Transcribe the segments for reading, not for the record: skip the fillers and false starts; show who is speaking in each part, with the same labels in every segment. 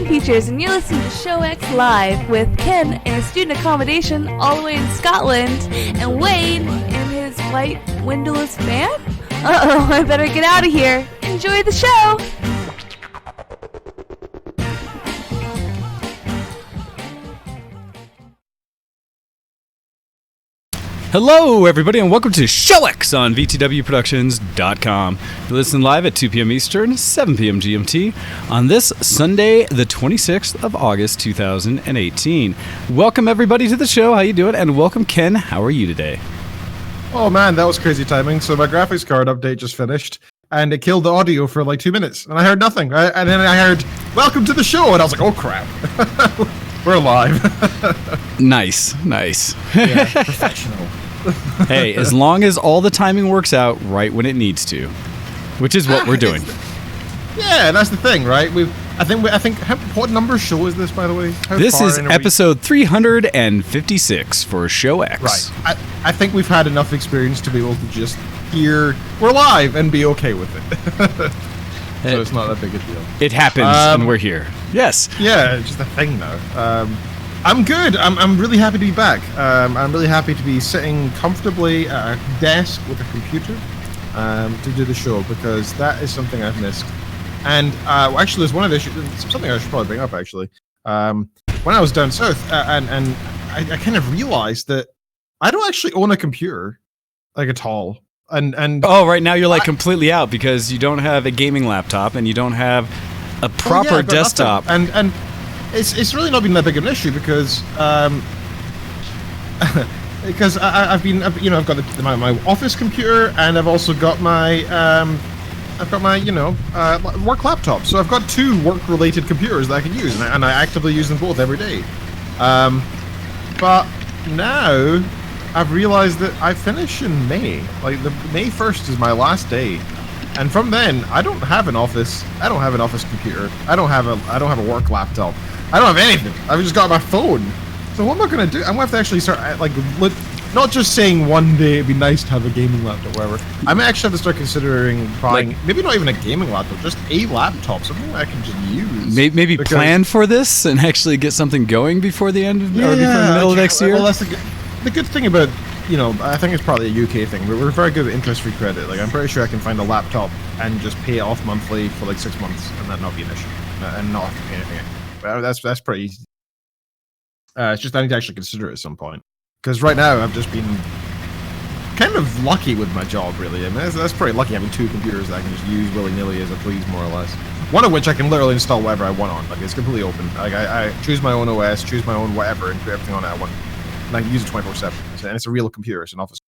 Speaker 1: Ken Features, and you're listening to Show X Live with Ken in his student accommodation all the way in Scotland, and Wayne in his white windowless van? Uh-oh, I better get out of here. Enjoy the show!
Speaker 2: Hello, everybody, and welcome to Show X on VTWProductions.com. You listen live at 2 p.m. Eastern, 7 p.m. GMT on this Sunday, the 26th of August, 2018. Welcome, everybody, to the show. How you doing? And welcome, Ken. How are you today?
Speaker 3: Oh, man, that was crazy timing. So my graphics card update just finished, and it killed the audio for like 2 minutes, and I heard nothing. Right? And then I heard, welcome to the show, and I was like, oh, crap. We're live.
Speaker 2: Nice.
Speaker 3: Yeah, professional.
Speaker 2: Hey, as long as all the timing works out right when it needs to, which is what we're doing.
Speaker 3: Yeah, that's the thing, right? I think. What number show is this, by the way?
Speaker 2: This is episode 356 for Show X.
Speaker 3: Right. I think we've had enough experience to be able to just hear we're live and be okay with it. So it's not that big a deal.
Speaker 2: It happens, and we're here. Yes.
Speaker 3: Yeah, it's just a thing now. I'm good. I'm really happy to be back. I'm really happy to be sitting comfortably at a desk with a computer to do the show, because that is something I've missed. And actually, there's one of the issues, something I should probably bring up, actually. When I was down south, and I kind of realized that I don't actually own a computer, like, at all. And
Speaker 2: oh, right now you're like completely out because you don't have a gaming laptop and you don't have a proper desktop.
Speaker 3: And it's really not been that big of an issue because I've got my office computer, and I've also got my work laptop. So I've got two work-related computers that I can use, and I actively use them both every day. But now I've realized that I finish in May. Like, the May 1st is my last day, and from then I don't have an office. I don't have an office computer. I don't have a work laptop. I don't have anything. I've just got my phone. So what am I gonna do? I'm gonna have to actually start not just saying one day it'd be nice to have a gaming laptop, or whatever. I might actually have to start considering buying, maybe not even a gaming laptop, just a laptop, something I can just use.
Speaker 2: Maybe plan for this and actually get something going before the end of, or before the middle of next year.
Speaker 3: Well, that's the good thing about, I think it's probably a UK thing. We're very good at interest-free credit. Like, I'm pretty sure I can find a laptop and just pay it off monthly for like 6 months, and that not be an issue, and not have to pay anything. That's pretty easy. It's just I need to actually consider it at some point, because right now I've just been kind of lucky with my job, really. I mean, that's pretty lucky having two computers that I can just use willy-nilly as I please, more or less. One of which I can literally install whatever I want on. Like, it's completely open. Like, I choose my own OS, choose my own whatever, and do everything on it I want. And I can use it 24/7. And it's a real computer. It's an office.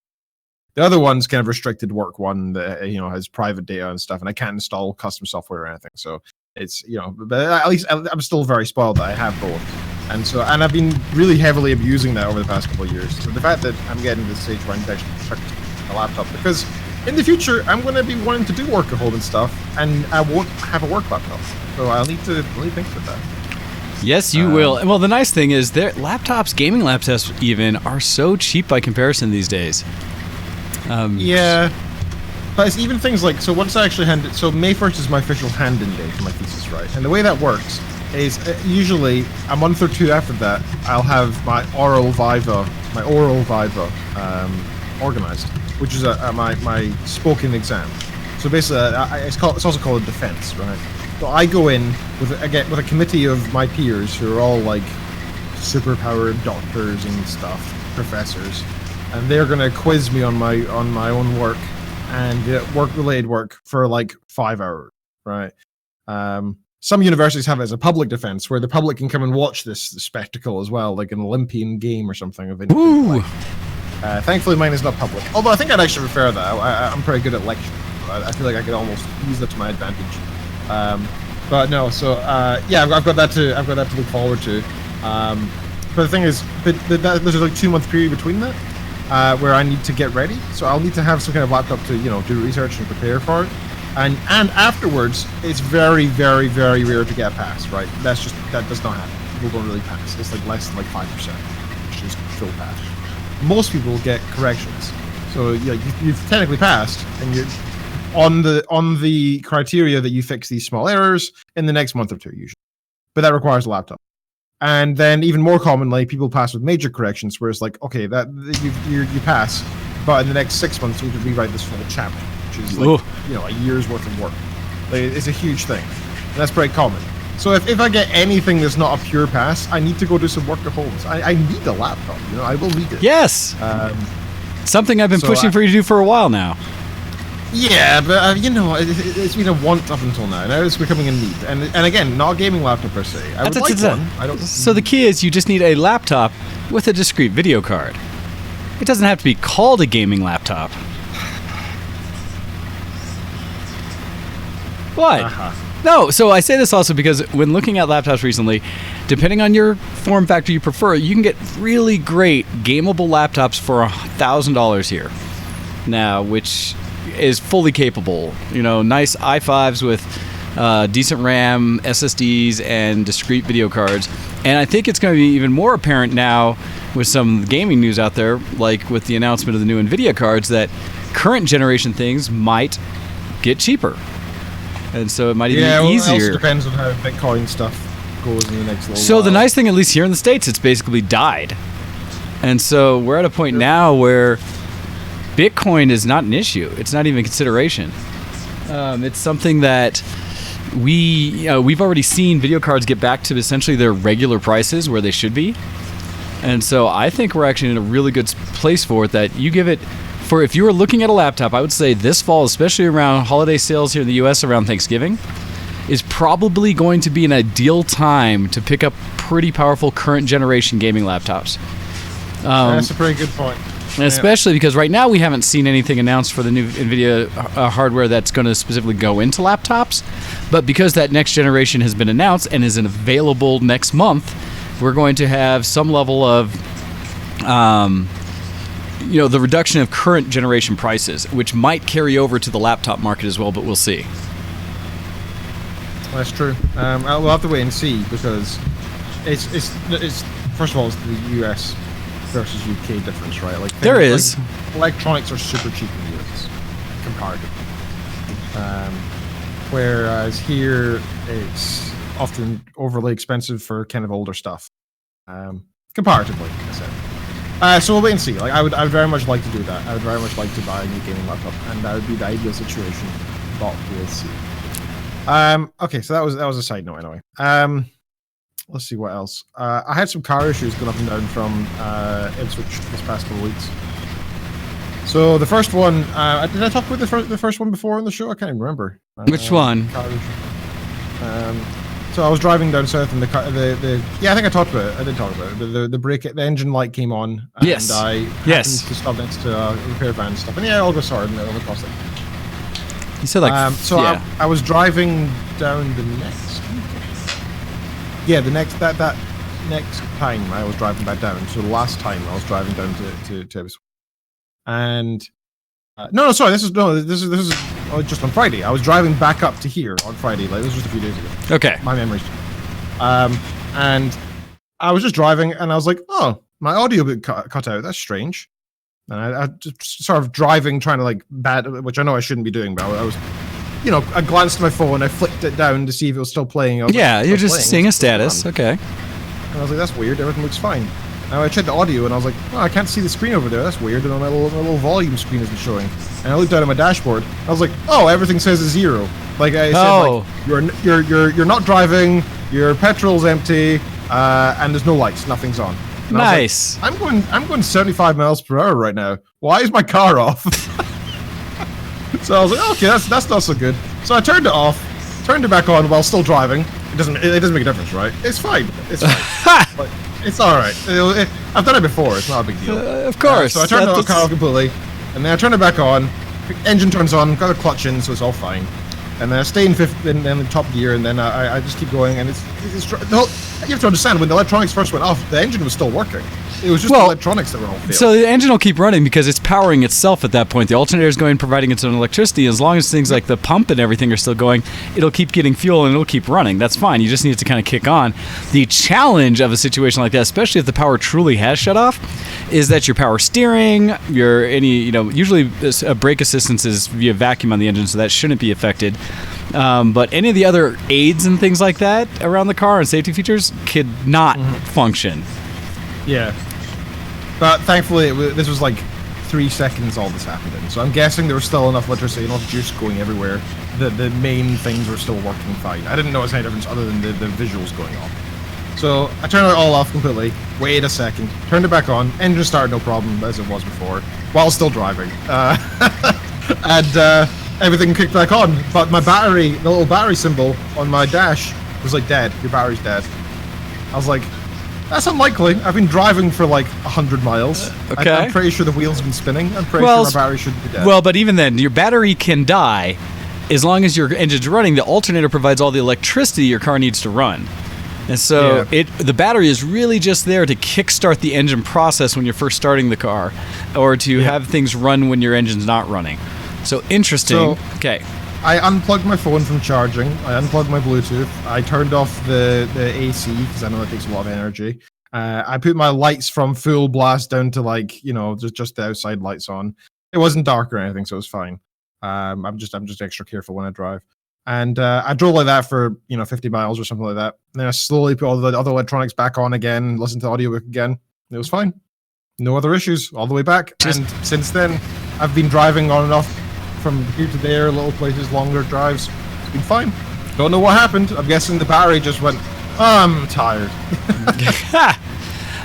Speaker 3: The other one's kind of restricted work one that has private data and stuff, and I can't install custom software or anything. So it's but at least I'm still very spoiled that I have both. And I've been really heavily abusing that over the past couple of years. So the fact that I'm getting to the stage where I need to actually start a laptop, because in the future I'm going to be wanting to do work at home and stuff, and I won't have a work laptop. So I'll need to really think about that.
Speaker 2: Yes, you will. Well, the nice thing is their laptops, gaming laptops even, are so cheap by comparison these days.
Speaker 3: Yeah. But it's even things like, so once I actually so May 1st is my official hand-in day for my thesis, right? And the way that works is usually a month or two after that, I'll have my oral viva organized, which is my spoken exam. So basically, it's also called a defense, right? So I go in with a committee of my peers who are all like superpowered doctors and stuff, professors, and they're gonna quiz me on my own work and work-related work for like 5 hours, right? Some universities have it as a public defense, where the public can come and watch this spectacle as well, like an Olympian game or something of anything. Thankfully, mine is not public. Although I think I'd actually prefer that. I'm pretty good at lecturing. I feel like I could almost use that to my advantage. But no, so yeah, I've got that to look forward to. But the thing is, there's like 2 month period between that, where I need to get ready. So I'll need to have some kind of laptop to do research and prepare for it. And afterwards, it's very, very, very rare to get a pass, right? That does not happen. People don't really pass. It's like less than like 5%, which is full pass. Most people get corrections. So you've technically passed, and you're on the criteria that you fix these small errors in the next month or two, usually. but that requires a laptop. And then even more commonly, people pass with major corrections, where it's like, okay, that you pass, but in the next 6 months you need to rewrite this full chapter, which is like, a year's worth of work. Like, it's a huge thing, and that's pretty common. So if I get anything that's not a pure pass, I need to go do some work at home. So I need a laptop. I will need it.
Speaker 2: Yes. Something I've been pushing for you to do for a while now.
Speaker 3: Yeah, but it's been a want up until now. Now it's becoming a need, and again, not a gaming laptop per se. I would like one. I don't.
Speaker 2: So the key is you just need a laptop with a discrete video card. It doesn't have to be called a gaming laptop. What? No, so I say this also because when looking at laptops recently, depending on your form factor you prefer, you can get really great gameable laptops for $1,000 here now, which is fully capable. Nice i5s with decent RAM, SSDs, and discrete video cards. And I think it's going to be even more apparent now with some gaming news out there, like with the announcement of the new Nvidia cards, that current generation things might get cheaper. And so it might even be easier.
Speaker 3: It also depends on how Bitcoin stuff goes in the next little
Speaker 2: So
Speaker 3: while.
Speaker 2: the nice thing, at least here in the States, it's basically died. And so we're at a point now where Bitcoin is not an issue. It's not even a consideration. It's something that we've already seen video cards get back to essentially their regular prices where they should be. And so I think we're actually in a really good place for it, that you give it, for if you were looking at a laptop, I would say this fall, especially around holiday sales here in the US around Thanksgiving, is probably going to be an ideal time to pick up pretty powerful current generation gaming laptops.
Speaker 3: That's a pretty good point.
Speaker 2: And especially because right now we haven't seen anything announced for the new Nvidia hardware that's going to specifically go into laptops. But because that next generation has been announced and is available next month, we're going to have some level of, the reduction of current generation prices, which might carry over to the laptop market as well, but we'll see.
Speaker 3: That's true. We'll have to wait and see, because it's first of all, it's the US versus UK difference, right? Like
Speaker 2: there is.
Speaker 3: Electronics are super cheap in the US comparatively, whereas here it's often overly expensive for kind of older stuff, comparatively, I said. So we'll wait and see. Like I would very much like to do that. I would very much like to buy a new gaming laptop, and that would be the ideal situation. But we'll see. Okay, so that was a side note anyway. Let's see what else. I had some car issues going up and down from Ipswich this past couple of weeks. So the first one, did I talk about the first one before on the show? I can't even remember.
Speaker 2: Which one?
Speaker 3: So I was driving down south, and I think I talked about it. I did talk about it. The brake, the engine light came on, and
Speaker 2: yes.
Speaker 3: I happened to stop next to a repair van and stuff, and all got sorted, and it all cost it.
Speaker 2: You said like
Speaker 3: I was driving down the next weekend. Yeah, the next that next time I was driving back down. So the last time I was driving down to Ipswich, and this is just on Friday. I was driving back up to here on Friday. Like, this was just a few days ago.
Speaker 2: Okay,
Speaker 3: my memories. And I was just driving, and I was like, oh, my audio bit cut out. That's strange. And I just sort of driving, trying to which I know I shouldn't be doing, but I was, I glanced at my phone, I flicked it down to see if it was still playing.
Speaker 2: You're just seeing a status. Okay.
Speaker 3: And I was like, that's weird. Everything looks fine. Now I checked the audio, and I was like, oh, I can't see the screen over there. That's weird. And my little volume screen isn't showing. And I looked down at my dashboard. I was like, oh, everything says a 0. Like I said, you're not driving. Your petrol's empty, and there's no lights. Nothing's on. And
Speaker 2: nice.
Speaker 3: I'm going 75 miles per hour right now. Why is my car off? So I was like, okay, that's not so good. So I turned it off, turned it back on while still driving. It doesn't make a difference, right? It's fine. It's fine. But it's all right. I've done it before. It's not a big deal.
Speaker 2: Of course.
Speaker 3: So I turned the car off completely, and then I turned it back on. Engine turns on. Got the clutch in, so it's all fine. And then I stay in the top gear, and then I just keep going. And it's you have to understand, when the electronics first went off, the engine was still working. It was just the electronics that were all failed.
Speaker 2: So the engine will keep running because it's powering itself at that point. The alternator is going, providing its own electricity. As long as things like the pump and everything are still going, it'll keep getting fuel and it'll keep running. That's fine. You just need it to kind of kick on. The challenge of a situation like that, especially if the power truly has shut off, is that your power steering, usually brake assistance is via vacuum on the engine, so that shouldn't be affected. But any of the other aids and things like that around the car and safety features could not function.
Speaker 3: Yeah. But thankfully, this was like 3 seconds all this happened in. So I'm guessing there was still enough electricity, enough juice going everywhere. The main things were still working fine. I didn't notice any difference other than the visuals going on. So I turned it all off completely, waited a second, turned it back on, engine started no problem as it was before, while still driving. And everything kicked back on. But my battery, the little battery symbol on my dash was like, dead. Your battery's dead. I was like, that's unlikely. I've been driving for like 100 miles.
Speaker 2: Okay.
Speaker 3: I'm pretty sure the wheels have been spinning. I'm pretty sure my battery should be dead.
Speaker 2: Well, but even then, your battery can die as long as your engine's running. The alternator provides all the electricity your car needs to run. And so the battery is really just there to kickstart the engine process when you're first starting the car, or to have things run when your engine's not running. So interesting. Okay.
Speaker 3: I unplugged my phone from charging. I unplugged my Bluetooth. I turned off the AC because I know it takes a lot of energy. I put my lights from full blast down to like, just the outside lights on. It wasn't dark or anything, so it was fine. I'm just extra careful when I drive. And I drove like that for 50 miles or something like that. And then I slowly put all the other electronics back on again, listened to the audiobook again. It was fine. No other issues all the way back. And since then, I've been driving on and off from here to there, little places, longer drives. It's been fine. Don't know what happened. I'm guessing the battery just went, I'm tired.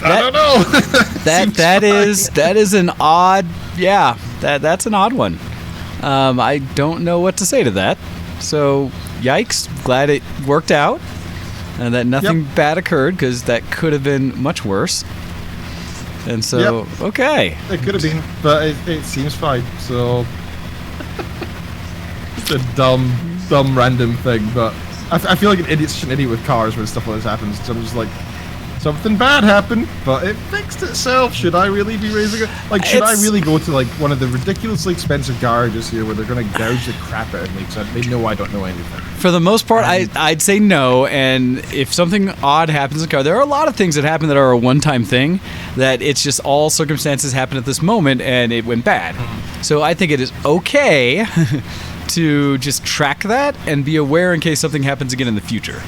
Speaker 3: I don't know.
Speaker 2: that is an odd, that's an odd one. I don't know what to say to that. So, yikes. Glad it worked out and that nothing bad occurred, because that could have been much worse. And so, okay.
Speaker 3: It could have been, but it seems fine. So, it's a dumb random thing, but I feel like such an idiot with cars when stuff like this happens. So I'm just like, something bad happened, but it fixed itself. Should I really be raising it? Like, should I really go to like one of the ridiculously expensive garages here where they're going to gouge the crap out of me because they know I don't know anything?
Speaker 2: For the most part, I'd say no. And if something odd happens in the car, there are a lot of things that happen that are a one-time thing, that it's just all circumstances happen at this moment and it went bad. So I think it is okay to just track that and be aware in case something happens again in the future.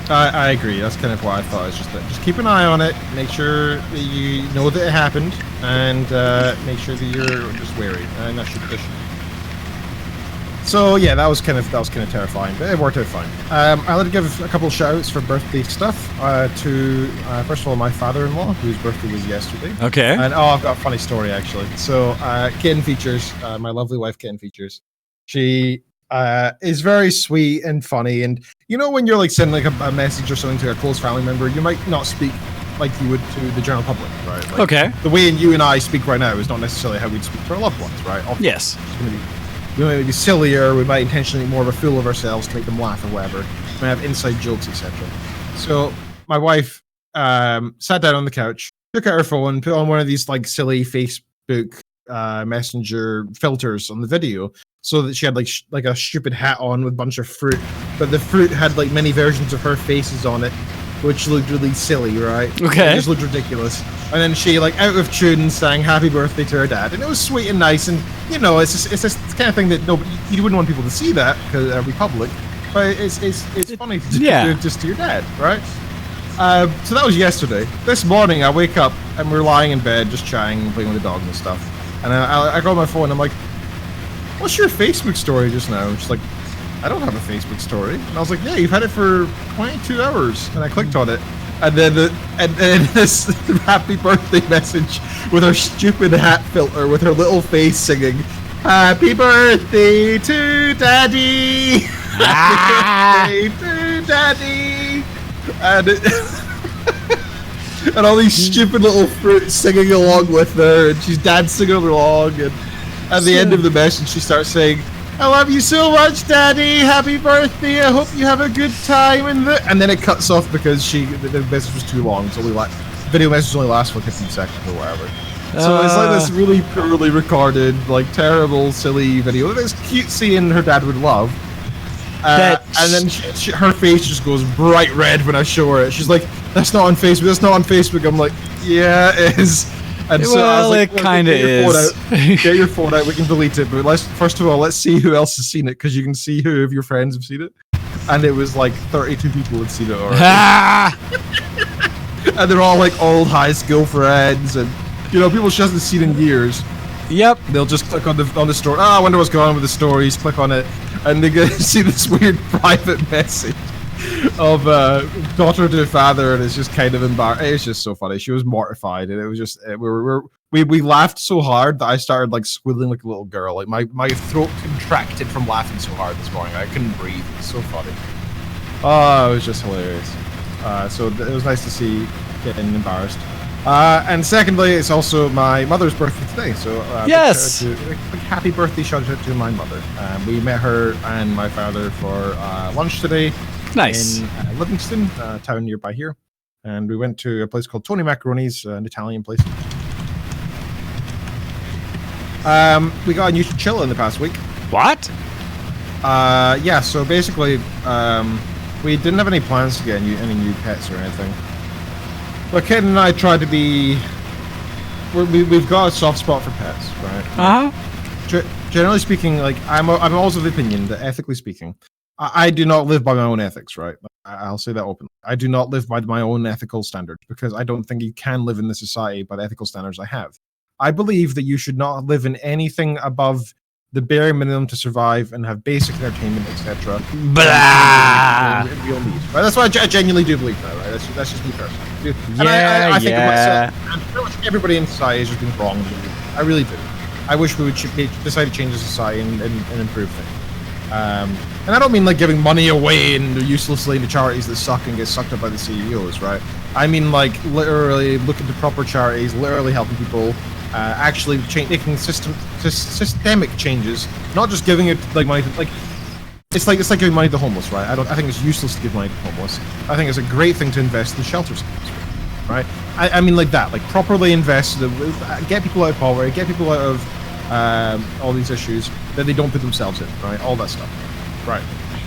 Speaker 3: I agree. That's kind of what I thought. It's just keep an eye on it. Make sure that you know that it happened, and make sure that you're just wary. And that should be. So yeah, that was kind of terrifying, but it worked out fine. I'd like to give a couple of shout-outs for birthday stuff to first of all my father-in-law, whose birthday was yesterday.
Speaker 2: Okay.
Speaker 3: And I've got a funny story actually. So Kitten Features, my lovely wife Kitten Features, she is very sweet and funny, and when you're like sending like a message or something to a close family member, you might not speak like you would to the general public, right? Like,
Speaker 2: okay.
Speaker 3: The way you and I speak right now is not necessarily how we'd speak to our loved ones, right? Often
Speaker 2: yes.
Speaker 3: We might be sillier, we might intentionally make more of a fool of ourselves to make them laugh or whatever. We might have inside jokes, etc. So my wife sat down on the couch, took out her phone, put on one of these like silly Facebook Messenger filters on the video, so that she had like a stupid hat on with a bunch of fruit, but the fruit had like many versions of her faces on it, which looked really silly, right?
Speaker 2: Okay.
Speaker 3: It just looked ridiculous. And then she, like, out of tune, sang happy birthday to her dad, and it was sweet and nice, and it's this kind of thing that you wouldn't want people to see that because it'd be public, but it's funny to do just to your dad, right? So that was yesterday. This morning I wake up and we're lying in bed just chatting and playing with the dog and stuff, and I go on my phone and I'm like, what's your Facebook story just now? And she's like, I don't have a Facebook story. And I was like, yeah, you've had it for 22 hours. And I clicked on it. And then this happy birthday message with her stupid hat filter with her little face singing, happy birthday to daddy. Happy birthday to daddy. And all these stupid little fruits singing along with her. And she's dancing along. And at the end of the message, she starts saying, I love you so much, Daddy. Happy birthday. I hope you have a good time. And then it cuts off because the message was too long. So video message only lasts for 15 seconds or whatever. So it's like this really poorly recorded, like terrible, silly video that is cutesy and her dad would love. And then her face just goes bright red when I show her it. She's like, that's not on Facebook. That's not on Facebook. I'm like, yeah, it is. And so I
Speaker 2: Well,
Speaker 3: was like,
Speaker 2: it kind of is.
Speaker 3: Get your phone out. We can delete it. But first of all, let's see who else has seen it, because you can see who of your friends have seen it. And it was like 32 people had seen it already. And they're all like old high school friends, and people she hasn't seen in years.
Speaker 2: Yep.
Speaker 3: They'll just click on the story. I wonder what's going on with the stories. Click on it, and they get see this weird private message of daughter to father, and it's just kind of embarrassing. It was just so funny. She was mortified, and it was just we laughed so hard that I started like squealing like a little girl. Like my throat contracted from laughing so hard this morning. I couldn't breathe. It was so funny. Oh, it was just hilarious. So it was nice to see getting embarrassed. And secondly, it's also my mother's birthday today. So
Speaker 2: yes,
Speaker 3: big happy birthday shout out to my mother. We met her and my father for lunch today.
Speaker 2: Nice.
Speaker 3: In Livingston, town nearby here. And we went to a place called Tony Macaroni's, an Italian place. We got a new chinchilla in the past week.
Speaker 2: What?
Speaker 3: Yeah, so basically, we didn't have any plans to get any new pets or anything. But Ken and I tried to be... We've got a soft spot for pets, right?
Speaker 2: Uh-huh.
Speaker 3: Generally speaking, like, I'm always of the opinion that, ethically speaking, I do not live by my own ethics, right? I'll say that openly. I do not live by my own ethical standards, because I don't think you can live in this society by the ethical standards I have. I believe that you should not live in anything above the bare minimum to survive and have basic entertainment, etc. Real need. Right? That's why I genuinely do believe that, right? That's just me personally. And I think myself, and pretty much everybody in society has just been wrong. I really do. I wish we would decide to change the society and improve things. And I don't mean like giving money away and uselessly to charities that suck and get sucked up by the CEOs, right? I mean like literally looking to proper charities, literally helping people, actually making systemic changes, not just giving it like money to, like it's like giving money to homeless, right? I think it's useless to give money to homeless. I think it's a great thing to invest in shelters, right? I mean like that, like properly invest, get people out of poverty, get people out of all these issues that they don't put themselves in, right? All that stuff, right?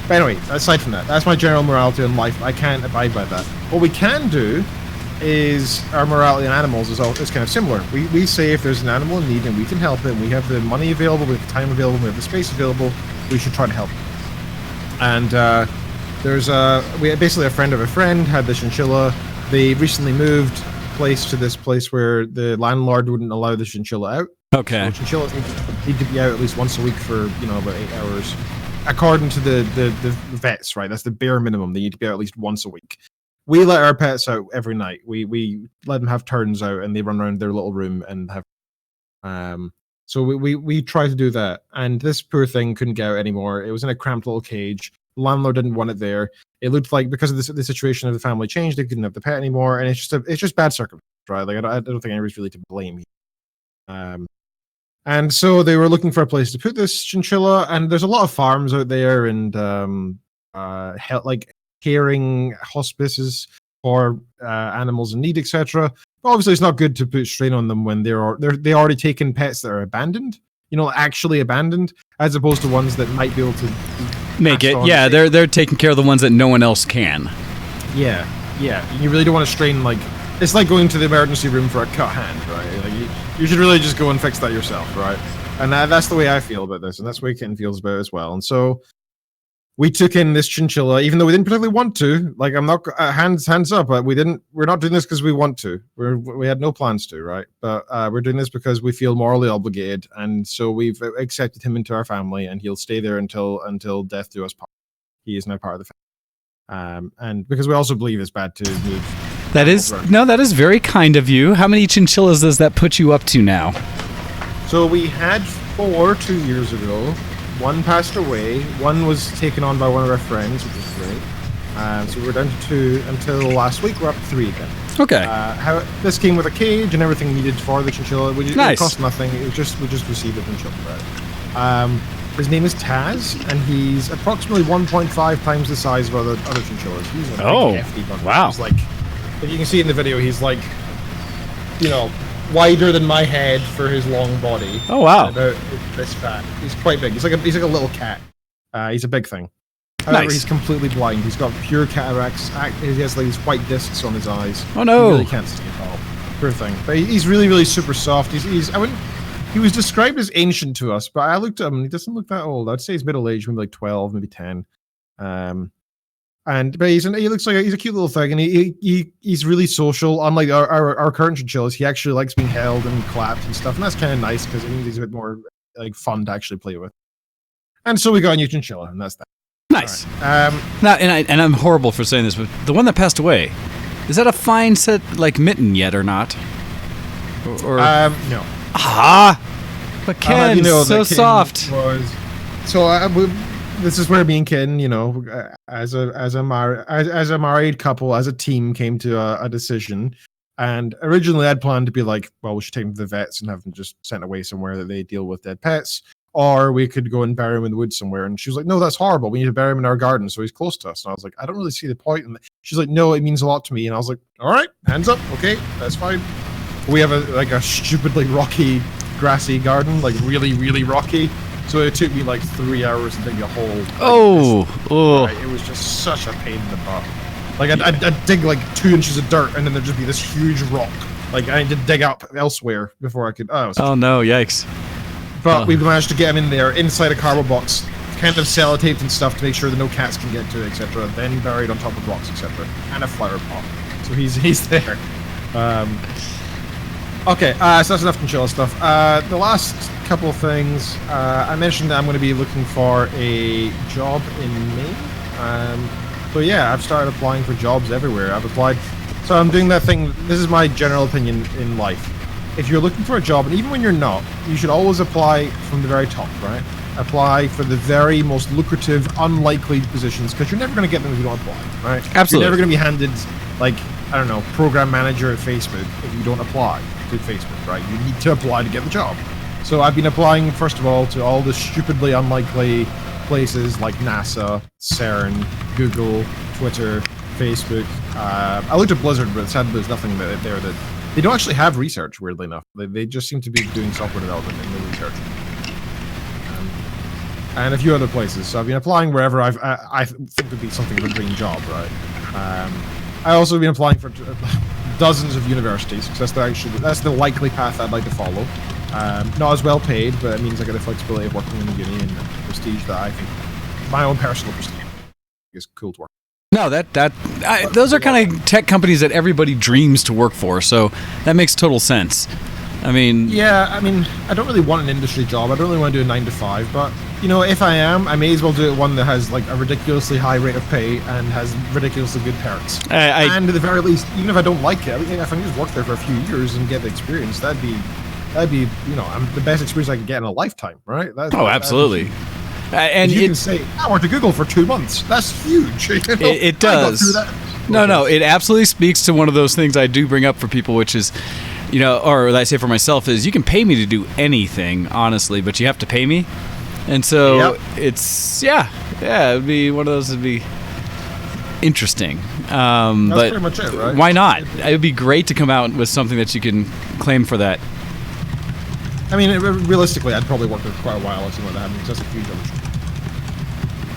Speaker 3: But anyway, aside from that, that's my general morality in life. I can't abide by that. What we can do is our morality in animals is kind of similar. We say if there's an animal in need and we can help it, and we have the money available, we have the time available, we have the space available, we should try to help it. And we basically a friend of a friend had the chinchilla. They recently moved place to this place where the landlord wouldn't allow the chinchilla out.
Speaker 2: Okay.
Speaker 3: So chinchillas need to be out at least once a week for about 8 hours, according to the vets. Right, that's the bare minimum. They need to be out at least once a week. We let our pets out every night. We let them have turns out, and they run around their little room and have. So we try to do that, and this poor thing couldn't get out anymore. It was in a cramped little cage. The landlord didn't want it there. It looked like because of the situation of the family changed, they couldn't have the pet anymore, and it's just bad circumstances, right? Like I don't think anybody's really to blame. And so they were looking for a place to put this chinchilla, and there's a lot of farms out there, and like caring hospices for animals in need, etc. But obviously, it's not good to put strain on them when they already taken pets that are abandoned, actually abandoned, as opposed to ones that might be able to
Speaker 2: make it. Yeah, they're taking care of the ones that no one else can.
Speaker 3: Yeah. You really don't want to strain like. It's like going to the emergency room for a cut hand, right? Like you should really just go and fix that yourself, right? And that's the way I feel about this, and that's the way Kitten feels about it as well. And so we took in this chinchilla, even though we didn't particularly want to. Like I'm not hands up, but we're not doing this because we want to. We had no plans to, right? But we're doing this because we feel morally obligated, and so we've accepted him into our family, and he'll stay there until death do us part. He is now part of the family, and because we also believe it's bad to move. That is very kind of you. How many chinchillas does that put you up to now? So we had 4 2 years ago. One passed away. One was taken on by one of our friends, which was great. So we're down to 2 until last week. We're up to 3 again. Okay. This came with a cage and everything needed for the chinchilla. Nice. It cost nothing. We just received it from Children. His name is Taz, and he's approximately 1.5 times the size of other chinchillas. He's a big, hefty bunch. Wow. He's like, if you can see in the video, he's like, wider than my head for his long body. Oh wow! About this fat. He's quite big. He's like a little cat. He's a big thing. However, nice. He's completely blind. He's got pure cataracts. He has like these white discs on his eyes. Oh no! He really can't see at all. Poor thing. But he's really, really super soft. He was described as ancient to us, but I looked at him and he doesn't look that old. I'd say he's middle-aged, maybe like 12, maybe 10. But he looks like he's a cute little thing, and he's really social. Unlike our current chinchillas, he actually likes being held and clapped and stuff, and that's kind of nice because it means he's a bit more like fun to actually play with. And so we got a new chinchilla, and that's that.
Speaker 2: Nice.
Speaker 3: Right.
Speaker 2: Now, and I'm horrible for saying this, but the one that passed away, is that a fine set like mitten yet or not? Or
Speaker 3: no.
Speaker 2: Ah, but Ken, so
Speaker 3: Ken
Speaker 2: soft.
Speaker 3: This is where me and Ken, as a married couple, as a team, came to a decision. And originally, I'd planned to be like, well, we should take them to the vets and have them just sent away somewhere that they deal with dead pets, or we could go and bury him in the woods somewhere. And she was like, no, that's horrible. We need to bury him in our garden so he's close to us. And I was like, I don't really see the point. And she's like, no, it means a lot to me. And I was like, all right, hands up, okay, that's fine. We have a stupidly rocky, grassy garden, like really, really rocky. So it took me like 3 hours to dig a hole. Right? It was just such a pain in the butt. Like I'd dig like 2 inches of dirt, and then there'd just be this huge rock. Like I had to dig up elsewhere before I could. Oh
Speaker 2: no! Yikes!
Speaker 3: But we managed to get him in there, inside a cardboard box, kind of sellotaped and stuff to make sure that no cats can get to it, etc. Then buried on top of rocks, etc. And a flower pot. So he's there. Okay, so that's enough chinchilla stuff. The last couple of things, I mentioned that I'm going to be looking for a job in Maine. So yeah, I've started applying for jobs everywhere. I've applied. So I'm doing that thing. This is my general opinion in life. If you're looking for a job, and even when you're not, you should always apply from the very top, right? Apply for the very most lucrative, unlikely positions, because you're never going to get them if you don't apply, right?
Speaker 2: Absolutely.
Speaker 3: You're never going to be handed, like, I don't know, program manager at Facebook if you don't apply to Facebook, right? You need to apply to get the job. So I've been applying, first of all, to all the stupidly unlikely places like NASA, CERN, Google, Twitter, Facebook. I looked at Blizzard, but sadly there's nothing there that... They don't actually have research, weirdly enough. They just seem to be doing software development and no research. And a few other places. So I've been applying wherever I think would be something of a dream job, right? I also have been applying for dozens of universities, because that's the likely path I'd like to follow. Not as well paid, but it means I get the flexibility of working in the uni and the prestige that I think, my own personal prestige, is cool to work.
Speaker 2: No, those are kind of tech companies that everybody dreams to work for, so that makes total sense. I mean... Yeah,
Speaker 3: I don't really want an industry job. I don't really want to do a 9 to 5, but, if I am, I may as well do it one that has, like, a ridiculously high rate of pay and has ridiculously good perks. And at the very least, even if I don't like it, if I can just work there for a few years and get the experience, that'd be the best experience I could get in a lifetime, right?
Speaker 2: Absolutely. And
Speaker 3: you can say, I worked at Google for 2 months. That's huge.
Speaker 2: It does. No, it absolutely speaks to one of those things I do bring up for people, which is, or that I say for myself, is you can pay me to do anything, honestly, but you have to pay me. And so it's, it would be one of those that'd be interesting.
Speaker 3: That's
Speaker 2: but
Speaker 3: pretty much it, right?
Speaker 2: Why not? It would be great to come out with something that you can claim for that.
Speaker 3: Realistically, I'd probably work there for quite a while or something like that. That's a huge opportunity.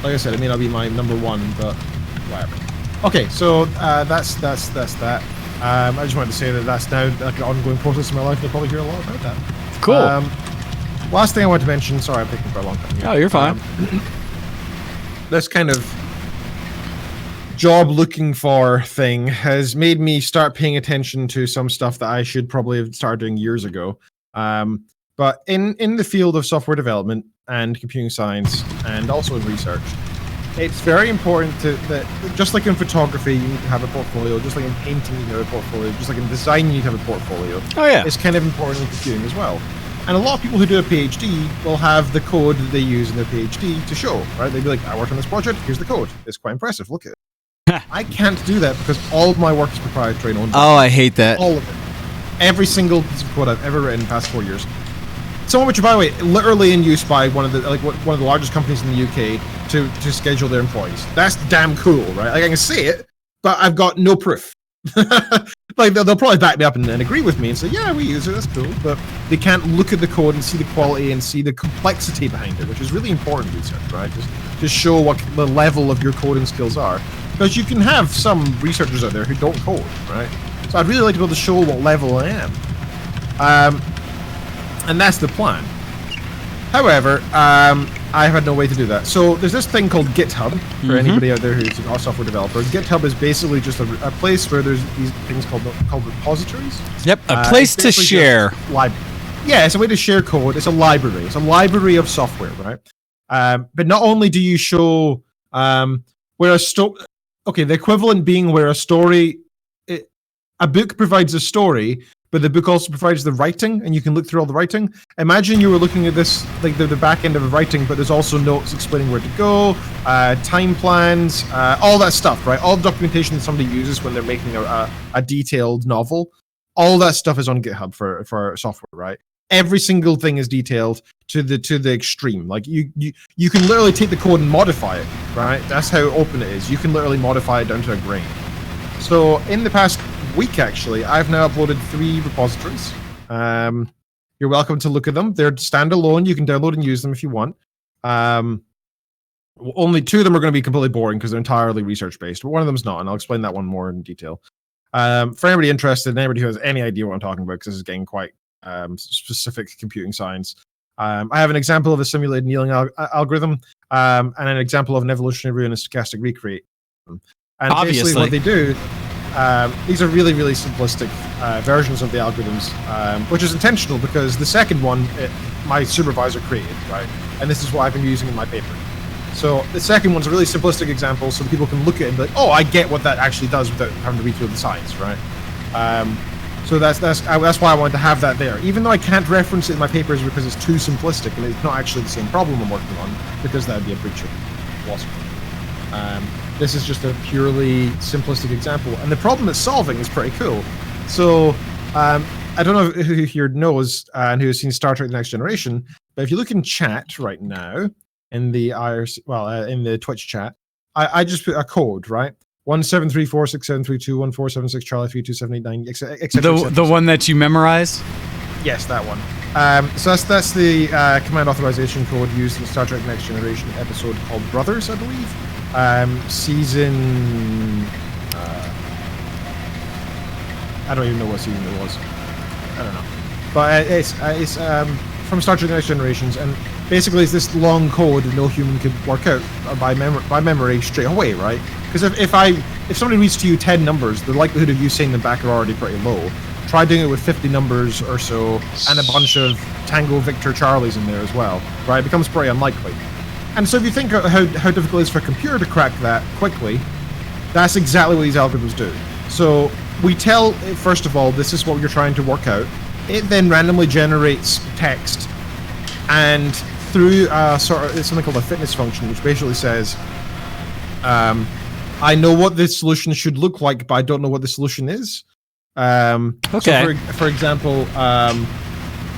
Speaker 3: Like I said, it may not be my number one, but whatever. Okay, so that's that. I just wanted to say that that's now like an ongoing process in my life. You'll probably hear a lot about that.
Speaker 2: Cool.
Speaker 3: Last thing I wanted to mention. Sorry, I'm taking for a long time here.
Speaker 2: Oh, you're fine.
Speaker 3: This kind of job looking for thing has made me start paying attention to some stuff that I should probably have started doing years ago. But in the field of software development and computing science, and also in research, it's very important that just like in photography, you need to have a portfolio. Just like in painting, you need to have a portfolio. Just like in design, you need to have a portfolio.
Speaker 2: Oh yeah,
Speaker 3: it's kind of important in computing as well. And a lot of people who do a PhD will have the code that they use in their PhD to show, right? They'd be like, I worked on this project. Here's the code. It's quite impressive. Look at it. I can't do that because all of my work is proprietary and owned.
Speaker 2: Oh, I hate that.
Speaker 3: All of it. Every single piece of code I've ever written in the past 4 years. Some of which, by the way, literally in use by one of the largest companies in the UK to schedule their employees. That's damn cool, right? Like I can say it, but I've got no proof. Like they'll probably back me up and agree with me and say, yeah, we use it, that's cool. But they can't look at the code and see the quality and see the complexity behind it, which is really important research, right? Just show what the level of your coding skills are. Because you can have some researchers out there who don't code, right? So I'd really like to be able to show what level I am. And that's the plan. However, I've had no way to do that. So there's this thing called GitHub, for anybody out there who's a software developer. GitHub is basically just a place where there's these things called repositories.
Speaker 2: Yep, a place to share.
Speaker 3: Yeah, it's a way to share code. It's a library. It's a library of software, right? But not only do you show where the equivalent being where a book provides a story, but the book also provides the writing, and you can look through all the writing. Imagine you were looking at this, like the back end of the writing, but there's also notes explaining where to go, time plans, all that stuff, right? All the documentation that somebody uses when they're making a detailed novel. All that stuff is on GitHub for software, right? Every single thing is detailed to the extreme. Like you can literally take the code and modify it, right? That's how open it is. You can literally modify it down to a grain. So in the past week, actually, I've now uploaded 3 repositories. You're welcome to look at them. They're standalone. You can download and use them if you want. Only 2 of them are going to be completely boring because they're entirely research based, but one of them's not, and I'll explain that one more in detail. For anybody interested, and anybody who has any idea what I'm talking about, because this is getting quite specific computing science, I have an example of a simulated annealing algorithm and an example of an evolutionary root and a stochastic recreate. And
Speaker 2: Obviously,
Speaker 3: basically what they do, these are really, really simplistic versions of the algorithms, which is intentional because the second one, my supervisor created, right? And this is what I've been using in my paper. So the second one's a really simplistic example, so people can look at it and be like, "Oh, I get what that actually does," without having to read through the science, right? So that's why I wanted to have that there, even though I can't reference it in my papers because it's too simplistic and it's not actually the same problem I'm working on, because that would be a breach of philosophy. This is just a purely simplistic example, and the problem it's solving is pretty cool. So I don't know who here knows and who has seen Star Trek: The Next Generation, but if you look in chat right now, in the in the Twitch chat, I just put a code, right? 173467321476 Charlie 32789, etc.
Speaker 2: The one that you memorize?
Speaker 3: Yes, that one. So that's the command authorization code used in Star Trek: Next Generation episode called Brothers, I believe. Season. I don't even know what season it was. I don't know, but it's from Star Trek: Next Generations, and basically it's this long code that no human could work out by memory straight away, right? Because if somebody reads to you 10 numbers, the likelihood of you saying them back are already pretty low. Try doing it with 50 numbers or so, and a bunch of Tango, Victor, Charlies in there as well, right? It becomes pretty unlikely. And so if you think how difficult it is for a computer to crack that quickly, that's exactly what these algorithms do. So we tell it, first of all, this is what you're trying to work out. It then randomly generates text, and through it's something called a fitness function, which basically says, I know what this solution should look like, but I don't know what the solution is.
Speaker 2: Okay.
Speaker 3: So for example,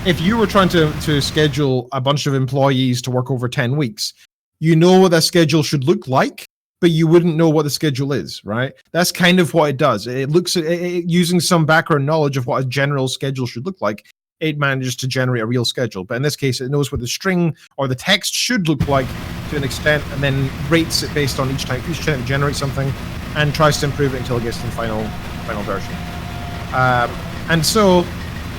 Speaker 3: if you were trying to schedule a bunch of employees to work over 10 weeks, you know what that schedule should look like, but you wouldn't know what the schedule is, right? That's kind of what it does. It looks at using some background knowledge of what a general schedule should look like. It manages to generate a real schedule, but in this case, it knows what the string or the text should look like to an extent, and then rates it based on each time it generates something, and tries to improve it until it gets to the final version. And so,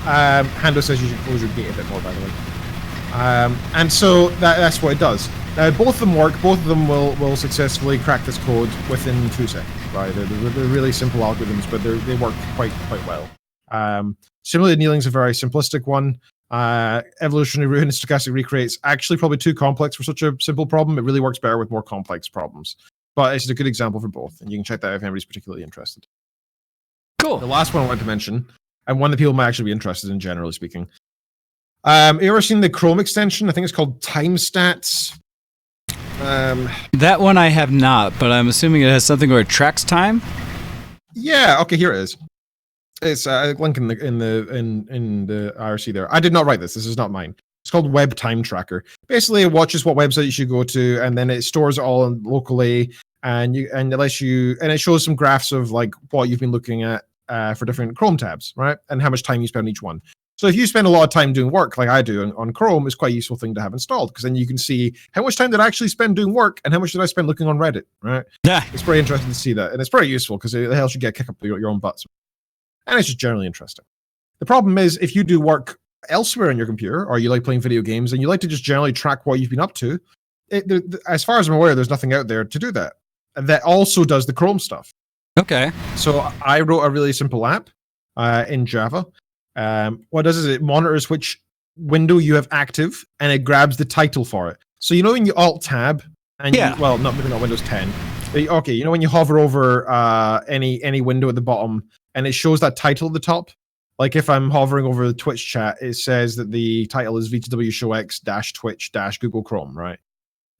Speaker 3: Hando says you should close your gate a bit more, by the way. And so that's what it does. Now, both of them work. Both of them will successfully crack this code within 2 seconds. Right? They're really simple algorithms, but they work quite well. Simulated annealing is a very simplistic one. Evolutionary root and stochastic recreate's actually probably too complex for such a simple problem. It really works better with more complex problems. But it's a good example for both, and you can check that out if anybody's particularly interested.
Speaker 2: Cool.
Speaker 3: The last one I wanted to mention, and one that people might actually be interested in, generally speaking. You ever seen the Chrome extension? I think it's called Timestats.
Speaker 2: That one I have not, but I'm assuming it has something where it tracks time.
Speaker 3: Yeah. Okay. Here it is. It's a link in the IRC there. I did not write this. This is not mine. It's called Web Time Tracker. Basically, it watches what website you should go to, and then it stores it all locally, and it shows some graphs of like what you've been looking at for different Chrome tabs, right? And how much time you spend on each one. So if you spend a lot of time doing work, like I do on Chrome, it's quite a useful thing to have installed, because then you can see how much time did I actually spend doing work and how much did I spend looking on Reddit, right?
Speaker 2: Yeah.
Speaker 3: It's pretty interesting to see that, and it's pretty useful because it helps you get a kick up your own butts. and it's just generally interesting. The problem is if you do work elsewhere on your computer, or you like playing video games and you like to just generally track what you've been up to, as far as I'm aware, there's nothing out there to do that. And that also does the Chrome stuff.
Speaker 2: Okay.
Speaker 3: So I wrote a really simple app in Java. What it does is it monitors which window you have active, and it grabs the title for it. So when you Alt-Tab, and maybe not Windows 10. Okay, when you hover over any window at the bottom, and it shows that title at the top. Like if I'm hovering over the Twitch chat, it says that the title is VTW ShowX Twitch Google Chrome, right?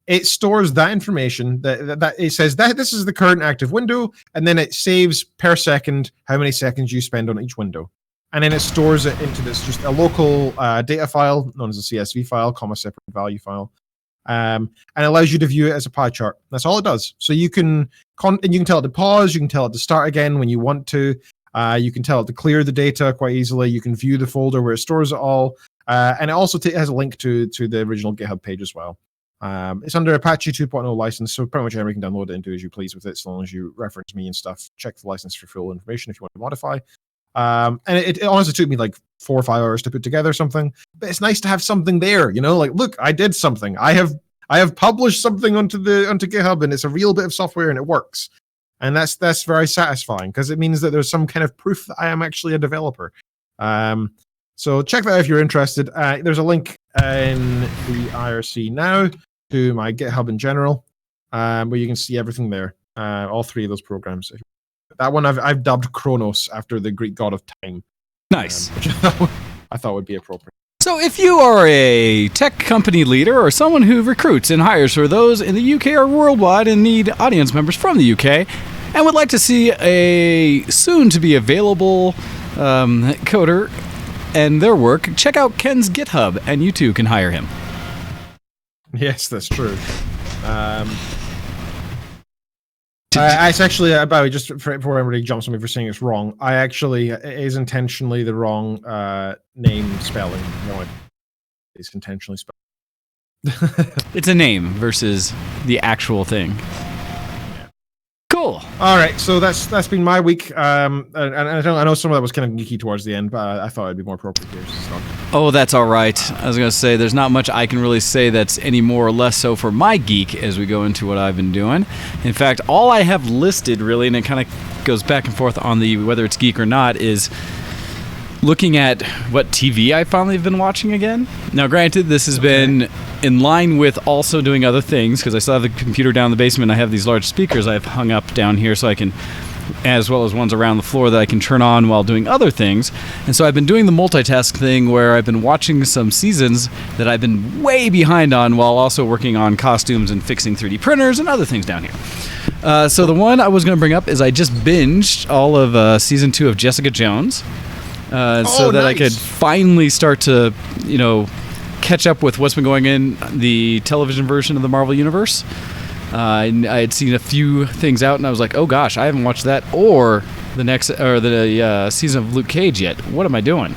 Speaker 3: It stores that information that it says that this is the current active window, and then it saves per second how many seconds you spend on each window. And then it stores it into this just a local data file known as a CSV file, comma separate value file. And it allows you to view it as a pie chart. That's all it does. So you can tell it to pause, you can tell it to start again when you want to. You can tell it to clear the data quite easily. You can view the folder where it stores it all. And it also has a link to the original GitHub page as well. It's under Apache 2.0 license, so pretty much everyone can download it and do as you please with it, as long as you reference me and stuff. Check the license for full information if you want to modify. And it honestly took me like 4 or 5 hours to put together something, but it's nice to have something there, like, look, I did something. I have published something onto GitHub, and it's a real bit of software and it works. And that's very satisfying because it means that there's some kind of proof that I am actually a developer. So check that out if you're interested. There's a link in the IRC now to my GitHub in general, where you can see everything there. All 3 of those programs. That one I've dubbed Kronos after the Greek god of time.
Speaker 2: Nice.
Speaker 3: Which I thought would be appropriate.
Speaker 2: So if you are a tech company leader or someone who recruits and hires for those in the UK or worldwide and need audience members from the UK and would like to see a soon-to-be-available coder and their work, check out Ken's GitHub, and you too can hire him.
Speaker 3: Yes, that's true. It's actually, by the way, just before everybody jumps on me for saying it's wrong, it is intentionally the wrong name spelling. No, it's intentionally spelled.
Speaker 2: It's a name versus the actual thing. Cool.
Speaker 3: All right, so that's been my week. And I know some of that was kind of geeky towards the end, but I thought it'd be more appropriate here to start.
Speaker 2: Oh, that's all right. I was going to say there's not much I can really say that's any more or less so for my geek as we go into what I've been doing. In fact, all I have listed really, and it kind of goes back and forth on the whether it's geek or not, is looking at what TV I finally have been watching again. Now, granted, this has been in line with also doing other things, because I still have the computer down in the basement. I have these large speakers I've hung up down here so I can, as well as ones around the floor that I can turn on while doing other things. And so I've been doing the multitask thing where I've been watching some seasons that I've been way behind on while also working on costumes and fixing 3D printers and other things down here. So the one I was going to bring up is I just binged all of season 2 of Jessica Jones. So that I could finally start to, catch up with what's been going in the television version of the Marvel Universe. I had seen a few things out, and I was like, "Oh gosh, I haven't watched that or the season of Luke Cage yet. What am I doing?"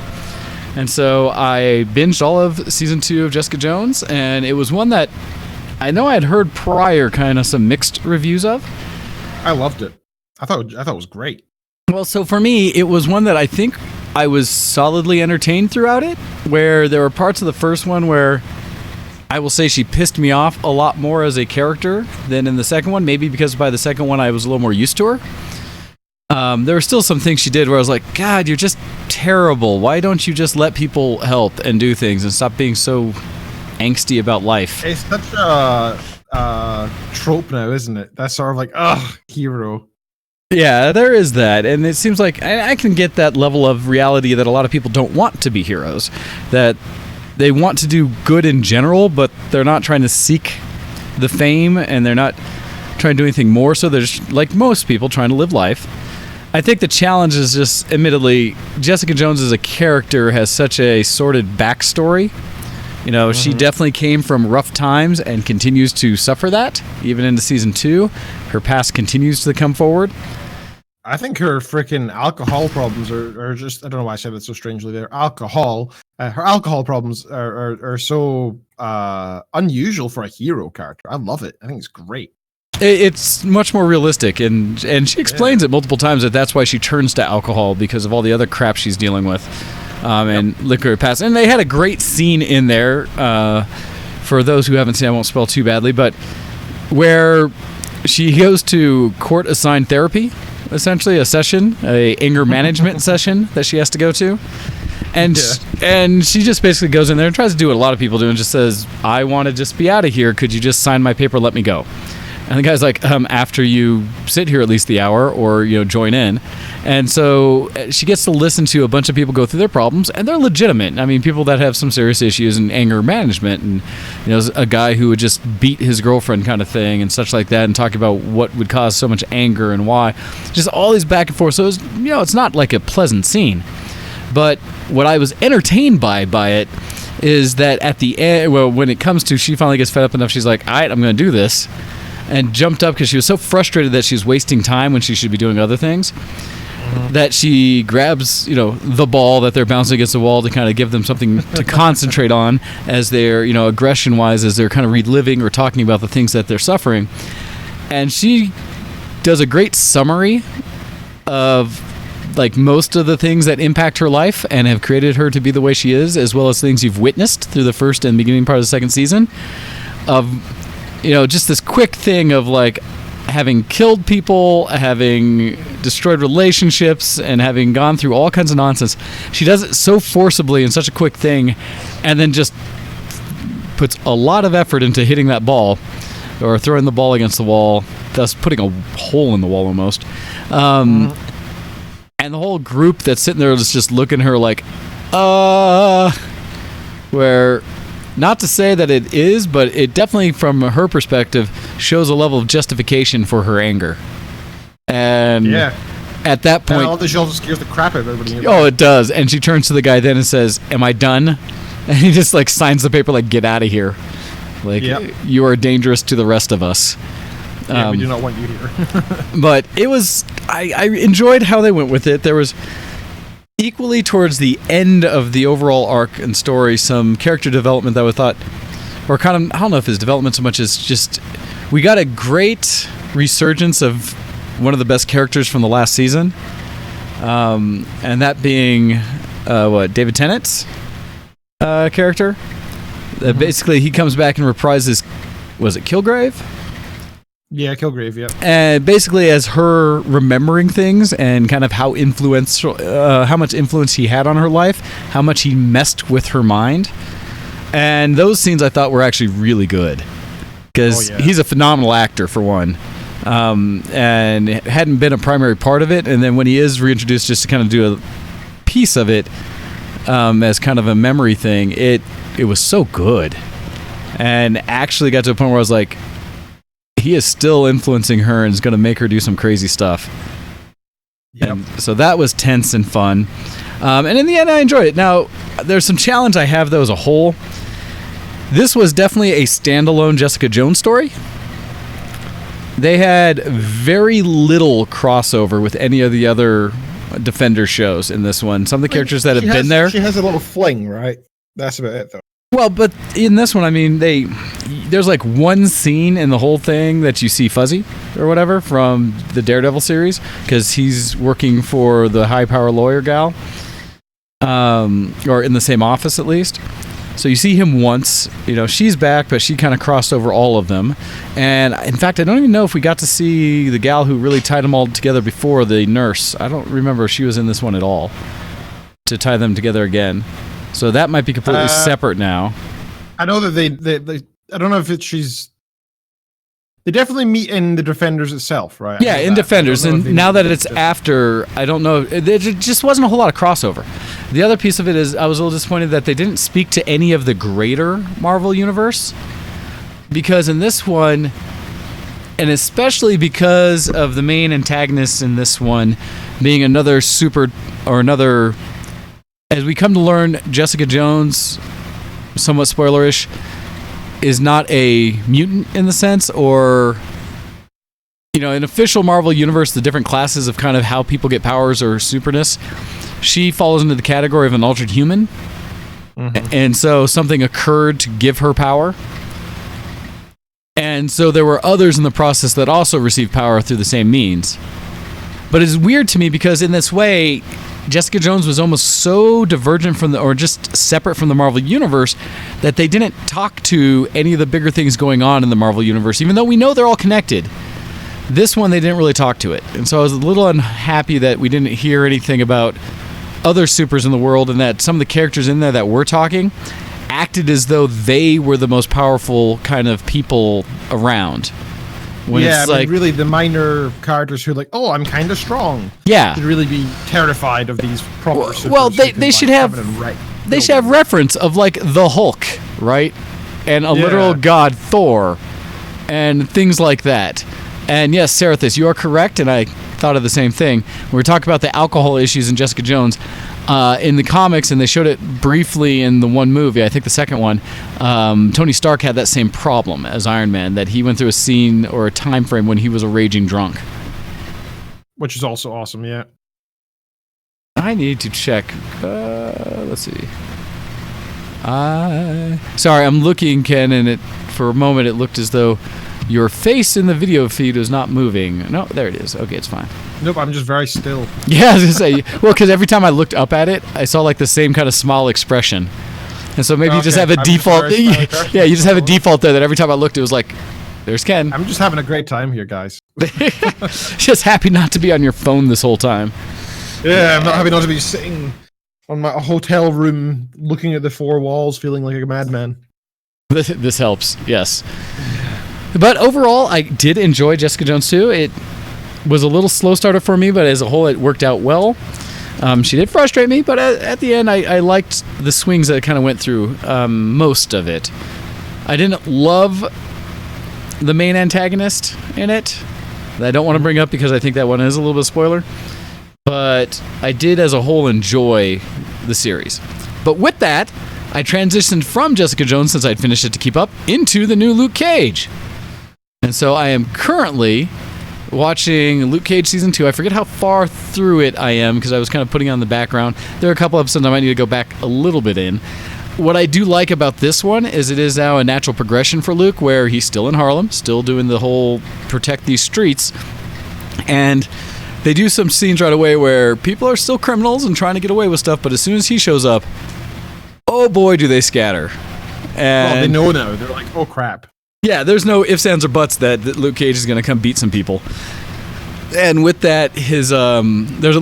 Speaker 2: And so I binged all of season 2 of Jessica Jones, and it was one that I know I had heard prior, kind of some mixed reviews of.
Speaker 3: I loved it. I thought it was great.
Speaker 2: Well, so for me, it was one that I think I was solidly entertained throughout it, where there were parts of the first one where I will say she pissed me off a lot more as a character than in the second one, maybe because by the second one I was a little more used to her. There were still some things she did where I was like, God, you're just terrible. Why don't you just let people help and do things and stop being so angsty about life?
Speaker 3: It's such a trope now, isn't it? That's sort of like, hero.
Speaker 2: Yeah, there is that, and it seems like I can get that level of reality that a lot of people don't want to be heroes, that they want to do good in general, but they're not trying to seek the fame, and they're not trying to do anything more, so they're just, like most people, trying to live life. I think the challenge is just, admittedly, Jessica Jones as a character has such a sordid backstory. She definitely came from rough times and continues to suffer that, even into season 2. Her past continues to come forward.
Speaker 3: I think her freaking alcohol problems are just, I don't know why I said that so strangely there. Her alcohol problems are so unusual for a hero character. I love it. I think it's great.
Speaker 2: It's much more realistic, and she explains it multiple times that that's why she turns to alcohol because of all the other crap she's dealing with, and liquor past. And they had a great scene in there. For those who haven't seen, I won't spell too badly, but where she goes to court-assigned therapy, essentially a anger management session that she has to go to. And she just basically goes in there and tries to do what a lot of people do and just says, I want to just be out of here. Could you just sign my paper, let me go? And the guy's like, after you sit here at least the hour or, join in. And so she gets to listen to a bunch of people go through their problems, and they're legitimate. I mean, people that have some serious issues in anger management, and, a guy who would just beat his girlfriend kind of thing and such like that, and talk about what would cause so much anger and why. Just all these back and forth. So, it's not like a pleasant scene. But what I was entertained by it is that at the end, when it comes to, she finally gets fed up enough, she's like, all right, I'm going to do this. And jumped up because she was so frustrated that she was wasting time when she should be doing other things, that she grabs, the ball that they're bouncing against the wall to kind of give them something to concentrate on as they're, aggression-wise, as they're kind of reliving or talking about the things that they're suffering. And she does a great summary of most of the things that impact her life and have created her to be the way she is, as well as things you've witnessed through the first and beginning part of the second season of just this quick thing of having killed people, having destroyed relationships, and having gone through all kinds of nonsense. She does it so forcibly in such a quick thing, and then just puts a lot of effort into hitting that ball or throwing the ball against the wall, thus putting a hole in the wall almost. And the whole group that's sitting there is just looking at her like, where... Not to say that it is, but it definitely, from her perspective, shows a level of justification for her anger. And at that point...
Speaker 3: all this just scares the crap out of everybody.
Speaker 2: Oh, it does. And she turns to the guy then and says, am I done? And he just, signs the paper, get out of here. You are dangerous to the rest of us.
Speaker 3: We do not want you here.
Speaker 2: But it was... I enjoyed how they went with it. There was... Equally towards the end of the overall arc and story, some character development that I thought, or kind of, I don't know if it's development so much as just, we got a great resurgence of one of the best characters from the last season, and that being, David Tennant's character. Basically, he comes back and reprises, was it Kilgrave?
Speaker 3: Yeah, Kilgrave, yeah.
Speaker 2: And basically as her remembering things and kind of how influential, how much influence he had on her life, how much he messed with her mind. And those scenes I thought were actually really good. Because he's a phenomenal actor, for one. And hadn't been a primary part of it. And then when he is reintroduced just to kind of do a piece of it as kind of a memory thing, it was so good. And actually got to a point where I was like, he is still influencing her and is going to make her do some crazy stuff. Yep. And so that was tense and fun. And in the end, I enjoyed it. Now, there's some challenge I have, though, as a whole. This was definitely a standalone Jessica Jones story. They had very little crossover with any of the other Defender shows in this one. Some of the characters that have been there...
Speaker 3: She has a little fling, right? That's about it, though.
Speaker 2: Well, but in this one, I mean, there's one scene in the whole thing that you see Fuzzy or whatever from the Daredevil series, because he's working for the high power lawyer gal, or in the same office at least. So you see him once, she's back, but she kind of crossed over all of them. And in fact, I don't even know if we got to see the gal who really tied them all together before, the nurse. I don't remember if she was in this one at all to tie them together again. So that might be completely separate now.
Speaker 3: I know that they I don't know if she's... They definitely meet in the Defenders itself, right?
Speaker 2: Yeah, in Defenders. And now that it's after, I don't know. There just wasn't a whole lot of crossover. The other piece of it is I was a little disappointed that they didn't speak to any of the greater Marvel Universe. Because in this one, and especially because of the main antagonist in this one being another as we come to learn, Jessica Jones, somewhat spoilerish, is not a mutant in the sense, or, in official Marvel Universe, the different classes of kind of how people get powers or superness, she falls into the category of an altered human. And so something occurred to give her power. And And so there were others in the process that also received power through the same means. But it's weird to me because in this way, Jessica Jones was almost so divergent from or just separate from the Marvel Universe that they didn't talk to any of the bigger things going on in the Marvel Universe, even though we know they're all connected. This one, they didn't really talk to it. And so I was a little unhappy that we didn't hear anything about other supers in the world, and that some of the characters in there that were talking acted as though they were the most powerful kind of people around. When it's
Speaker 3: really the minor characters who are like, oh, I'm kind of strong.
Speaker 2: Yeah.
Speaker 3: Should really be terrified of these proper supers.
Speaker 2: Well, they should have reference of like the Hulk, right? And a literal god, Thor, and things like that. And yes, Sarathis, you are correct, and I thought of the same thing. We were talking about the alcohol issues in Jessica Jones. In the comics, and they showed it briefly in the one movie, I think the second one, Tony Stark had that same problem as Iron Man, that he went through a scene or a time frame when he was a raging drunk.
Speaker 3: Which is also awesome, yeah.
Speaker 2: I need to check. Let's see. Sorry, I'm looking, Ken, and for a moment it looked as though your face in the video feed was not moving. No, there it is. Okay, it's fine.
Speaker 3: Nope, I'm just very still.
Speaker 2: Yeah, I was going to say, well, because every time I looked up at it, I saw like the same kind of smile expression. And so maybe you just have a default. Yeah, you just have a default there that every time I looked, it was like, there's Ken.
Speaker 3: I'm just having a great time here, guys.
Speaker 2: Just happy not to be on your phone this whole time.
Speaker 3: Yeah, I'm not happy not to be sitting on my hotel room looking at the four walls feeling like a madman.
Speaker 2: This helps, yes. But overall, I did enjoy Jessica Jones 2. It was a little slow starter for me, but as a whole, it worked out well. She did frustrate me, but at the end, I liked the swings that it kind of went through, most of it. I didn't love the main antagonist in it. That I don't want to bring up because I think that one is a little bit of a spoiler. But I did, as a whole, enjoy the series. But with that, I transitioned from Jessica Jones, since I'd finished it to keep up, into the new Luke Cage. And so I am currently watching Luke Cage Season 2. I forget how far through it I am because I was kind of putting it on the background. There are a couple episodes I might need to go back a little bit in. What I do like about this one is it is now a natural progression for Luke, where he's still in Harlem, still doing the whole protect these streets. And they do some scenes right away where people are still criminals and trying to get away with stuff, but as soon as he shows up, oh boy, do they scatter. And
Speaker 3: well, they know now. They're like, oh crap.
Speaker 2: Yeah, there's no ifs, ands, or buts that Luke Cage is going to come beat some people. And with that, there's at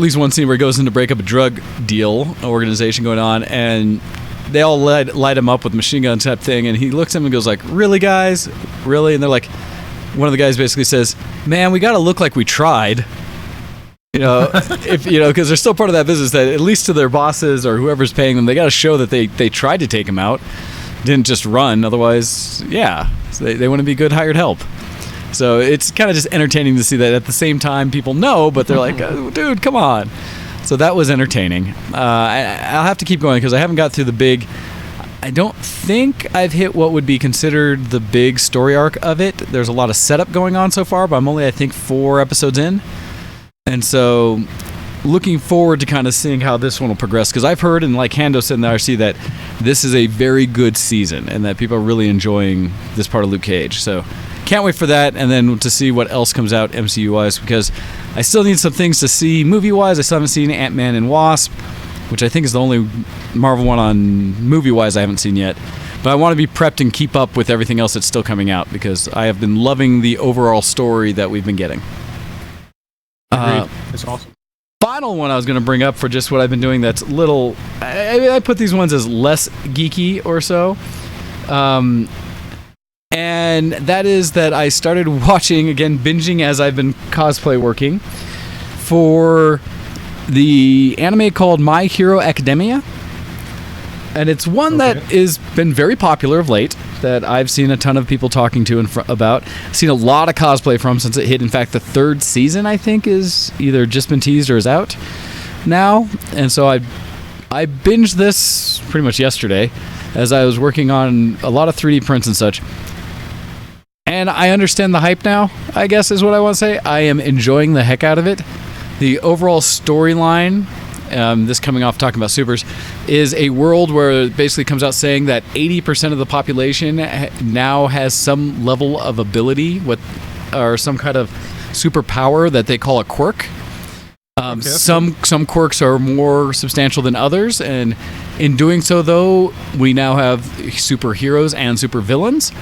Speaker 2: least one scene where he goes in to break up a drug deal organization going on, and they all light him up with machine guns type thing, and he looks at him and goes like, really, guys? Really? And they're like, one of the guys basically says, man, we got to look like we tried. Because they're still part of that business, that at least to their bosses or whoever's paying them, they got to show that they tried to take him out, didn't just run. Otherwise, so they want to be good hired help. So it's kind of just entertaining to see that at the same time people know, but they're like, oh, dude, come on. So that was entertaining. I'll have to keep going because I haven't got through the big. I don't think I've hit what would be considered the big story arc of it. There's a lot of setup going on so far, but I'm only, I think, 4 episodes in. And so looking forward to kind of seeing how this one will progress, because I've heard, and like Hando said in the RC, that this is a very good season and that people are really enjoying this part of Luke Cage. So can't wait for that, and then to see what else comes out MCU-wise, because I still need some things to see movie-wise. I still haven't seen Ant-Man and Wasp, which I think is the only Marvel one on movie-wise I haven't seen yet. But I want to be prepped and keep up with everything else that's still coming out, because I have been loving the overall story that we've been getting.
Speaker 3: It's awesome.
Speaker 2: Final one I was going to bring up for just what I've been doing that's little... I put these ones as less geeky or so. And that is that I started watching, again, binging as I've been cosplay working, for the anime called My Hero Academia. And it's one that has been very popular of late, that I've seen a ton of people talking to about. I've seen a lot of cosplay from since it hit. In fact, the 3rd season, I think, is either just been teased or is out now. And so I binged this pretty much yesterday as I was working on a lot of 3D prints and such. And I understand the hype now, I guess is what I want to say. I am enjoying the heck out of it. The overall storyline this coming off talking about supers, is a world where it basically comes out saying that 80% of the population now has some level of ability or some kind of superpower that they call a quirk. Some quirks are more substantial than others, and in doing so, though, we now have superheroes and supervillains.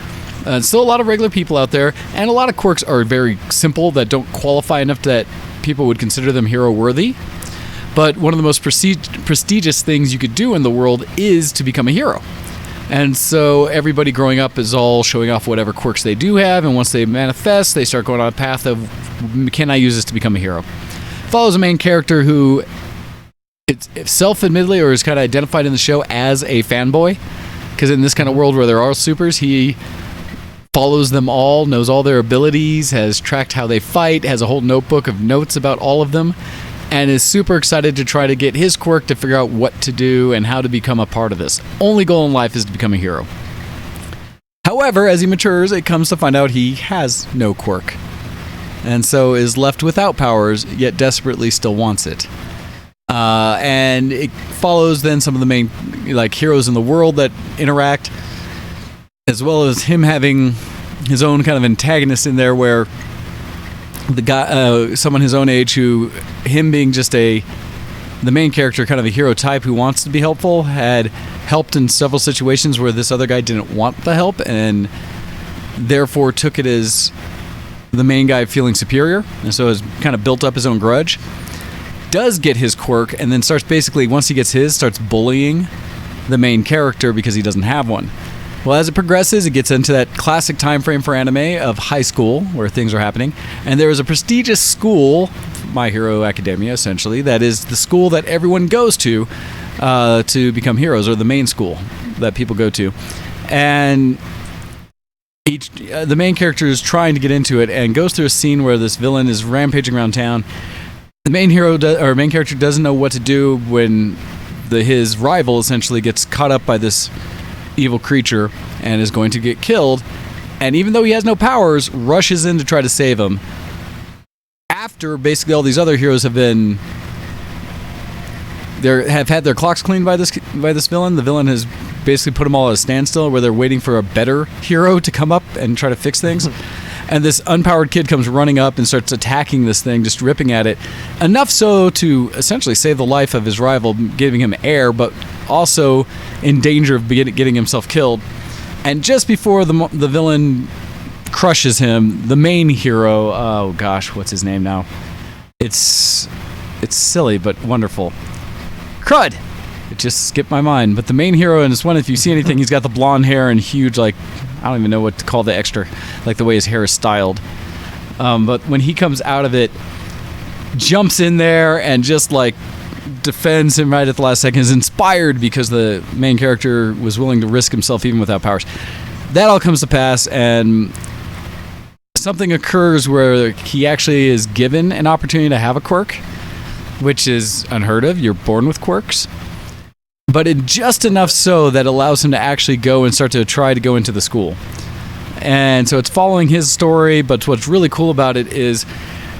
Speaker 2: Still a lot of regular people out there, and a lot of quirks are very simple that don't qualify enough that people would consider them hero-worthy. But one of the most prestigious things you could do in the world is to become a hero. And so everybody growing up is all showing off whatever quirks they do have, and once they manifest, they start going on a path of, can I use this to become a hero? Follows a main character who it's self-admittedly or is kind of identified in the show as a fanboy, because in this kind of world where there are supers, he follows them all, knows all their abilities, has tracked how they fight, has a whole notebook of notes about all of them, and is super excited to try to get his quirk to figure out what to do and how to become a part of this. Only goal in life is to become a hero. However, as he matures, it comes to find out he has no quirk, and so is left without powers, yet desperately still wants it. And it follows then some of the main heroes in the world that interact, as well as him having his own kind of antagonist in there, where the guy, someone his own age, who him being just the main character, kind of a hero type who wants to be helpful, had helped in several situations where this other guy didn't want the help, and therefore took it as the main guy feeling superior, and so has kind of built up his own grudge. Does get his quirk, and then starts basically, once he gets his, starts bullying the main character because he doesn't have one. Well, as it progresses, it gets into that classic time frame for anime of high school, where things are happening, and there is a prestigious school, My Hero Academia, essentially, that is the school that everyone goes to become heroes, or the main school that people go to. And the main character is trying to get into it and goes through a scene where this villain is rampaging around town. The main character doesn't know what to do when his rival essentially gets caught up by this evil creature and is going to get killed, and even though he has no powers, rushes in to try to save him after basically all these other heroes have had their clocks cleaned by this villain. The villain has basically put them all at a standstill, where they're waiting for a better hero to come up and try to fix things. And this unpowered kid comes running up and starts attacking this thing, just ripping at it, enough so to essentially save the life of his rival, giving him air, but also in danger of getting himself killed. And just before the villain crushes him, the main hero, oh gosh, what's his name now? It's silly but wonderful. Crud! It just skipped my mind. But the main hero in this one, if you see anything, he's got the blonde hair and huge, I don't even know what to call the extra, the way his hair is styled. But when he comes out of it, jumps in there and just defends him right at the last second, is inspired because the main character was willing to risk himself even without powers. That all comes to pass, and something occurs where he actually is given an opportunity to have a quirk, which is unheard of. You're born with quirks. But in just enough so that allows him to actually go and start to try to go into the school. And so it's following his story, but what's really cool about it is,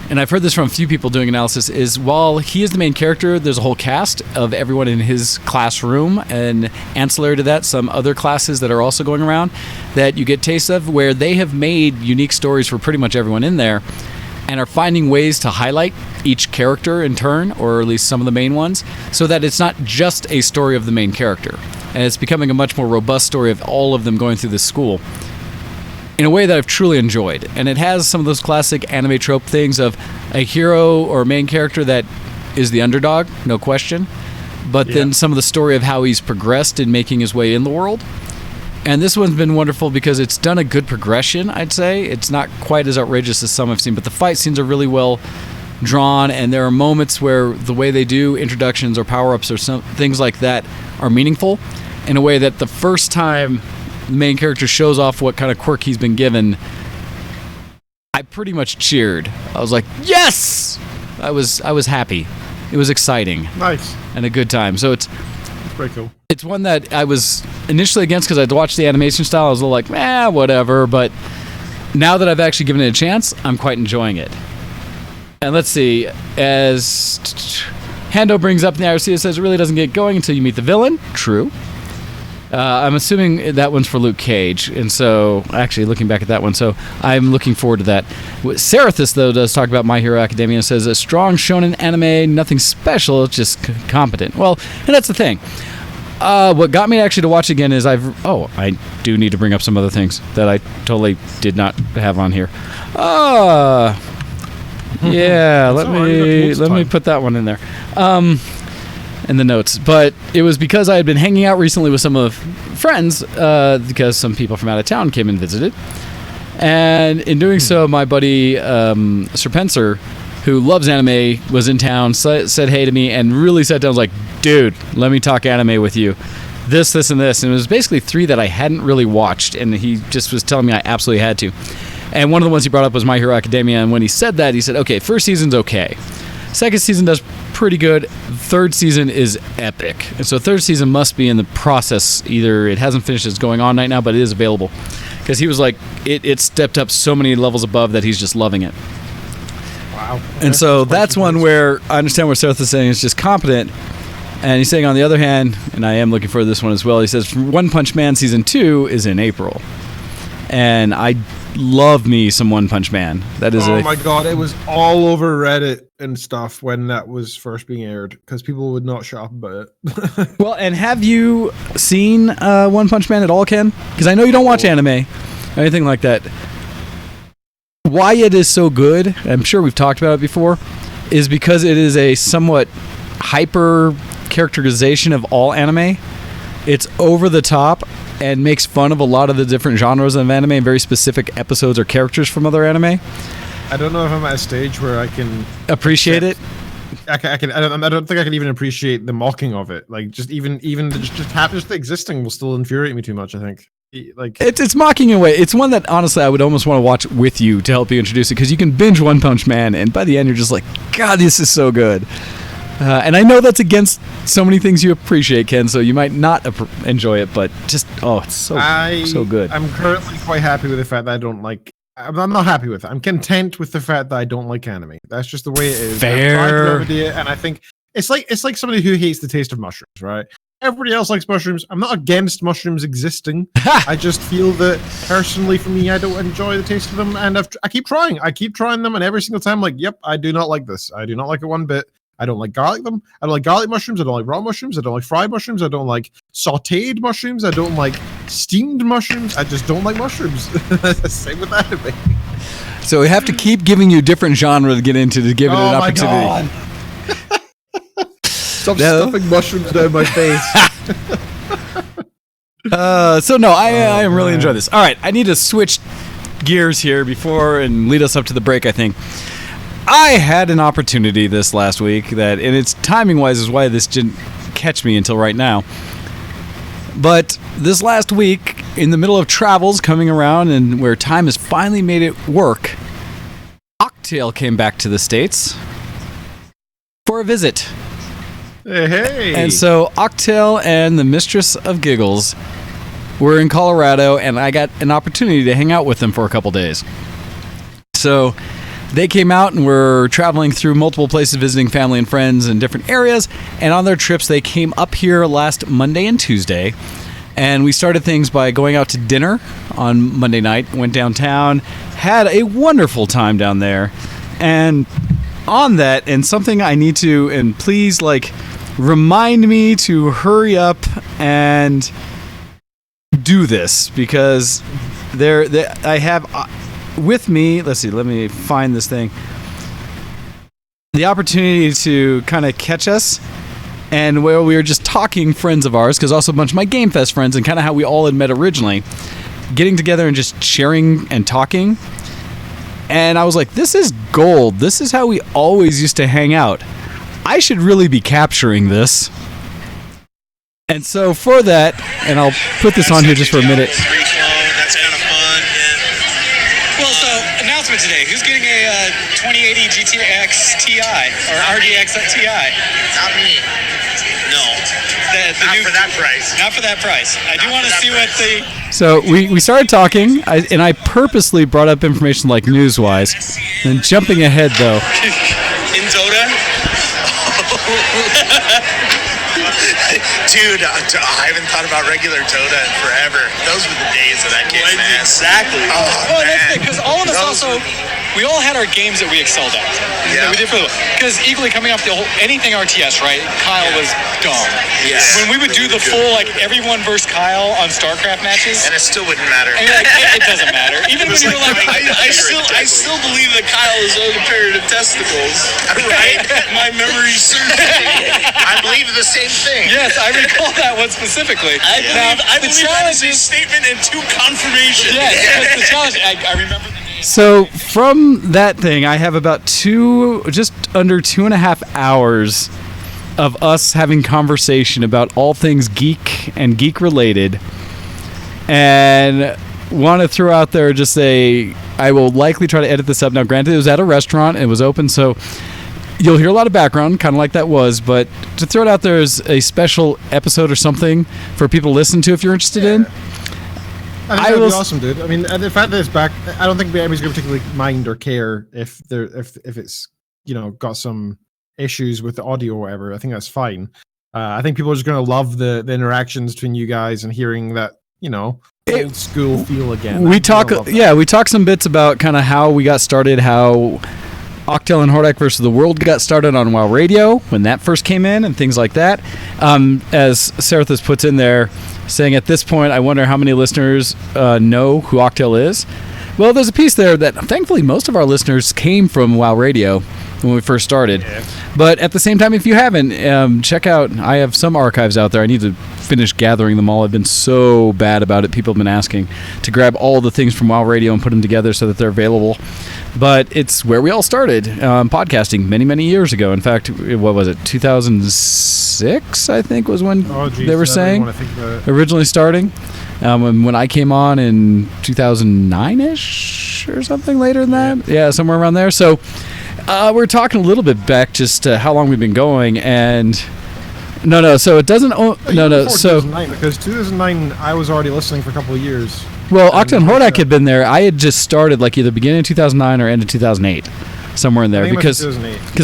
Speaker 2: and I've heard this from a few people doing analysis, is while he is the main character, there's a whole cast of everyone in his classroom, and ancillary to that, some other classes that are also going around that you get taste of, where they have made unique stories for pretty much everyone in there, and are finding ways to highlight each character in turn, or at least some of the main ones, so that it's not just a story of the main character. And it's becoming a much more robust story of all of them going through this school in a way that I've truly enjoyed. And it has some of those classic anime trope things of a hero or main character that is the underdog, no question, but then some of the story of how he's progressed in making his way in the world. And this one's been wonderful because it's done a good progression, I'd say. It's not quite as outrageous as some I've seen, but the fight scenes are really well drawn, and there are moments where the way they do introductions or power-ups or some things like that are meaningful in a way that the first time the main character shows off what kind of quirk he's been given, I pretty much cheered. I was like, yes! I was happy. It was exciting.
Speaker 3: Nice.
Speaker 2: And a good time. So it's
Speaker 3: pretty cool.
Speaker 2: It's one that I was initially against because I'd watched the animation style. I was a little like, whatever. But now that I've actually given it a chance, I'm quite enjoying it. And let's see, as Hando brings up in the IRC, it says it really doesn't get going until you meet the villain. True. I'm assuming that one's for Luke Cage, and so actually looking back at that one, so I'm looking forward to that. Serathis, though, does talk about My Hero Academia and says a strong shonen anime, nothing special, just competent. Well, and that's the thing. What got me actually to watch again is I do need to bring up some other things that I totally did not have on here. Yeah, let me put that one in there. In the notes, but it was because I had been hanging out recently with some of friends because some people from out of town came and visited, and in doing so, my buddy Sir Pencer, who loves anime, was in town, said hey to me, and really sat down, was like, dude, let me talk anime with you, this, and this, and it was basically 3 that I hadn't really watched, and he just was telling me I absolutely had to, and one of the ones he brought up was My Hero Academia, and when he said that, he said, okay, first season's okay. Second season does pretty good. Third season is epic. And so third season must be in the process. Either it hasn't finished, it's going on right now, but it is available. Because he was like, it stepped up so many levels above that he's just loving it.
Speaker 3: Wow.
Speaker 2: And so that's one where I understand what Seth is saying is just competent. And he's saying on the other hand, and I am looking for this one as well, he says One Punch Man Season 2 is in April. And I love me some One Punch Man. That is
Speaker 3: my god, it was all over Reddit and stuff when that was first being aired because people would not shut up about it.
Speaker 2: Well, and have you seen One Punch Man at all, Ken? Because I know you don't watch anime or anything like that. Why it is so good, I'm sure we've talked about it before, is because it is a somewhat hyper characterization of all anime. It's over the top and makes fun of a lot of the different genres of anime and very specific episodes or characters from other anime.
Speaker 3: I don't know if I'm at a stage where I can
Speaker 2: appreciate it.
Speaker 3: I don't think I can even appreciate the mocking of it. Like just existing will still infuriate me too much. I think. Like
Speaker 2: it's mocking in a way. It's one that honestly I would almost want to watch with you to help you introduce it because you can binge One Punch Man and by the end you're just like, God, this is so good. And I know that's against so many things you appreciate, Ken, so you might not enjoy it, but just, it's so good.
Speaker 3: I'm currently quite happy with the fact that I don't like... I'm not happy with it. I'm content with the fact that I don't like anime. That's just the way it is.
Speaker 2: Fair.
Speaker 3: I've tried to remedy it, and I think it's like somebody who hates the taste of mushrooms, right? Everybody else likes mushrooms. I'm not against mushrooms existing. I just feel that, personally, for me, I don't enjoy the taste of them, and I keep trying. I keep trying them, and every single time I'm like, yep, I do not like this. I do not like it one bit. I don't like garlic them. I don't like garlic mushrooms. I don't like raw mushrooms. I don't like fried mushrooms. I don't like sautéed mushrooms. I don't like steamed mushrooms. I just don't like mushrooms. Same with anime.
Speaker 2: So we have to keep giving you different genre to get into to give it an opportunity.
Speaker 3: God. Stop stuffing mushrooms down my face.
Speaker 2: I am really enjoying this. All right, I need to switch gears here before and lead us up to the break, I think. I had an opportunity this last week that, and it's timing-wise is why this didn't catch me until right now. But this last week, in the middle of travels coming around and where time has finally made it work, Octale came back to the States for a visit.
Speaker 3: Hey.
Speaker 2: And so Octale and the Mistress of Giggles were in Colorado, and I got an opportunity to hang out with them for a couple days. So they came out and were traveling through multiple places, visiting family and friends in different areas. And on their trips, they came up here last Monday and Tuesday. And we started things by going out to dinner on Monday night, went downtown, had a wonderful time down there. And on that, and something I need to, and please, remind me to hurry up and do this, because I have... with me, let's see, let me find this thing. The opportunity to kind of catch us, and where we were just talking, friends of ours, because also a bunch of my Game Fest friends, and kind of how we all had met originally, getting together and just sharing and talking. And I was like, this is gold. This is how we always used to hang out. I should really be capturing this. And so for that, and I'll put this on here just for a minute.
Speaker 4: That's kind of fun. Well, so announcement today. Who's getting a 2080 GTX Ti or RDX Ti?
Speaker 5: Not me. No.
Speaker 4: Not
Speaker 5: for that price.
Speaker 4: Not for that price. I do want to see what the...
Speaker 2: So we started talking, and I purposely brought up information like news-wise. And jumping ahead, though.
Speaker 4: In Zoda?
Speaker 5: Dude, I haven't thought about regular Dota in forever. Those were the days of that game, man.
Speaker 4: Exactly.
Speaker 5: Oh,
Speaker 4: Well, that's
Speaker 5: man.
Speaker 4: it, because all of us
Speaker 5: Those
Speaker 4: also, we all had our games that we excelled at.
Speaker 5: Yeah.
Speaker 4: We did because equally coming up the whole anything RTS, right? Kyle was dumb.
Speaker 5: Yeah.
Speaker 4: When we would do the full like everyone versus Kyle on StarCraft matches,
Speaker 5: And it still wouldn't matter.
Speaker 4: and you're like, it doesn't matter. Even when you're like,
Speaker 5: I still believe that Kyle is owed a pair of testicles. Right? My memory serves me. I believe the same thing.
Speaker 4: yes, I recall that one specifically. Now, the challenge is
Speaker 5: statement and two confirmations.
Speaker 4: yes, the challenge. I remember the name.
Speaker 2: So from that thing, I have about just under 2.5 hours of us having conversation about all things geek and geek related, and want to throw out there just say I will likely try to edit this up. Now, granted, it was at a restaurant, it was open, so you'll hear a lot of background, kind of like that was, but to throw it out there as a special episode or something for people to listen to if you're interested in.
Speaker 3: I think that'd be awesome, dude. I mean, and the fact that it's back, I don't think anybody's going to particularly mind or care if it's got some issues with the audio or whatever. I think that's fine. I think people are just going to love the interactions between you guys and hearing that old school feel again.
Speaker 2: We talk some bits about kind of how we got started, how Octel and Hordak versus the World got started on WoW Radio when that first came in, and things like that. As Sarathus puts in there, saying at this point, I wonder how many listeners know who Octel is. Well, there's a piece there that thankfully most of our listeners came from WoW Radio when we first started. Yeah. But at the same time, if you haven't, check out, I have some archives out there. I need to finish gathering them all. I've been so bad about it. People have been asking to grab all the things from WoW Radio and put them together so that they're available. But it's where we all started podcasting many, many years ago. In fact, what was it, 2006, I think, was when they were saying originally starting. When I came on in 2009-ish or something later than that. Yeah, somewhere around there. So we're talking a little bit back just to how long we've been going. And so it doesn't... So
Speaker 3: 2009, because 2009, I was already listening for a couple of years.
Speaker 2: Well, Octa and Hordak had been there. I had just started like either beginning of 2009 or end of 2008. Somewhere in there, because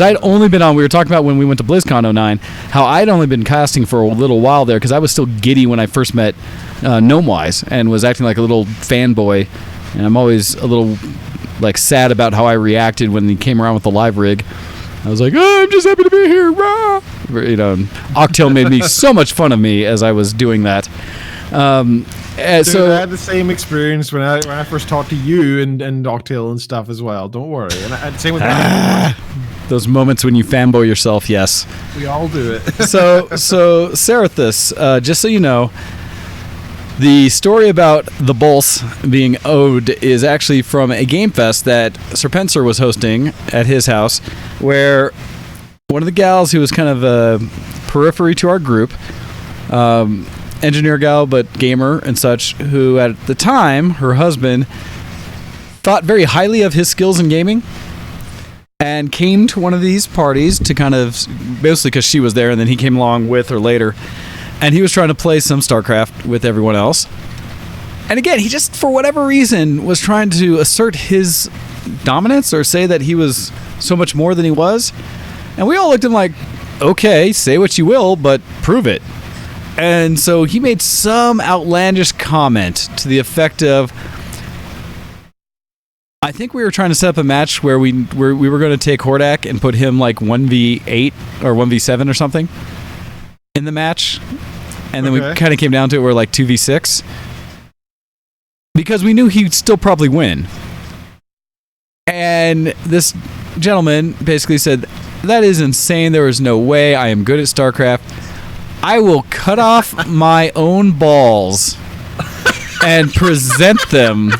Speaker 2: I'd only been on. We were talking about when we went to BlizzCon 09, how I'd only been casting for a little while there because I was still giddy when I first met Gnomewise and was acting like a little fanboy, and I'm always a little like sad about how I reacted when he came around with the live rig. I was like, oh, I'm just happy to be here, rah! Octel made me so much fun of me as I was doing that.
Speaker 3: So I had the same experience when I first talked to you and Octel and stuff as well. Don't worry. And same with
Speaker 2: those moments when you fanboy yourself. Yes,
Speaker 3: we all do it.
Speaker 2: so Sarathus, just so you know, the story about the Bulls being owed is actually from a game fest that Serpenser was hosting at his house, where one of the gals who was kind of a periphery to our group, engineer gal but gamer and such, who at the time, her husband thought very highly of his skills in gaming and came to one of these parties to kind of, basically because she was there and then he came along with her later, and he was trying to play some StarCraft with everyone else. And again, he just, for whatever reason, was trying to assert his dominance or say that he was so much more than he was. And we all looked at him like, okay, say what you will, but prove it. And so he made some outlandish comment to the effect of, I think we were trying to set up a match where we were going to take Hordak and put him like 1v8 or 1v7 or something in the match. And then we kind of came down to it, we're like 2v6. Because we knew he'd still probably win. And this gentleman basically said, that is insane. There is no way. I am good at StarCraft. I will cut off my own balls and present them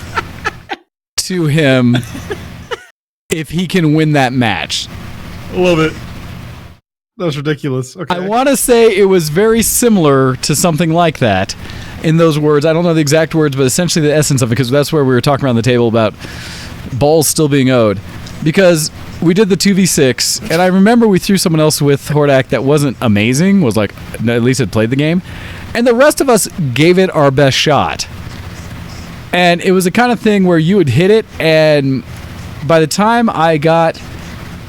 Speaker 2: to him if he can win that match.
Speaker 3: Love it. That's ridiculous. Okay.
Speaker 2: I want to say it was very similar to something like that in those words. I don't know the exact words, but essentially the essence of it, because that's where we were talking around the table about balls still being owed. Because we did the 2v6, and I remember we threw someone else with Hordak that wasn't amazing, was like, at least had played the game, and the rest of us gave it our best shot. And it was the kind of thing where you would hit it, and by the time I got,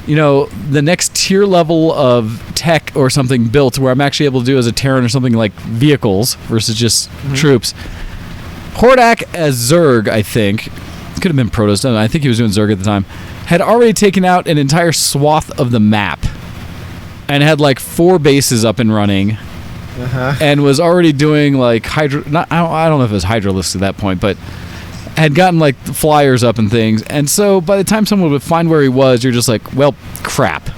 Speaker 2: the next tier level of tech or something built where I'm actually able to do as a Terran or something like vehicles versus just troops. Hordak as Zerg, I think, could have been Protoss, I think he was doing Zerg at the time, had already taken out an entire swath of the map and had like 4 bases up and running. And was already doing like I don't know if it was Hydralisk at that point, but had gotten like flyers up and things. And so by the time someone would find where he was, you're just like, well, crap.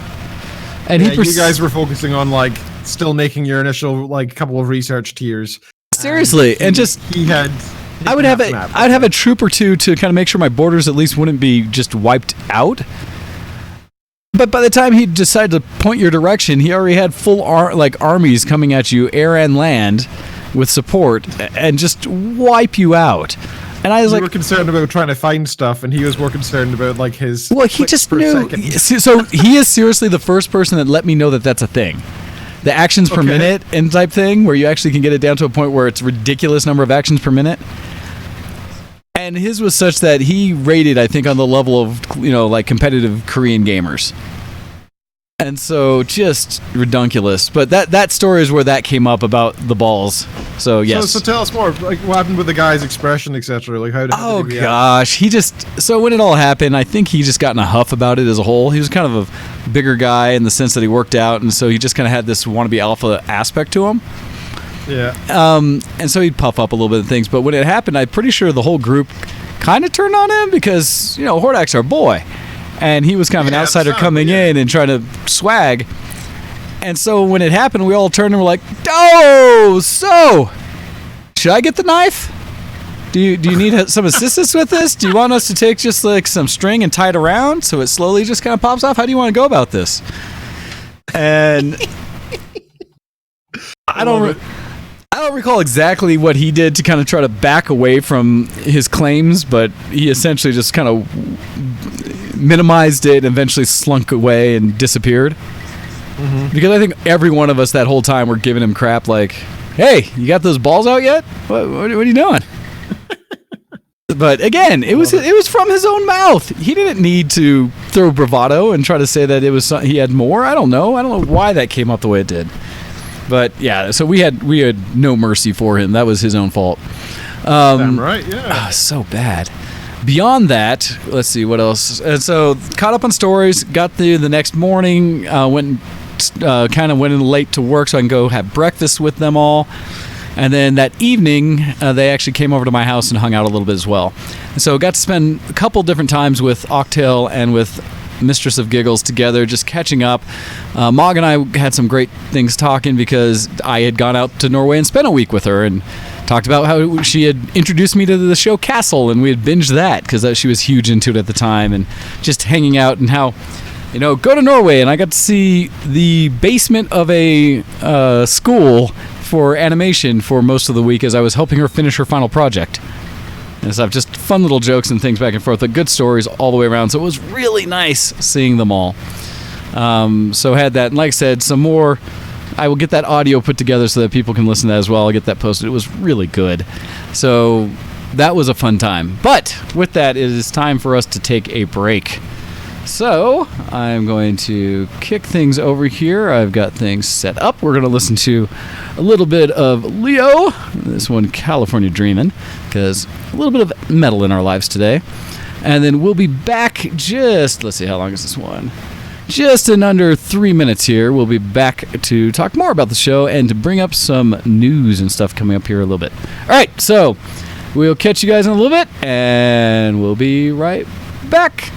Speaker 2: And
Speaker 3: you guys were focusing on like still making your initial like couple of research tiers.
Speaker 2: Seriously, and just I would have I'd have a troop or two to kind of make sure my borders at least wouldn't be just wiped out. But by the time he decided to point your direction, he already had full armies coming at you, air and land, with support, and just wipe you out. And I was
Speaker 3: you were concerned about trying to find stuff, and he was more concerned about like his.
Speaker 2: Well, he just knew. So he is seriously the first person that let me know that that's a thing. The actions per minute and type thing, where you actually can get it down to a point where it's a ridiculous number of actions per minute. And his was such that he rated, I think, on the level of, like competitive Korean gamers. And so just redunculous. But that story is where that came up about the balls. So yes.
Speaker 3: So tell us more. Like what happened with the guy's expression, etc. Like how did
Speaker 2: he gosh, so when it all happened, I think he just got in a huff about it as a whole. He was kind of a bigger guy in the sense that he worked out, and so he just kind of had this wannabe alpha aspect to him.
Speaker 3: Yeah.
Speaker 2: And so he'd puff up a little bit of things, but when it happened, I'm pretty sure the whole group kind of turned on him because, Hordak's our boy. And he was kind of an outsider coming in and trying to swag. And so when it happened, we all turned and were like, "Oh, so should I get the knife? Do you need some assistance with this? Do you want us to take just like some string and tie it around so it slowly just kind of pops off? How do you want to go about this?" And I don't recall exactly what he did to kind of try to back away from his claims, but he essentially just kind of minimized it and eventually slunk away and disappeared. Because I think every one of us that whole time were giving him crap like, "Hey, you got those balls out yet? What are you doing?" But again, it was from his own mouth. He didn't need to throw bravado and try to say that he had more. I don't know why that came up the way it did. But yeah, so we had no mercy for him. That was his own fault.
Speaker 3: Damn right, yeah.
Speaker 2: So bad. Beyond that, let's see what else. And so caught up on stories. Got through the next morning. Went in late to work so I can go have breakfast with them all. And then that evening, they actually came over to my house and hung out a little bit as well. And so got to spend a couple different times with Octail and with Mistress of Giggles together, just catching up. Mog and I had some great things talking because I had gone out to Norway and spent a week with her and talked about how she had introduced me to the show Castle, and we had binged that because she was huge into it at the time, and just hanging out and how, go to Norway, and I got to see the basement of a school for animation for most of the week as I was helping her finish her final project. And stuff, just fun little jokes and things back and forth, but good stories all the way around. So it was really nice seeing them all. So had that, and like I said, some more. I will get that audio put together so that people can listen to that as well. I'll get that posted. It was really good. So that was a fun time. But with that, it is time for us to take a break. So I'm going to kick things over here. I've got things set up. We're going to listen to a little bit of Leo, this one California Dreamin', because a little bit of metal in our lives today. And then we'll be back let's see, how long is this one? Just in under 3 minutes here. We'll be back to talk more about the show and to bring up some news and stuff coming up here a little bit. All right, so we'll catch you guys in a little bit, and we'll be right back.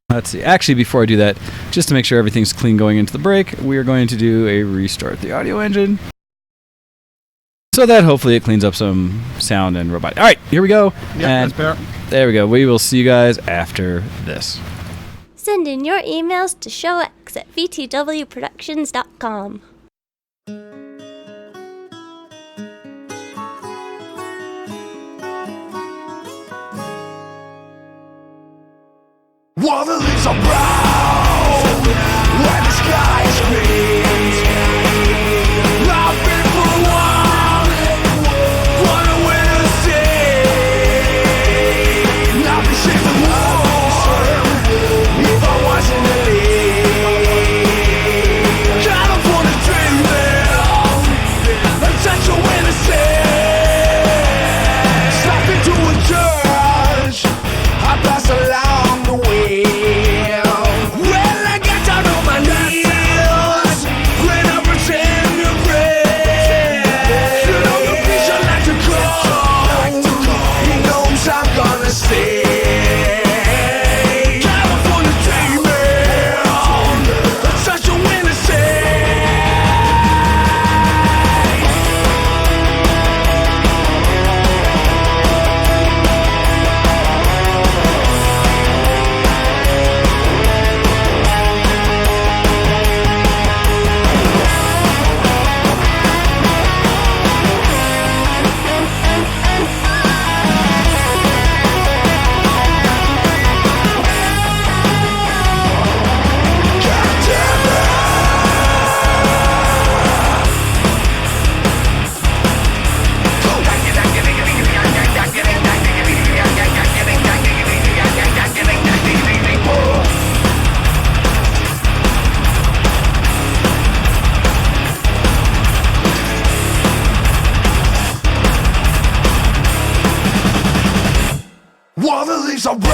Speaker 2: Let's see. Actually, before I do that, just to make sure everything's clean going into the break, we are going to do a restart the audio engine so that hopefully it cleans up some sound and robotic. All right, here we go.
Speaker 3: Yeah, that's fair.
Speaker 2: There we go. We will see you guys after this.
Speaker 6: Send in your emails to showx@vtwproductions.com.
Speaker 7: While the leaves are brown and the sky is green, I've been for a while, what a way to see. I'd be safe and warm if I wasn't a lead. While the leaves are brown,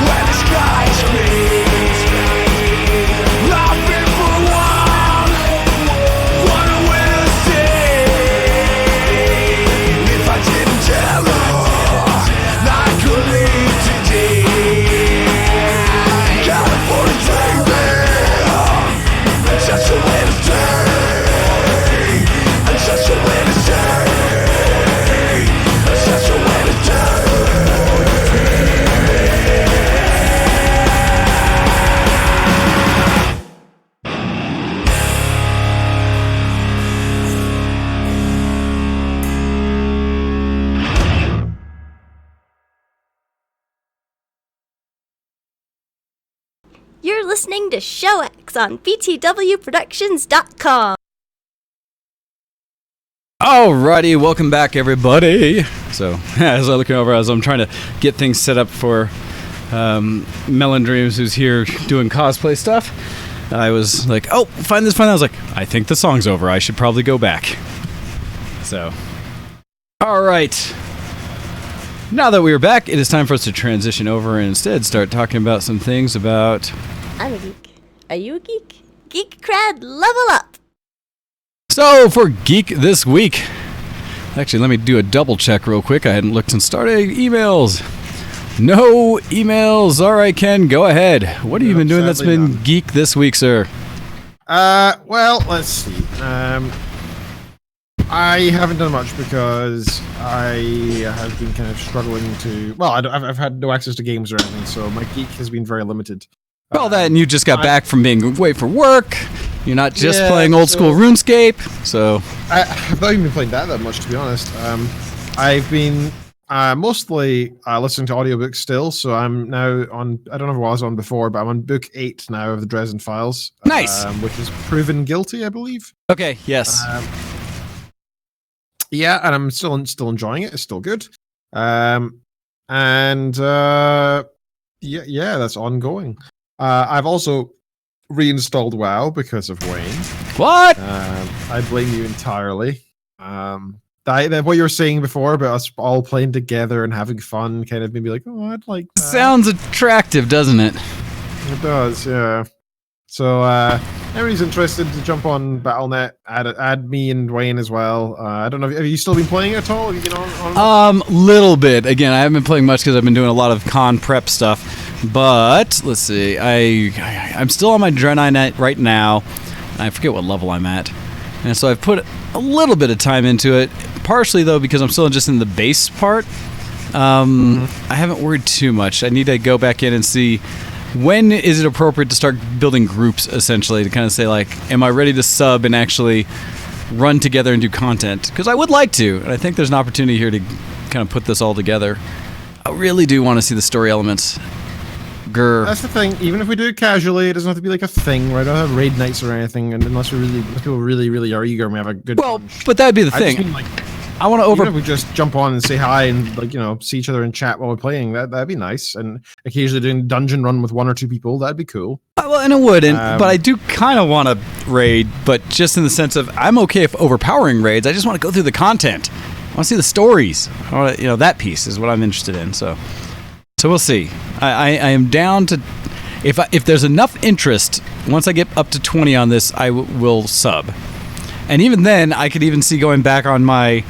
Speaker 7: when the sky is green, I've been for a while, what a way to see. If I didn't tell her, I could leave today. California dreaming, such a way to stay, such a way to stay, such a way to stay.
Speaker 6: You're listening to Show X on VTWProductions.com.
Speaker 2: Alrighty, welcome back, everybody. So, as I'm looking over, as I'm trying to get things set up for Melon Dreams, who's here doing cosplay stuff, I was like, oh, find this. I was like, I think the song's over. I should probably go back. So, alright. Now that we are back, it is time for us to transition over and instead start talking about some things about...
Speaker 6: I'm a geek. Are you a geek? Geek cred level up!
Speaker 2: So, for Geek this week... Actually, let me do a double check real quick. I hadn't looked since starting emails. No emails. Alright, Ken, go ahead. What have you been doing that's been
Speaker 3: none.
Speaker 2: Geek this week, sir?
Speaker 3: Well, let's see. I haven't done much because I have been kind of struggling to... Well, I've had no access to games or anything, so my geek has been very limited.
Speaker 2: Well, that, and you just got back from being away for work. You're not just
Speaker 3: Yeah,
Speaker 2: playing old school RuneScape, so...
Speaker 3: I've not even been playing that much, to be honest. I've been mostly listening to audiobooks still, so I'm now on... I don't know if I was on before, but I'm on book 8 now of the Dresden Files.
Speaker 2: Nice!
Speaker 3: Which is Proven Guilty, I believe.
Speaker 2: Okay, yes.
Speaker 3: Yeah, and I'm still enjoying it. It's still good. Yeah, that's ongoing. I've also reinstalled WoW because of Wayne.
Speaker 2: What?
Speaker 3: I blame you entirely. What you were saying before about us all playing together and having fun kind of made me like, oh, I'd like that.
Speaker 2: Sounds attractive, doesn't it?
Speaker 3: It does, yeah. So, everybody's interested to jump on Battle.net, add me and Wayne as well. I don't know, have you still been playing it at all? Have you been on?
Speaker 2: Little bit. Again, I haven't been playing much because I've been doing a lot of con prep stuff. But, let's see, I'm still on my Draenei Knight right now. I forget what level I'm at. And so I've put a little bit of time into it. Partially, though, because I'm still just in the base part. I haven't worried too much. I need to go back in and see when is it appropriate to start building groups, essentially, to kind of say, like, am I ready to sub and actually run together and do content? Because I would like to, and I think there's an opportunity here to kind of put this all together. I really do want to see the story elements. Grr.
Speaker 3: That's the thing. Even if we do it casually, it doesn't have to be like a thing, right? I don't have raid nights or anything, and unless people really are eager and we have a good bunch.
Speaker 2: But that'd be the
Speaker 3: I just
Speaker 2: thing.
Speaker 3: mean, like,
Speaker 2: I want to
Speaker 3: even if we just jump on and say hi and, like, you know, see each other and chat while we're playing, that'd be nice. And occasionally doing dungeon run with 1 or 2 people, that'd be cool.
Speaker 2: Well, and it would, but I do kind of want to raid, but just in the sense of I'm okay if overpowering raids. I just want to go through the content. I want to see the stories. I want to, that piece is what I'm interested in. So we'll see. I am down to if there's enough interest. Once I get up to 20 on this, I will sub. And even then, I could even see going back on my...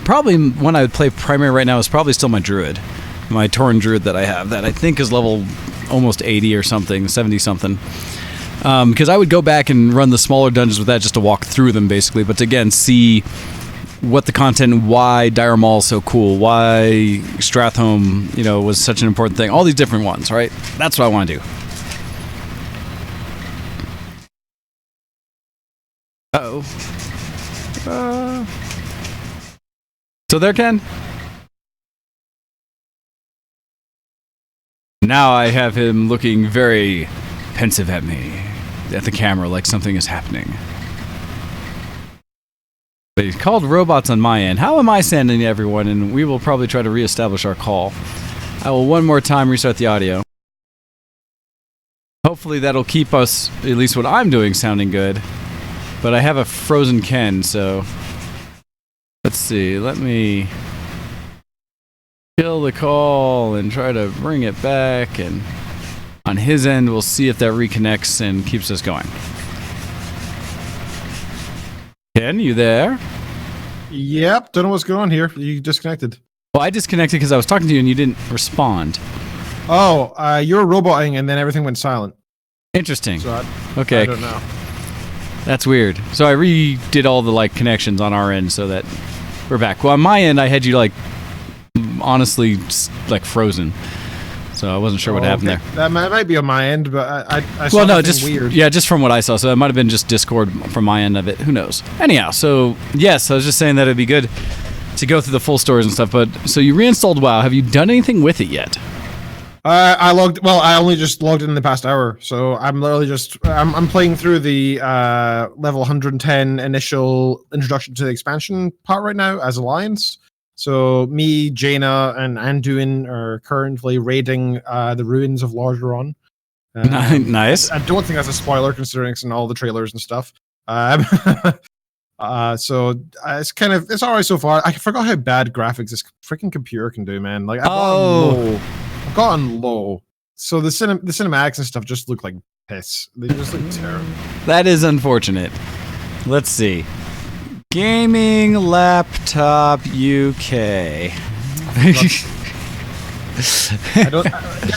Speaker 2: Probably one I would play primary right now is probably still my Druid. My Tauren Druid that I have, that I think is level almost 80 or something, 70 something. Because I would go back and run the smaller dungeons with that just to walk through them, basically. But to, again, see what the content, why Dire Maul is so cool, why Stratholme, was such an important thing. All these different ones, right? That's what I want to do. Uh-oh. So there, Ken? Now I have him looking very pensive at me, at the camera, like something is happening. But he's called robots on my end. How am I sending everyone? And we will probably try to reestablish our call. I will one more time restart the audio. Hopefully that'll keep us, at least what I'm doing, sounding good. But I have a frozen Ken, so... Let's see, let me... kill the call and try to bring it back, and on his end, we'll see if that reconnects and keeps us going. Ken, you there?
Speaker 3: Yep, don't know what's going on here. You disconnected.
Speaker 2: Well, I disconnected because I was talking to you and you didn't respond.
Speaker 3: Oh, you were roboting and then everything went silent.
Speaker 2: Interesting.
Speaker 3: So
Speaker 2: Okay.
Speaker 3: I don't know.
Speaker 2: That's weird. So I redid all the connections on our end so that we're back. Well, on my end, I had you honestly frozen. So I wasn't sure what happened there.
Speaker 3: That might be on my end, but I saw
Speaker 2: Well, no,
Speaker 3: nothing weird.
Speaker 2: just from what I saw. So it might have been just Discord from my end of it. Who knows? Anyhow, so yes, I was just saying that it'd be good to go through the full stories and stuff. But so you reinstalled WoW. Have you done anything with it yet?
Speaker 3: I only just logged in the past hour, so I'm literally I'm playing through the level 110 initial introduction to the expansion part right now as Alliance. So me, Jaina, and Anduin are currently raiding the ruins of Lordaeron.
Speaker 2: Nice.
Speaker 3: I don't think that's a spoiler considering it's in all the trailers and stuff. So it's alright so far. I forgot how bad graphics this freaking computer can do, man. Like I've gotten low. So the cinematics and stuff just look like piss. They just look terrible.
Speaker 2: That is unfortunate. Let's see. Gaming laptop UK.
Speaker 3: I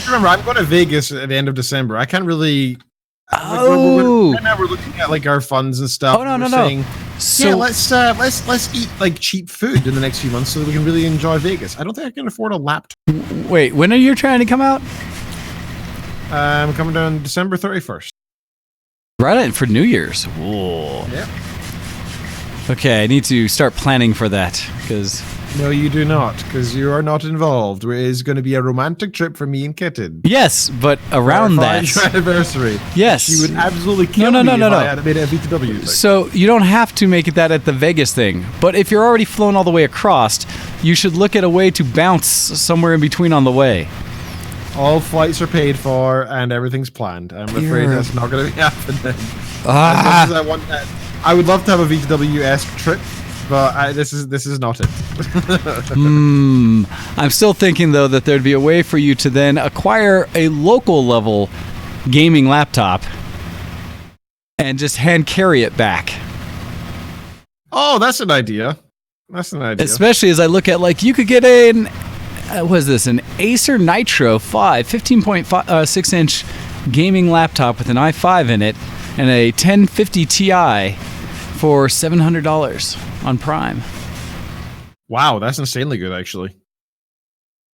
Speaker 3: remember I'm going to Vegas at the end of December. I can't really. Right now we're looking at our funds and stuff.
Speaker 2: Oh no.
Speaker 3: So yeah, let's eat cheap food in the next few months so that we can really enjoy Vegas. I don't think I can afford a laptop.
Speaker 2: Wait, when are you trying to come out?
Speaker 3: I'm coming down December 31st.
Speaker 2: Right for New Year's. Whoa.
Speaker 3: Yeah.
Speaker 2: Okay, I need to start planning for that because.
Speaker 3: No, you do not, because you are not involved. It is going to be a romantic trip for me and Kitten.
Speaker 2: Yes, but around that
Speaker 3: anniversary.
Speaker 2: Yes,
Speaker 3: you would absolutely kill me if I had made a VTW thing.
Speaker 2: So you don't have to make it that at the Vegas thing, but if you're already flown all the way across, you should look at a way to bounce somewhere in between on the way.
Speaker 3: All flights are paid for and everything's planned. I'm afraid that's not going to be happening. As much as I want that. I would love to have a VTW-esque trip, but this is not it.
Speaker 2: I'm still thinking though that there'd be a way for you to then acquire a local level gaming laptop and just hand carry it back.
Speaker 3: Oh, that's an idea.
Speaker 2: Especially as I look at you could get an an Acer Nitro 15.6 inch gaming laptop with an i5 in it and a 1050 Ti for $700 on Prime.
Speaker 3: Wow, that's insanely good, actually.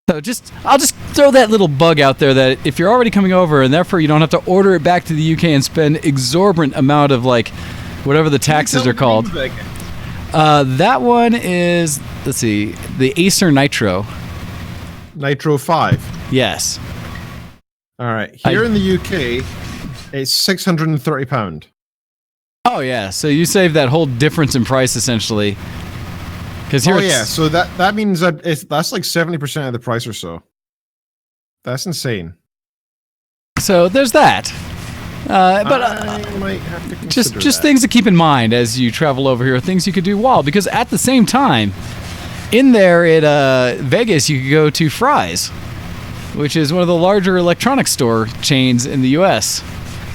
Speaker 2: So I'll just throw that little bug out there that if you're already coming over and therefore you don't have to order it back to the UK and spend exorbitant amount of whatever the taxes are called. That one is, let's see, the Acer Nitro.
Speaker 3: Nitro 5.
Speaker 2: Yes.
Speaker 3: All right. Here in the UK, it's £630.
Speaker 2: Oh yeah, so you save that whole difference in price essentially. Here
Speaker 3: so that means that that's 70% of the price or so. That's insane.
Speaker 2: So there's that. But
Speaker 3: I might have to
Speaker 2: just
Speaker 3: that.
Speaker 2: Things to keep in mind as you travel over here, things you could do because at the same time, in there at Vegas, you could go to Fry's, which is one of the larger electronics store chains in the U.S.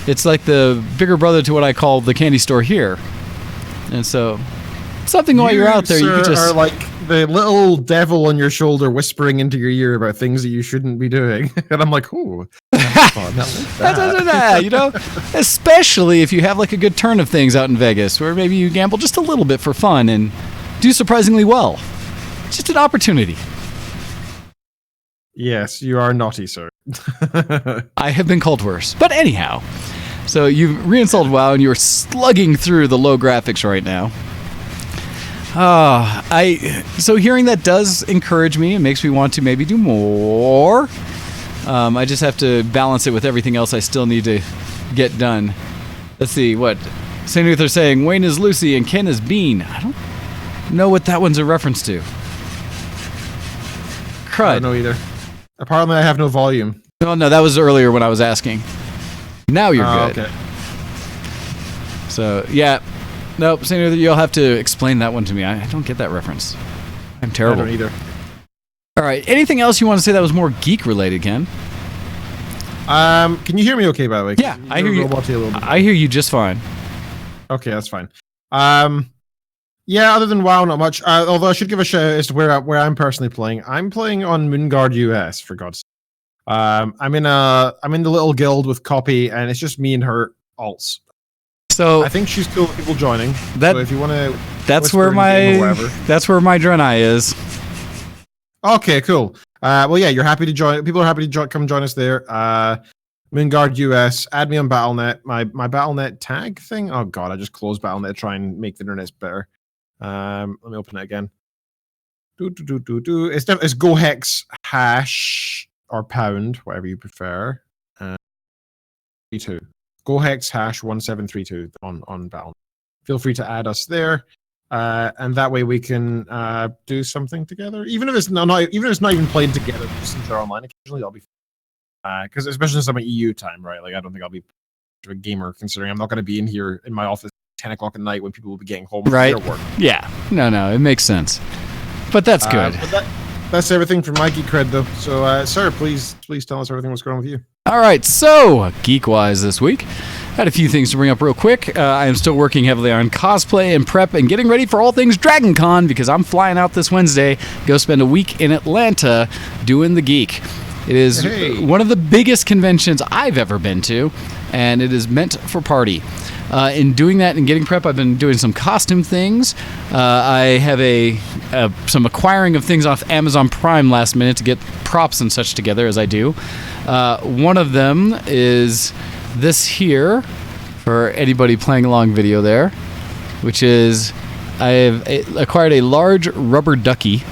Speaker 2: It's like the bigger brother to what I call the candy store here. And so, something while you're out there, you could just...
Speaker 3: are like the little devil on your shoulder whispering into your ear about things that you shouldn't be doing. And I'm like, ooh, that's fun.
Speaker 2: Especially if you have a good turn of things out in Vegas, where maybe you gamble just a little bit for fun and do surprisingly well. It's just an opportunity.
Speaker 3: Yes, you are naughty, sir.
Speaker 2: I have been called worse. But anyhow, so you've reinstalled WoW and you're slugging through the low graphics right now. So hearing that does encourage me and makes me want to maybe do more. I just have to balance it with everything else I still need to get done. Let's see, what? St. Luther saying, Wayne is Lucy and Ken is Bean. I don't know what that one's a reference to. Crud.
Speaker 3: I don't know either. Apparently I have no volume.
Speaker 2: No, that was earlier when I was asking. Now you're good.
Speaker 3: Okay.
Speaker 2: So, yeah. Nope, St. Luther, you'll have to explain that one to me. I don't get that reference. I'm terrible.
Speaker 3: I don't either.
Speaker 2: All right. Anything else you want to say that was more geek related, Ken?
Speaker 3: Can you hear me okay, by the way?
Speaker 2: Yeah, I hear you.
Speaker 3: Roboty a little bit.
Speaker 2: I hear you just fine.
Speaker 3: Okay, that's fine. Yeah, other than WoW, not much. Although I should give a shout out as to where I'm personally playing. I'm playing on Moonguard US, for God's sake. I'm in the little guild with Copy, and it's just me and her alts.
Speaker 2: So
Speaker 3: I think she's cool with people joining.
Speaker 2: That,
Speaker 3: so if you want to,
Speaker 2: that's where my Draenei is.
Speaker 3: Okay, cool. Well, yeah, you're happy to join. People are happy to come join us there. Moonguard US. Add me on BattleNet. My BattleNet tag thing. Oh God, I just closed BattleNet to try and make the internet better. Let me open it again. It's GoHex hash or pound, whatever you prefer. 32. GoHex hash 1732 on Battle. Feel free to add us there, and that way we can do something together. Even if it's not even playing together, just since they're online occasionally, I'll be. Because especially since I'm at EU time, right? Like I don't think I'll be a gamer, considering I'm not going to be in here in my office 10 o'clock at night when people will be getting home from their work.
Speaker 2: Yeah. No, it makes sense. But that's good.
Speaker 3: But that's everything from my geek cred, though. So, sir, please tell us everything what's going on with you.
Speaker 2: All right, so geek-wise this week, had a few things to bring up real quick. I am still working heavily on cosplay and prep and getting ready for all things Dragon Con because I'm flying out this Wednesday, go spend a week in Atlanta doing the geek. It is one of the biggest conventions I've ever been to, and it is meant for party. In doing that and getting prep, I've been doing some costume things. I have some acquiring of things off Amazon Prime last minute to get props and such together, as I do. One of them is this here, for anybody playing along video there, which is I have acquired a large rubber ducky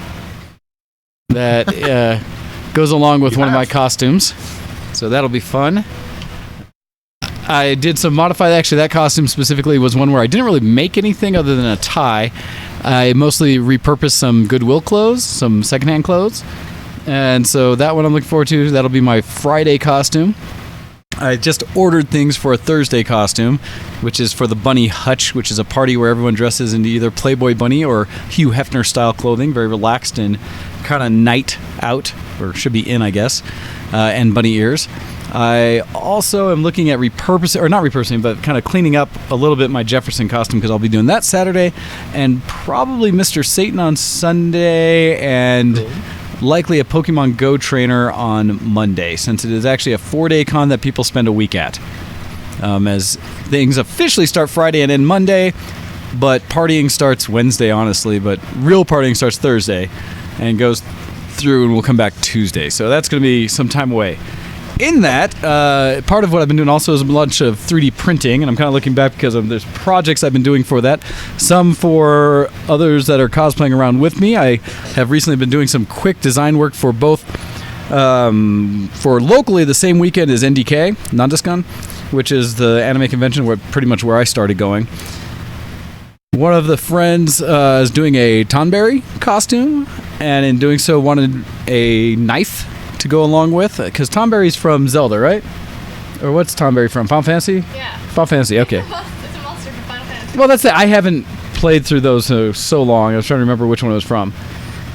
Speaker 2: that goes along with one of my costumes. So that'll be fun. I did some modified. Actually, that costume specifically was one where I didn't really make anything other than a tie. I mostly repurposed some Goodwill clothes, some secondhand clothes. And so that one I'm looking forward to. That'll be my Friday costume. I just ordered things for a Thursday costume, which is for the Bunny Hutch, which is a party where everyone dresses into either Playboy Bunny or Hugh Hefner style clothing, very relaxed and kind of night out, or should be in, I guess, and bunny ears. I also am looking at repurposing, but kind of cleaning up a little bit my Jefferson costume because I'll be doing that Saturday, and probably Mr. Satan on Sunday, and likely a Pokemon Go trainer on Monday, since it is actually a 4-day con that people spend a week at. As things officially start Friday and end Monday, but partying starts Wednesday, honestly, but real partying starts Thursday and goes through and will come back Tuesday. So that's going to be some time away. In that, part of what I've been doing also is a bunch of 3D printing, and I'm kind of looking back because there's projects I've been doing for that. Some for others that are cosplaying around with me. I have recently been doing some quick design work for both, for locally the same weekend as NDK, Nandiscon, which is the anime convention pretty much where I started going. One of the friends is doing a Tonberry costume, and in doing so wanted a knife to go along with, because Tonberry's from Zelda, right? Or what's Tonberry from? Final Fantasy?
Speaker 8: Yeah.
Speaker 2: Final Fantasy, okay.
Speaker 8: It's a monster from Final Fantasy.
Speaker 2: Well, that's it. I haven't played through those so long. I was trying to remember which one it was from.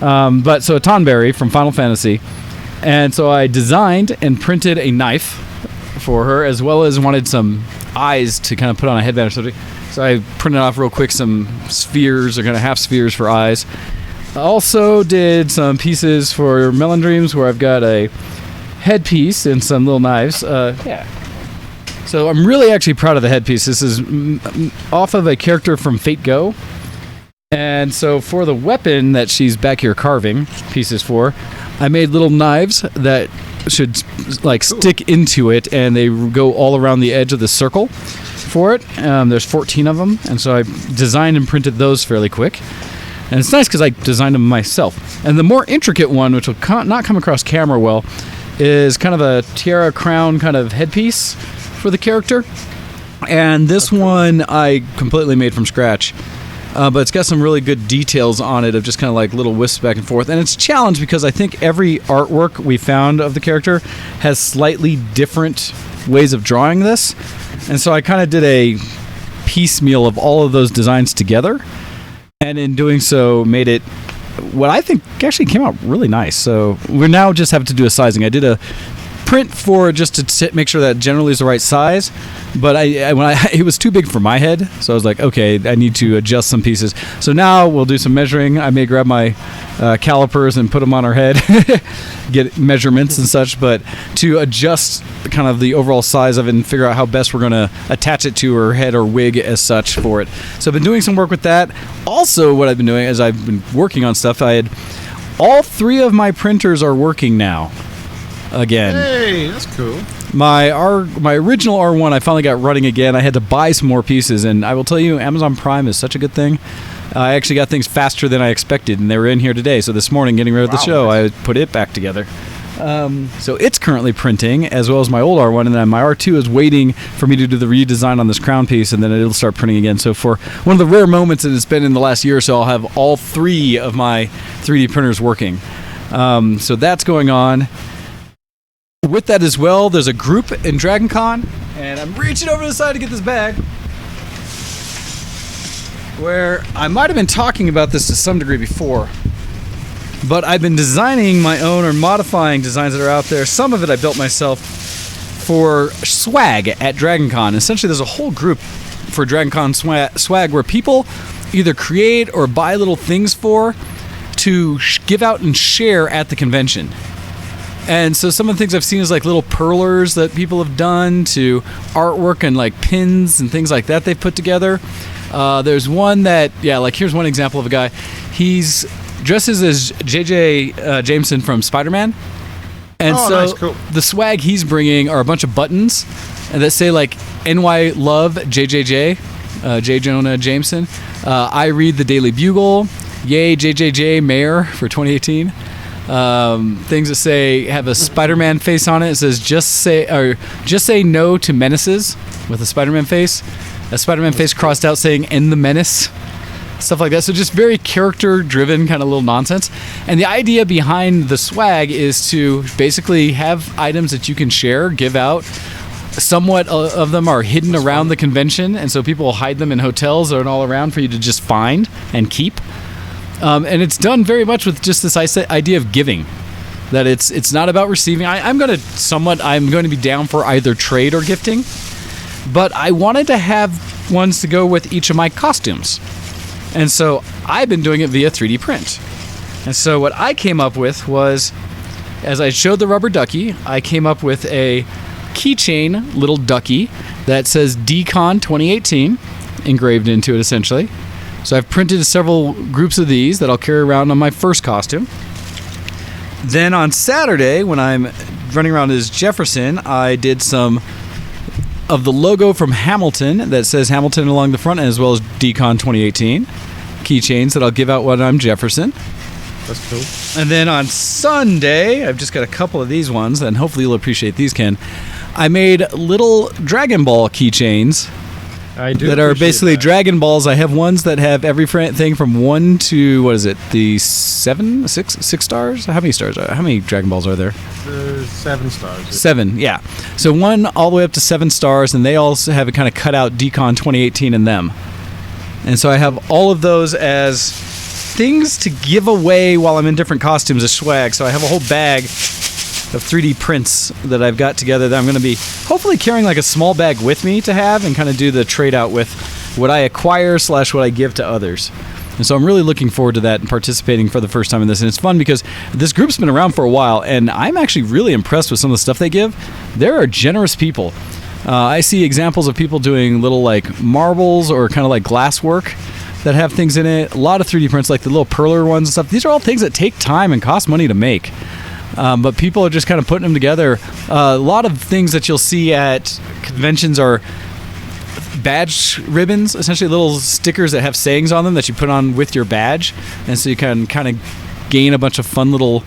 Speaker 2: But so a Tonberry from Final Fantasy. And so I designed and printed a knife for her, as well as wanted some eyes to kind of put on a headband or something. So I printed off real quick some spheres, or kind of half spheres for eyes. I also did some pieces for Melon Dreams where I've got a headpiece and some little knives. So I'm really actually proud of the headpiece. This is off of a character from Fate Go. And so for the weapon that she's back here carving pieces for, I made little knives that should stick into it, and they go all around the edge of the circle for it. There's 14 of them, and so I designed and printed those fairly quick. And it's nice because I designed them myself. And the more intricate one, which will not come across camera well, is kind of a tiara crown kind of headpiece for the character. And this one I completely made from scratch. But it's got some really good details on it of just kind of like little wisps back and forth. And it's a challenge because I think every artwork we found of the character has slightly different ways of drawing this. And so I kind of did a piecemeal of all of those designs together. And in doing so, made it what I think actually came out really nice. So we're now just having to do a sizing. I did a print for just to make sure that generally is the right size, but it was too big for my head, so I was like, okay, I need to adjust some pieces. So now we'll do some measuring. I may grab my calipers and put them on her head, get measurements and such, but to adjust kind of the overall size of it and figure out how best we're going to attach it to her head or wig as such for it. So I've been doing some work with that. Also, what I've been doing is I've been working on stuff. All 3 of my printers are working now. Again.
Speaker 3: Hey, that's cool.
Speaker 2: My original R1 I finally got running again. I had to buy some more pieces, and I will tell you, Amazon Prime is such a good thing. I actually got things faster than I expected, and they were in here today. So this morning, getting ready for the show, nice. I put it back together. So it's currently printing, as well as my old R1, and then my R2 is waiting for me to do the redesign on this crown piece, and then it'll start printing again. So for one of the rare moments that it's been in the last year or so, I'll have all 3 of my 3D printers working. So that's going on. With that as well, there's a group in Dragon Con, and I'm reaching over to the side to get this bag, where I might have been talking about this to some degree before, but I've been designing my own or modifying designs that are out there. Some of it I built myself for swag at Dragon Con. Essentially, there's a whole group for Dragon Con swag where people either create or buy little things to give out and share at the convention. And so some of the things I've seen is like little perlers that people have done, to artwork and like pins and things like that they've put together. There's one that, like here's one example of a guy. He's dresses as JJ Jameson from Spider-Man. And
Speaker 3: nice, cool.
Speaker 2: The swag he's bringing are a bunch of buttons that say like NY Love JJJ, J. Jonah Jameson. I read the Daily Bugle. Yay JJJ Mayor for 2018. Things that say have a Spider-Man face on it. It says just say no to menaces with a Spider-Man face. A Spider-Man face crossed out saying end the menace. Stuff like that. So just very character-driven kind of little nonsense. And the idea behind the swag is to basically have items that you can share, give out. Somewhat of them are hidden around the convention, and so people will hide them in hotels or all around for you to just find and keep. And it's done very much with just this idea of giving, that it's not about receiving. I'm going to be down for either trade or gifting, but I wanted to have ones to go with each of my costumes. And so I've been doing it via 3D print. And so what I came up with was, as I showed the rubber ducky, I came up with a keychain little ducky that says DCon 2018 engraved into it essentially. So I've printed several groups of these that I'll carry around on my first costume. Then on Saturday, when I'm running around as Jefferson, I did some of the logo from Hamilton that says Hamilton along the front, as well as DCon 2018 keychains that I'll give out when I'm Jefferson.
Speaker 3: That's cool.
Speaker 2: And then on Sunday, I've just got a couple of these ones, and hopefully you'll appreciate these, Ken. I made little Dragon Ball keychains. That are basically that. Dragon Balls. I have ones that have everything from 1 to, what is it, the 6 stars? How many stars how many Dragon Balls are there?
Speaker 3: 7 stars.
Speaker 2: 7, yeah. So 1 all the way up to 7 stars, and they also have a kind of cut out DCon 2018 in them. And so I have all of those as things to give away while I'm in different costumes as swag. So I have a whole bag of 3D prints that I've got together that I'm going to be hopefully carrying like a small bag with me to have and kind of do the trade out with what I acquire / what I give to others. And so I'm really looking forward to that and participating for the first time in this. And it's fun because this group's been around for a while, and I'm actually really impressed with some of the stuff they give. There are generous people. I see examples of people doing little like marbles or kind of like glass work that have things in it. A lot of 3D prints, like the little perler ones and stuff. These are all things that take time and cost money to make. But people are just kind of putting them together. A lot of things that you'll see at conventions are badge ribbons, essentially little stickers that have sayings on them that you put on with your badge. And so you can kind of gain a bunch of fun little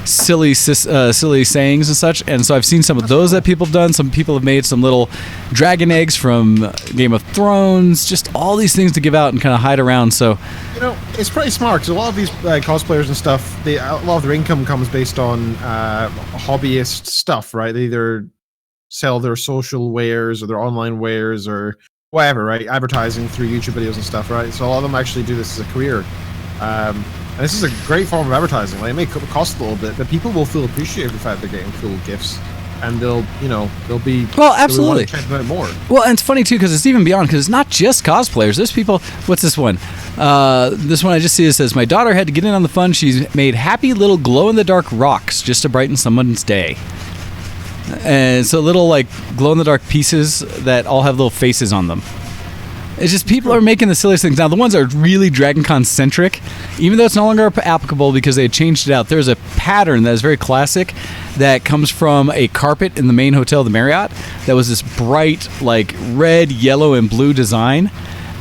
Speaker 2: silly sayings and such. And so I've seen some of those that people have done. Some people have made some little dragon eggs from Game of Thrones, just all these things to give out and kind of hide around. So,
Speaker 3: you know, it's pretty smart because a lot of these cosplayers and stuff, a lot of their income comes based on hobbyist stuff, right? They either sell their social wares or their online wares or whatever, right? Advertising through YouTube videos and stuff, right? So a lot of them actually do this as a career. And this is a great form of advertising. Like, it may cost a little bit, but people will feel appreciated the fact they're getting cool gifts, and they'll be
Speaker 2: well, absolutely
Speaker 3: check them out more.
Speaker 2: Well, and it's funny too because it's even beyond, because it's not just cosplayers. There's people. What's this one? This one I just see, it says, my daughter had to get in on the fun. She's made happy little glow-in-the-dark rocks just to brighten someone's day. And so little like glow-in-the-dark pieces that all have little faces on them. It's just people are making the silliest things. Now, the ones that are really Dragon Con centric, even though it's no longer applicable because they changed it out, there's a pattern that is very classic that comes from a carpet in the main hotel, the Marriott, that was this bright, like red, yellow, and blue design.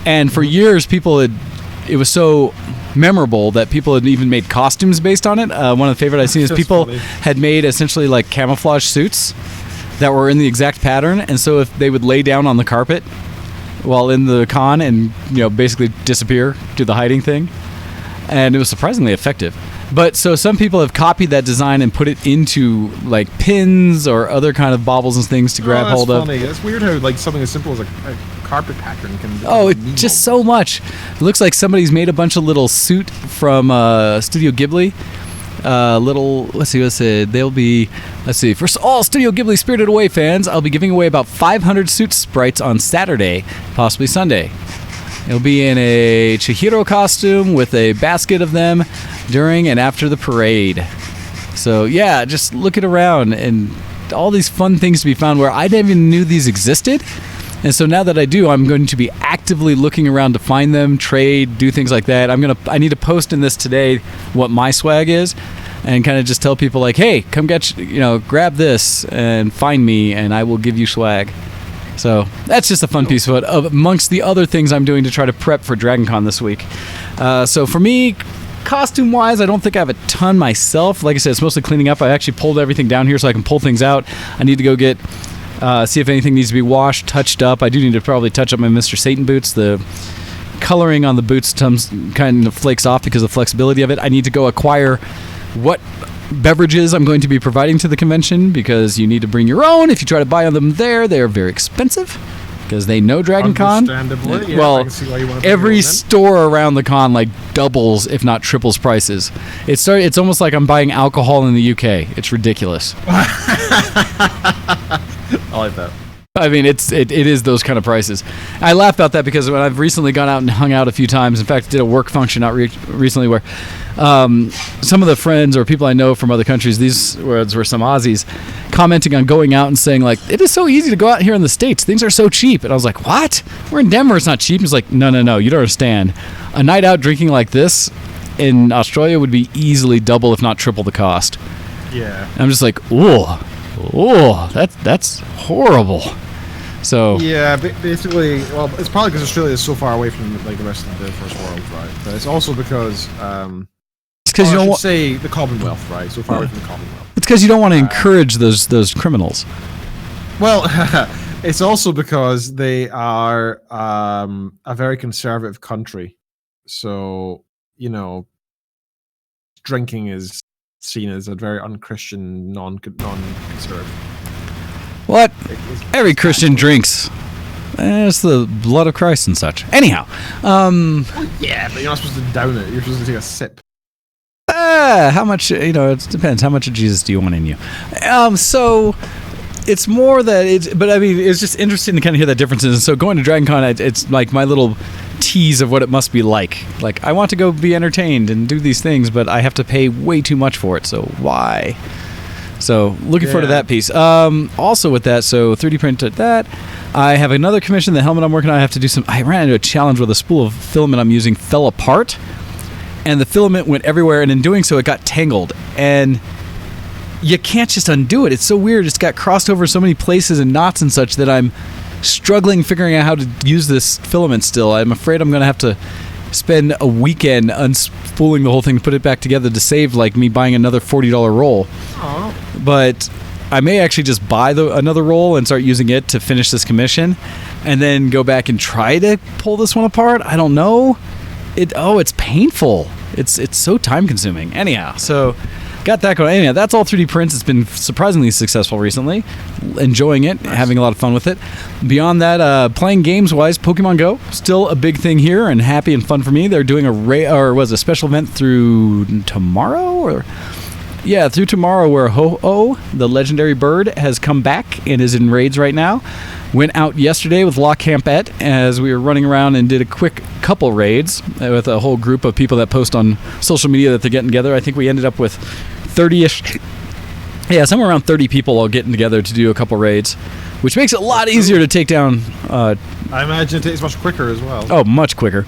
Speaker 2: And for years, it was so memorable that people had even made costumes based on it. One of the favorite I've seen is people had made essentially like camouflage suits that were in the exact pattern. And so if they would lay down on the carpet while in the con and basically disappear, do the hiding thing, and it was surprisingly effective. But so some people have copied that design and put it into like pins or other kind of baubles and things to grab hold of.
Speaker 3: It's weird how like something as simple as a carpet pattern can.
Speaker 2: It's just so much. It looks like somebody's made a bunch of little suit from Studio Ghibli. For all Studio Ghibli Spirited Away fans, I'll be giving away about 500 suit sprites on Saturday, possibly Sunday. It'll be in a Chihiro costume with a basket of them during and after the parade. So yeah, just looking around and all these fun things to be found where I didn't even knew these existed. And so now that I do, I'm going to be actively looking around to find them, trade, do things like that. I need to post in this today what my swag is, and kind of just tell people like, hey, come grab this and find me, and I will give you swag. So that's just a fun piece of it, amongst the other things I'm doing to try to prep for Dragon Con this week. So for me, costume-wise, I don't think I have a ton myself. Like I said, it's mostly cleaning up. I actually pulled everything down here so I can pull things out. I need to go get... see if anything needs to be washed, touched up. I do need to probably touch up my Mr. Satan boots. The coloring on the boots kind of flakes off because of the flexibility of it. I need to go acquire what beverages I'm going to be providing to the convention, because you need to bring your own. If you try to buy them there, they are very expensive because they know Dragon Con.
Speaker 3: Understandably,
Speaker 2: well,
Speaker 3: I can see why you want to
Speaker 2: every store around the con like doubles, if not triples, prices. It's almost like I'm buying alcohol in the UK. It's ridiculous.
Speaker 3: I like that.
Speaker 2: I mean, it is those kind of prices. I laugh about that because when I've recently gone out and hung out a few times, in fact, did a work function out recently where some of the friends or people I know from other countries, these were some Aussies, commenting on going out and saying, like, it is so easy to go out here in the States. Things are so cheap. And I was like, what? We're in Denver. It's not cheap. It's like, no. You don't understand. A night out drinking like this in Australia would be easily double, if not triple the cost.
Speaker 3: Yeah.
Speaker 2: And I'm just like, that's horrible. So
Speaker 3: yeah, basically, well, it's probably because Australia is so far away from like the rest of the first world, right? But it's also because
Speaker 2: it's because you don't
Speaker 3: say the Commonwealth, right? So far away from the Commonwealth.
Speaker 2: It's because you don't want to encourage those criminals.
Speaker 3: Well, it's also because they are a very conservative country, so drinking is seen as a very unchristian, non-conservative.
Speaker 2: What? Every Christian drinks. It's the blood of Christ and such. Anyhow.
Speaker 3: Yeah, but you're not supposed to down it. You're supposed to take a sip.
Speaker 2: How much, it depends. How much of Jesus do you want in you? So it's more that but I mean, it's just interesting to kind of hear that differences. And so going to Dragon Con, it's like my little tease of what it must be like. Like, I want to go be entertained and do these things, but I have to pay way too much for it. So why? So looking forward to that piece. Also with that, so 3D printed that. I have another commission, the helmet I'm working on. I have to do I ran into a challenge where the spool of filament I'm using fell apart, and the filament went everywhere, and in doing so, it got tangled. And you can't just undo it. It's so weird. It's got crossed over so many places and knots and such that I'm struggling figuring out how to use this filament still. I'm afraid I'm going to have to spend a weekend unspooling the whole thing to put it back together to save like me buying another $40 roll.
Speaker 3: Aww.
Speaker 2: But I may actually just buy another roll and start using it to finish this commission, and then go back and try to pull this one apart. I don't know. It's painful. It's so time consuming. Anyhow, so got that going. Anyway, that's all 3D prints. It's been surprisingly successful recently. Enjoying it, having a lot of fun with it. Beyond that, playing games-wise, Pokemon Go, still a big thing here and happy and fun for me. They're doing a special event through tomorrow? Through tomorrow, where Ho-Oh, the legendary bird, has come back and is in raids right now. Went out yesterday with La Campette as we were running around and did a quick couple raids with a whole group of people that post on social media that they're getting together. I think we ended up with 30-ish, somewhere around 30 people all getting together to do a couple raids, which makes it a lot easier to take down.
Speaker 3: I imagine it takes much quicker as well.
Speaker 2: Oh, much quicker.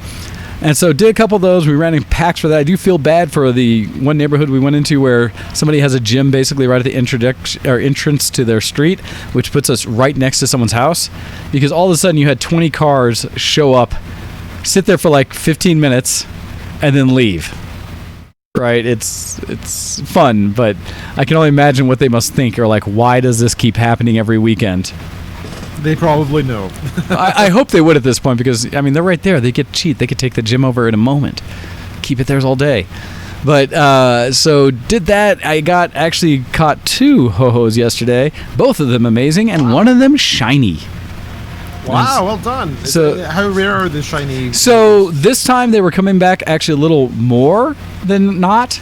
Speaker 2: And so did a couple of those. We ran in packs for that. I do feel bad for the one neighborhood we went into where somebody has a gym basically right at the entrance to their street, which puts us right next to someone's house, because all of a sudden you had 20 cars show up, sit there for like 15 minutes, and then leave. Right? It's fun, but I can only imagine what they must think, or like, why does this keep happening every weekend?
Speaker 3: They probably know.
Speaker 2: I hope they would at this point, because, I mean, they're right there. They get cheat. They could take the gym over in a moment. Keep it theirs all day. But, so did that. I actually caught 2 Ho-Hos yesterday. Both of them amazing, and one of them shiny.
Speaker 3: Wow, well done.
Speaker 2: So,
Speaker 3: how rare are the shiny?
Speaker 2: So this time they were coming back actually a little more than not.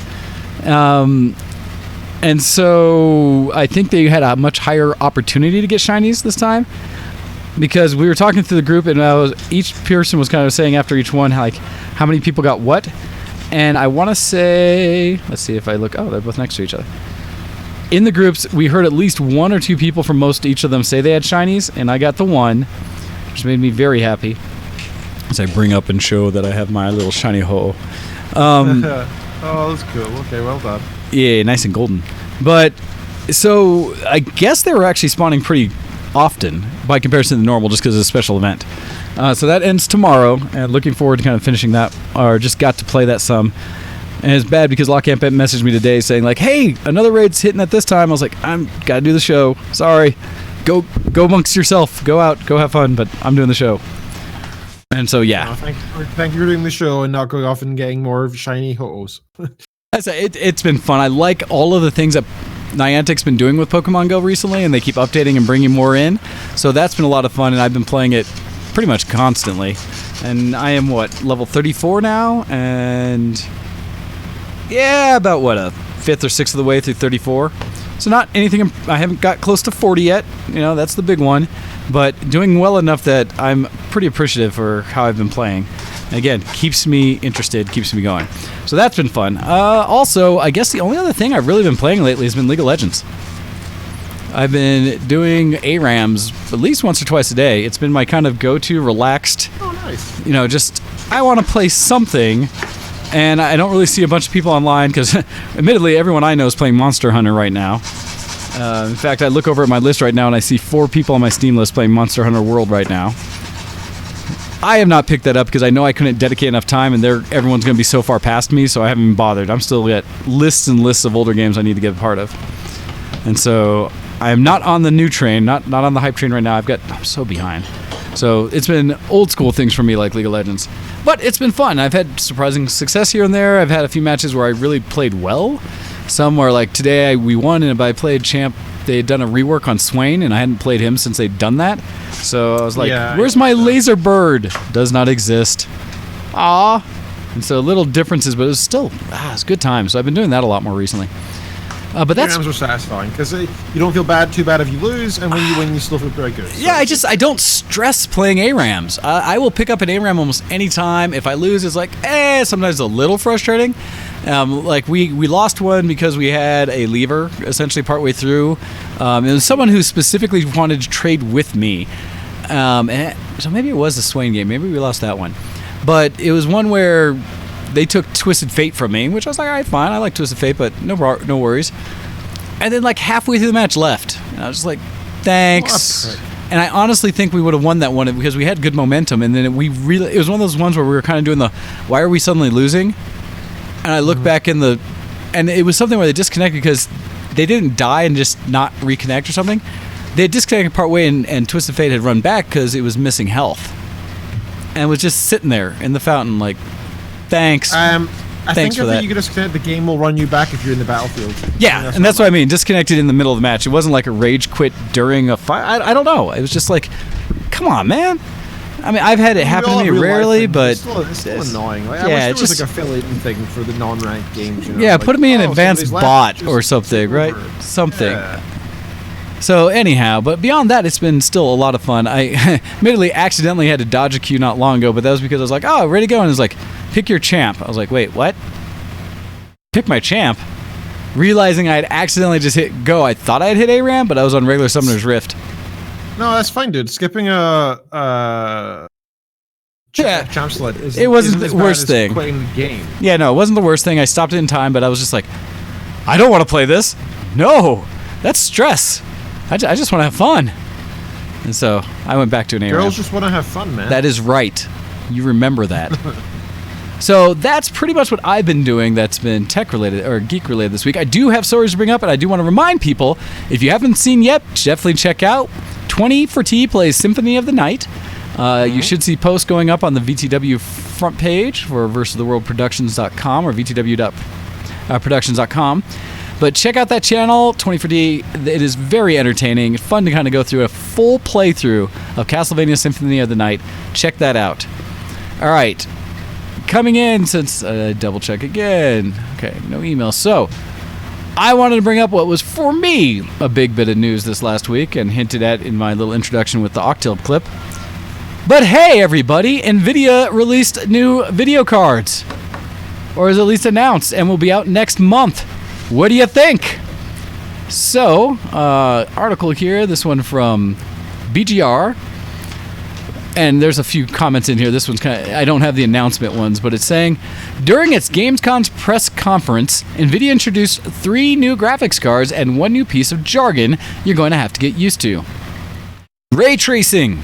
Speaker 2: And so I think they had a much higher opportunity to get shinies this time, because we were talking through the group, and each person was kind of saying after each one how many people got what. And I want to say, let's see if I look. Oh, they're both next to each other. In the groups, we heard at least 1 or 2 people from each of them say they had shinies, and I got the one, which made me very happy. As I bring up and show that I have my little shiny Ho.
Speaker 3: Oh, that's cool. Okay, well done.
Speaker 2: Yeah, nice and golden. But, so, I guess they were actually spawning pretty often by comparison to normal, just because it's a special event. So that ends tomorrow, and looking forward to kind of finishing that, or just got to play that some. And it's bad because La Campette messaged me today saying, like, hey, another raid's hitting at this time. I was like, gotta do the show. Sorry. Go amongst yourself. Go out. Go have fun, but I'm doing the show. And so, yeah.
Speaker 3: Thank you for doing the show and not going off and getting more shiny Ho-Ohs.
Speaker 2: It's been fun. I like all of the things that Niantic's been doing with Pokemon Go recently, and they keep updating and bringing more in. So that's been a lot of fun, and I've been playing it pretty much constantly. And I am, level 34 now? And yeah, about a 5th or 6th of the way through 34. So not anything, I haven't got close to 40 yet. That's the big one. But doing well enough that I'm pretty appreciative for how I've been playing. Again, keeps me interested, keeps me going. So that's been fun. Also, I guess the only other thing I've really been playing lately has been League of Legends. I've been doing ARAMs at least once or twice a day. It's been my kind of go-to relaxed,
Speaker 3: nice.
Speaker 2: I want to play something, and I don't really see a bunch of people online because, admittedly, everyone I know is playing Monster Hunter right now. In fact, I look over at my list right now and I see 4 people on my Steam list playing Monster Hunter World right now. I have not picked that up because I know I couldn't dedicate enough time, and everyone's going to be so far past me, so I haven't even bothered. I'm still at lists and lists of older games I need to get a part of. And so I am not on the new train, not on the hype train right now. I'm so behind. So it's been old school things for me like League of Legends. But it's been fun. I've had surprising success here and there. I've had a few matches where I really played well. Some where, like, today we won, and I played champ. They had done a rework on Swain, and I hadn't played him since they'd done that. So I was like, where's my laser bird? Does not exist. Ah. And so little differences, but it was still, it's a good time. So I've been doing that a lot more recently. But that's
Speaker 3: ARAMs are satisfying because you don't feel too bad if you lose, and when you win, you still feel very good. So.
Speaker 2: Yeah, I don't stress playing ARAMs. I will pick up an ARAM almost any time. If I lose, it's like, sometimes a little frustrating. Like we lost one because we had a lever essentially partway through. It was someone who specifically wanted to trade with me. So maybe it was the Swain game. Maybe we lost that one. But it was one where they took Twisted Fate from me, which I was like, all right, fine. I like Twisted Fate, but no worries. And then like halfway through the match left. And I was just like, thanks. And I honestly think we would have won that one because we had good momentum. And then it was one of those ones where we were kind of doing why are we suddenly losing? And I look back and it was something where they disconnected because they didn't die and just not reconnect or something. They had disconnected partway and Twisted Fate had run back because it was missing health. And was just sitting there in the fountain like, thanks.
Speaker 3: I
Speaker 2: Thanks
Speaker 3: think
Speaker 2: for that.
Speaker 3: you can disconnect, the game will run you back if you're in the battlefield.
Speaker 2: Yeah, and that's what I mean. Disconnected in the middle of the match. It wasn't like a rage quit during a fight. I don't know. It was just like, come on, man. I mean, I've had it happen to me rarely, but
Speaker 3: it's still annoying. Like,
Speaker 2: yeah,
Speaker 3: I wish there was like a affiliating thing for the non-ranked games. You know?
Speaker 2: yeah,
Speaker 3: like,
Speaker 2: put me in advanced
Speaker 3: somebody's
Speaker 2: bot
Speaker 3: left,
Speaker 2: or
Speaker 3: just
Speaker 2: something,
Speaker 3: take
Speaker 2: right?
Speaker 3: over.
Speaker 2: Something.
Speaker 3: Yeah.
Speaker 2: So anyhow, but beyond that, it's been still a lot of fun. I admittedly accidentally had to dodge a queue not long ago, but that was because I was like, oh, ready to go, and it was like, pick your champ. I was like, wait, what? Pick my champ? Realizing I had accidentally just hit go. I thought I had hit ARAM, but I was on regular Summoner's Rift.
Speaker 3: No, that's fine, dude. Skipping champ select is
Speaker 2: it wasn't
Speaker 3: isn't
Speaker 2: the
Speaker 3: as bad
Speaker 2: worst
Speaker 3: as
Speaker 2: thing.
Speaker 3: quitting the game.
Speaker 2: Yeah, no, it wasn't the worst thing. I stopped it in time, but I was just like, I don't want to play this. No, that's stress. I just want to have fun. And so I went back to an ARAM.
Speaker 3: Girls just want to have fun, man.
Speaker 2: That is right. You remember that. So that's pretty much what I've been doing that's been tech related or geek related this week. I do have stories to bring up, and I do want to remind people, if you haven't seen yet, definitely check out 20 for T plays Symphony of the Night. You should see posts going up on the VTW front page for versustheworldproductions.com or vtw.productions.com. But check out that channel, 20 for D. It is very entertaining. Fun to kind of go through a full playthrough of Castlevania Symphony of the Night. Check that out. All right. Coming in, since double check again. Okay, no email. So I wanted to bring up what was, for me, a big bit of news this last week and hinted at in my little introduction with the Octil clip. But hey, everybody, Nvidia released new video cards. Or is at least announced, and will be out next month. What do you think? So, article here, this one from BGR. And there's a few comments in here. This one's kind of, I don't have the announcement ones, but it's saying, during its Gamescom's press conference, Nvidia introduced 3 new graphics cards and 1 new piece of jargon you're going to have to get used to. Raytracing.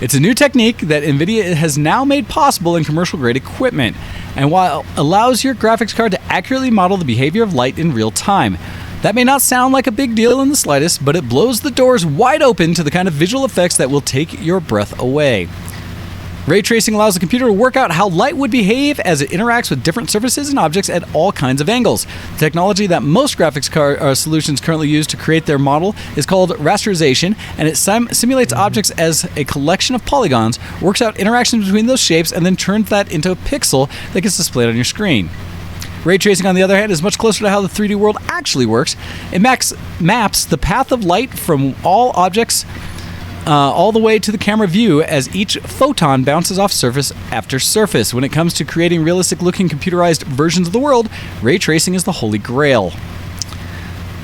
Speaker 2: It's a new technique that Nvidia has now made possible in commercial-grade equipment, and while allows your graphics card to accurately model the behavior of light in real time. That may not sound like a big deal in the slightest, but it blows the doors wide open to the kind of visual effects that will take your breath away. Ray tracing allows the computer to work out how light would behave as it interacts with different surfaces and objects at all kinds of angles. The technology that most graphics card solutions currently use to create their model is called rasterization, and it simulates objects as a collection of polygons, works out interactions between those shapes, and then turns that into a pixel that gets displayed on your screen. Ray tracing, on the other hand, is much closer to how the 3D world actually works. It maps the path of light from all objects all the way to the camera view as each photon bounces off surface after surface. When it comes to creating realistic-looking computerized versions of the world, ray tracing is the holy grail.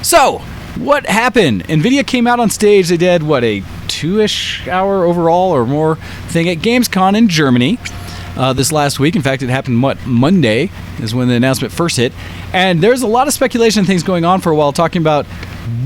Speaker 2: So, what happened? Nvidia came out on stage. They did, what, a 2-ish hour overall or more thing at Gamescom in Germany. This last week. In fact, it happened, Monday is when the announcement first hit. And there's a lot of speculation and things going on for a while talking about,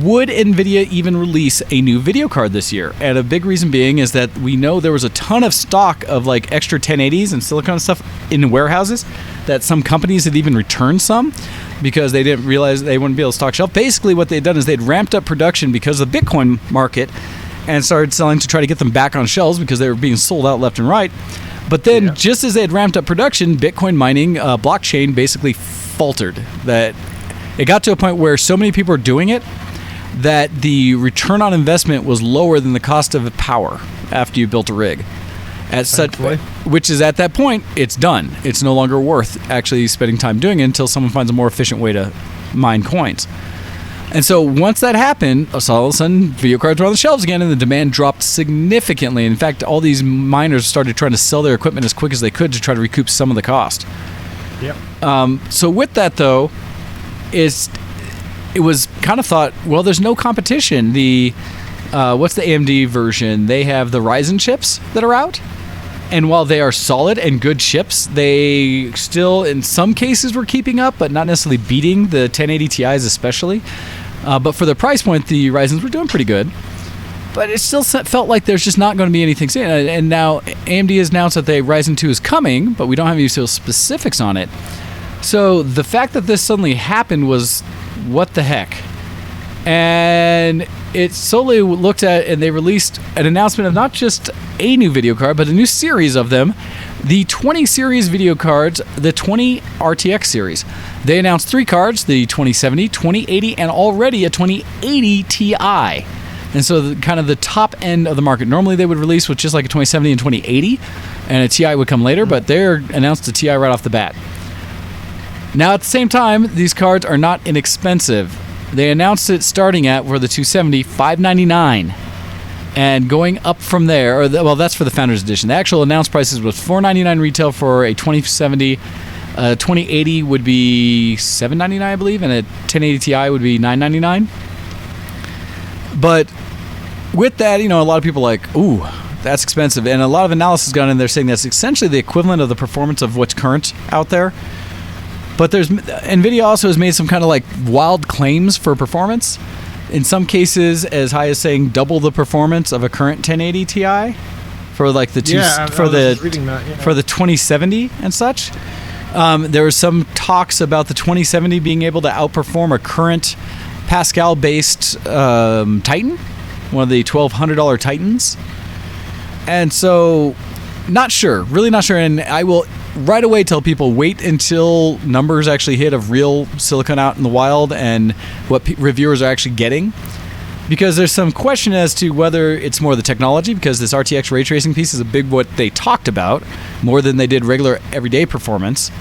Speaker 2: would Nvidia even release a new video card this year? And a big reason being is that we know there was a ton of stock of like extra 1080s and silicon stuff in warehouses, that some companies had even returned some because they didn't realize they wouldn't be able to stock shelf. Basically what they'd done is they'd ramped up production because of the Bitcoin market and started selling to try to get them back on shelves because they were being sold out left and right. But then, just as they had ramped up production, Bitcoin mining blockchain basically faltered. That it got to a point where so many people were doing it that the return on investment was lower than the cost of power after you built a rig. Which is at that point, it's done. It's no longer worth actually spending time doing it until someone finds a more efficient way to mine coins. And so once that happened, all of a sudden, video cards were on the shelves again, and the demand dropped significantly. In fact, all these miners started trying to sell their equipment as quick as they could to try to recoup some of the cost.
Speaker 3: Yep.
Speaker 2: So with that, though, it was kind of thought, well, there's no competition. What's the AMD version? They have the Ryzen chips that are out. And while they are solid and good chips, they still, in some cases, were keeping up, but not necessarily beating the 1080 Ti's especially. But for the price point, the Ryzens were doing pretty good. But it still felt like there's just not going to be anything soon. And now AMD has announced that the Ryzen 2 is coming, but we don't have any specifics on it. So the fact that this suddenly happened was, what the heck? And it solely looked at, and they released an announcement of not just a new video card, but a new series of them, the 20 series video cards, the 20 RTX series. They announced 3 cards, the 2070, 2080, and already a 2080 Ti. And so kind of the top end of the market. Normally they would release with just like a 2070 and 2080, and a Ti would come later, but they're announced a Ti right off the bat. Now at the same time, these cards are not inexpensive. They announced it starting at, for the 270, $599. And going up from there, well, that's for the Founders Edition. The actual announced prices was $499 retail for a 2070. 2080 would be $799, I believe, and a 1080 Ti would be $999. But with that, a lot of people are like, ooh, that's expensive. And a lot of analysis gone in there saying that's essentially the equivalent of the performance of what's current out there. But Nvidia also has made some kind of like wild claims for performance. In some cases, as high as saying double the performance of a current 1080 Ti for like the for the 2070 and such. There was some talks about the 2070 being able to outperform a current Pascal-based Titan, one of the $1,200 Titans. And so, really not sure. And I will right away tell people, wait until numbers actually hit of real silicon out in the wild and what reviewers are actually getting. Because there's some question as to whether it's more the technology, because this RTX ray tracing piece is a big what they talked about, more than they did regular everyday performance.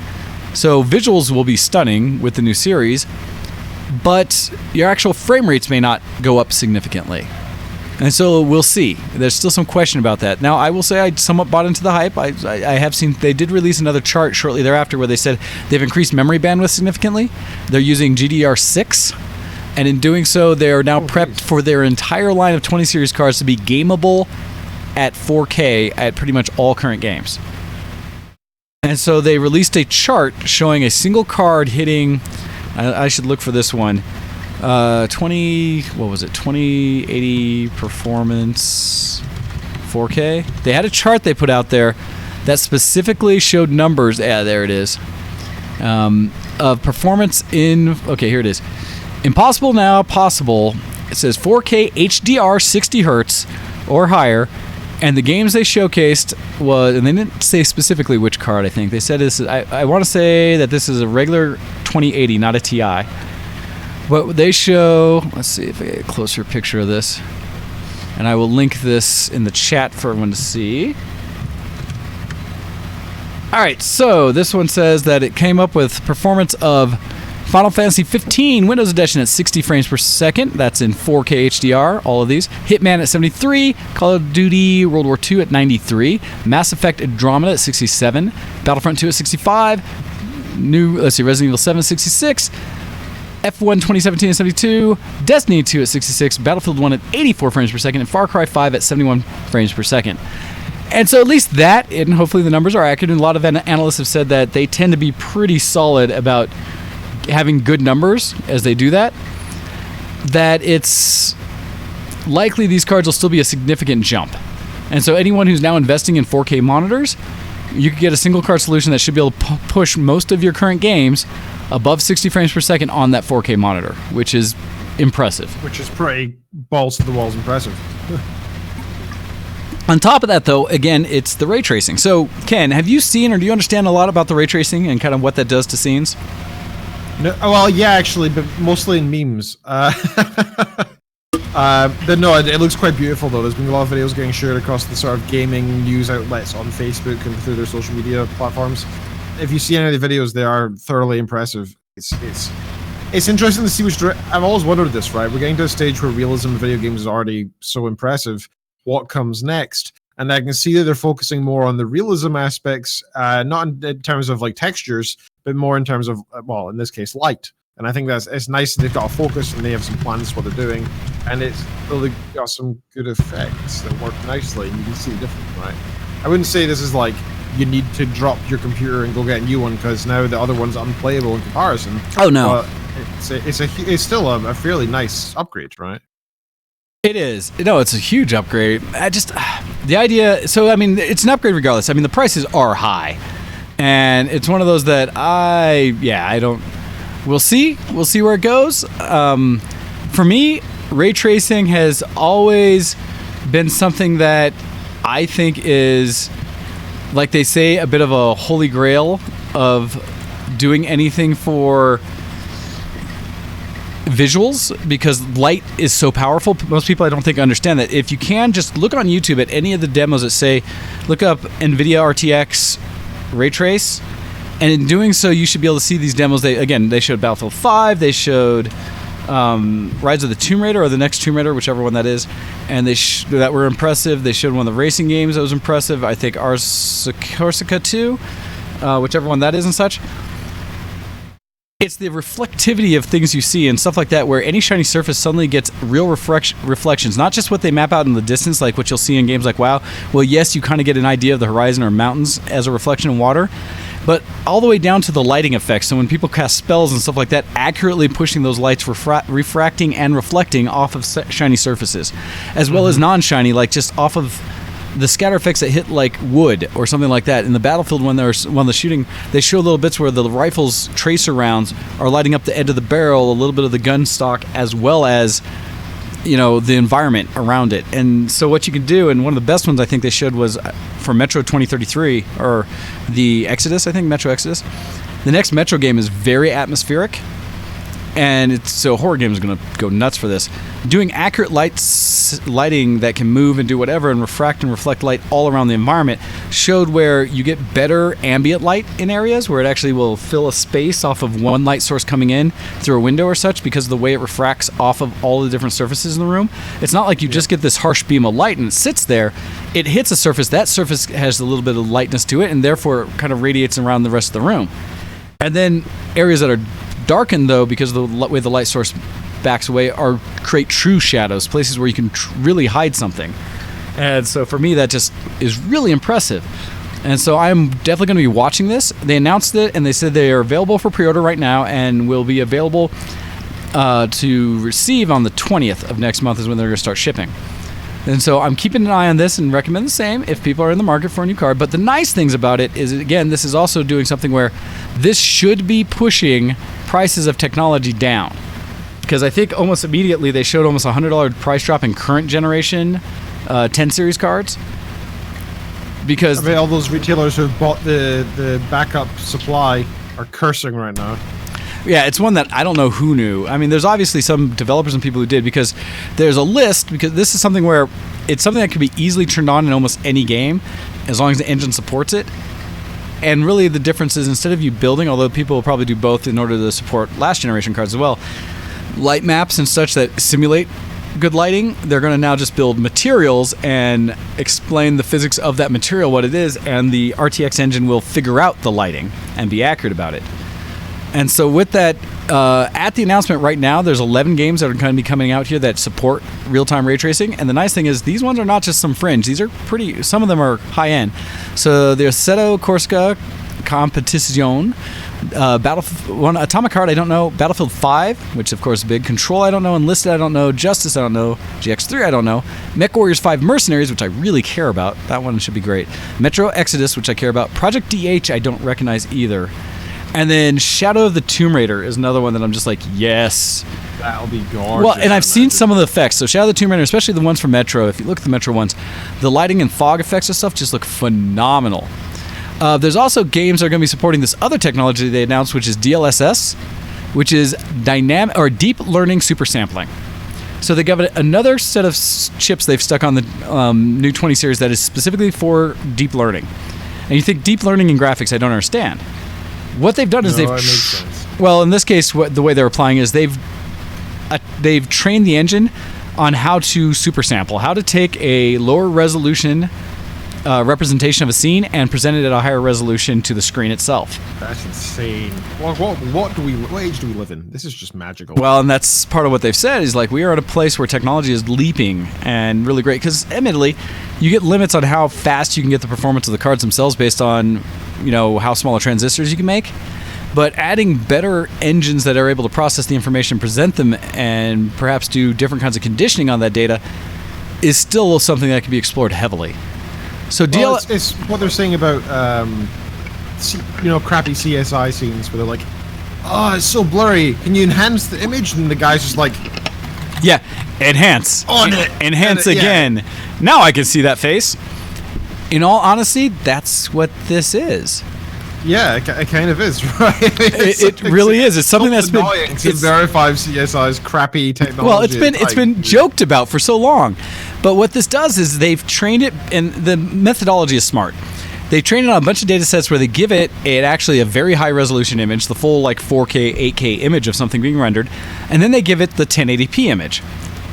Speaker 2: So visuals will be stunning with the new series, but your actual frame rates may not go up significantly. And so we'll see. There's still some question about that. Now, I will say I somewhat bought into the hype. I have seen they did release another chart shortly thereafter where they said they've increased memory bandwidth significantly. They're using GDDR6, and in doing so, they are now prepped for their entire line of 20 series cards to be gameable at 4K at pretty much all current games. And so they released a chart showing a single card hitting, I should look for this one, 2080 performance 4K. They had a chart they put out there that specifically showed numbers. Yeah, there it is. Of performance in, okay, here it is. Impossible now, possible. It says 4K HDR 60 hertz or higher. And the games they showcased was, and they didn't say specifically which card, I think. They said this, I want to say that this is a regular 2080, not a Ti. But they show, let's see if I get a closer picture of this. And I will link this in the chat for everyone to see. Alright, so this one says that it came up with performance of Final Fantasy 15 Windows Edition at 60 frames per second. That's in 4K HDR, all of these. Hitman at 73. Call of Duty World War II at 93. Mass Effect Andromeda at 67. Battlefront 2 at 65. Resident Evil 7 at 66. F1 2017 at 72, Destiny 2 at 66, Battlefield 1 at 84 frames per second, and Far Cry 5 at 71 frames per second. And so at least that, and hopefully the numbers are accurate, and a lot of analysts have said that they tend to be pretty solid about having good numbers as they do that, that it's likely these cards will still be a significant jump. And so anyone who's now investing in 4K monitors, you could get a single card solution that should be able to push most of your current games above 60 frames per second on that 4K monitor, which is impressive.
Speaker 3: Which is pretty balls to the walls impressive.
Speaker 2: On top of that, though, again, it's the ray tracing. So, Ken, have you seen or do you understand a lot about the ray tracing and kind of what that does to scenes?
Speaker 3: No, well, yeah, actually, but mostly in memes. It looks quite beautiful, though. There's been a lot of videos getting shared across the sort of gaming news outlets on Facebook and through their social media platforms. If you see any of the videos, they are thoroughly impressive. It's interesting to see which I've always wondered this, right? We're getting to a stage where realism in video games is already so impressive. What comes next? And I can see that they're focusing more on the realism aspects, not in terms of like textures, but more in terms of, well, in this case, light. And I think it's nice that they've got a focus and they have some plans for what they're doing. And it's really got some good effects that work nicely. And you can see the difference, right? I wouldn't say this is like you need to drop your computer and go get a new one because now the other one's unplayable in comparison.
Speaker 2: Oh, no.
Speaker 3: It's still a fairly nice upgrade, right?
Speaker 2: It is. No, it's a huge upgrade. The idea, so I mean, it's an upgrade regardless. I mean, the prices are high. And it's one of those that we'll see where it goes. For me, ray tracing has always been something that I think is like they say, a bit of a holy grail of doing anything for visuals, because light is so powerful. Most people, I don't think, understand that. If you can, just look on YouTube at any of the demos that say, look up Nvidia RTX Raytrace, and in doing so, you should be able to see these demos. They showed Battlefield 5, they showed Rise of the Tomb Raider, or the next Tomb Raider, whichever one that is, and that were impressive. They showed one of the racing games that was impressive. I think Corsica 2, whichever one that is and such. It's the reflectivity of things you see and stuff like that, where any shiny surface suddenly gets real reflections, not just what they map out in the distance, like what you'll see in games like WoW. Well, yes, you kind of get an idea of the horizon or mountains as a reflection in water, but all the way down to the lighting effects. So when people cast spells and stuff like that, accurately pushing those lights, refracting and reflecting off of shiny surfaces, as well as non-shiny, like just off of the scatter effects that hit like wood or something like that. In the Battlefield, when the shooting, they show little bits where the rifle's tracer rounds are lighting up the end of the barrel, a little bit of the gun stock, as well as, you know, the environment around it. And so what you can do, and one of the best ones I think they showed was for Metro 2033, or the Exodus, I think, Metro Exodus. The next Metro game is very atmospheric, and so horror games are going to go nuts for this. Doing accurate lighting that can move and do whatever and refract and reflect light all around the environment showed where you get better ambient light in areas where it actually will fill a space off of one light source coming in through a window or such, because of the way it refracts off of all the different surfaces in the room. It's not like you just get this harsh beam of light and it sits there. It hits a surface. That surface has a little bit of lightness to it, and therefore it kind of radiates around the rest of the room. And then areas that are darkened, though, because of the way the light source backs away, create true shadows, places where you can really hide something. And so for me, that just is really impressive. And so I'm definitely going to be watching this. They announced it, and they said they are available for pre-order right now and will be available to receive on the 20th of next month is when they're going to start shipping. And so I'm keeping an eye on this and recommend the same if people are in the market for a new card. But the nice things about it is, again, this is also doing something where this should be pushing prices of technology down. Because I think almost immediately they showed almost $100 price drop in current generation 10 series cards. Because
Speaker 3: I mean, all those retailers who have bought the backup supply are cursing right now.
Speaker 2: Yeah, it's one that I don't know who knew. I mean, there's obviously some developers and people who did, because there's a list, because this is something where it's something that could be easily turned on in almost any game as long as the engine supports it. And really the difference is, instead of you building, although people will probably do both in order to support last generation cards as well, light maps and such that simulate good lighting, they're going to now just build materials and explain the physics of that material, what it is, and the RTX engine will figure out the lighting and be accurate about it. And so with that, at the announcement right now, there's 11 games that are going to be coming out here that support real-time ray tracing. And the nice thing is, these ones are not just some fringe. These are some of them are high-end. So there's Assetto Corsica Competizione, Battlefield 1, Atomic Heart, I don't know, Battlefield 5, which of course is big, Control, I don't know, Enlisted, I don't know, Justice, I don't know, GX3, I don't know, Mech Warriors 5 Mercenaries, which I really care about. That one should be great. Metro Exodus, which I care about. Project DH, I don't recognize either. And then Shadow of the Tomb Raider is another one that I'm just like, yes.
Speaker 3: That'll be gorgeous.
Speaker 2: Well, and I've seen some of the effects. So Shadow of the Tomb Raider, especially the ones from Metro, if you look at the Metro ones, the lighting and fog effects and stuff just look phenomenal. There's also games that are going to be supporting this other technology they announced, which is DLSS, which is dynamic or deep learning super sampling. So they got another set of chips they've stuck on the new 20 series that is specifically for deep learning. And you think deep learning in graphics, I don't understand. What they've done is well, in this case, the way they're applying is they've trained the engine on how to super sample, how to take a lower resolution representation of a scene and present it at a higher resolution to the screen itself.
Speaker 3: That's insane. What age do we live in? This is just magical.
Speaker 2: Well, and that's part of what they've said is, like, we are at a place where technology is leaping and really great, because admittedly you get limits on how fast you can get the performance of the cards themselves based on, you know, how small transistors you can make. But adding better engines that are able to process the information, present them, and perhaps do different kinds of conditioning on that data is still something that can be explored heavily. So
Speaker 3: it's what they're saying about crappy CSI scenes where they're like, oh, it's so blurry, can you enhance the image? And the guy's just like,
Speaker 2: yeah, enhance
Speaker 3: on it,
Speaker 2: enhance again. Yeah. Now I can see that face. In all honesty, that's what this is.
Speaker 3: Yeah, it kind of is, right?
Speaker 2: It really is. It's something that's been
Speaker 3: annoying to verify CSI's crappy technology.
Speaker 2: Well, it's been joked about for so long, but what this does is they've trained it, and the methodology is smart. They train it on a bunch of data sets where they give it actually a very high resolution image, the full like 4K, 8K image of something being rendered, and then they give it the 1080p image,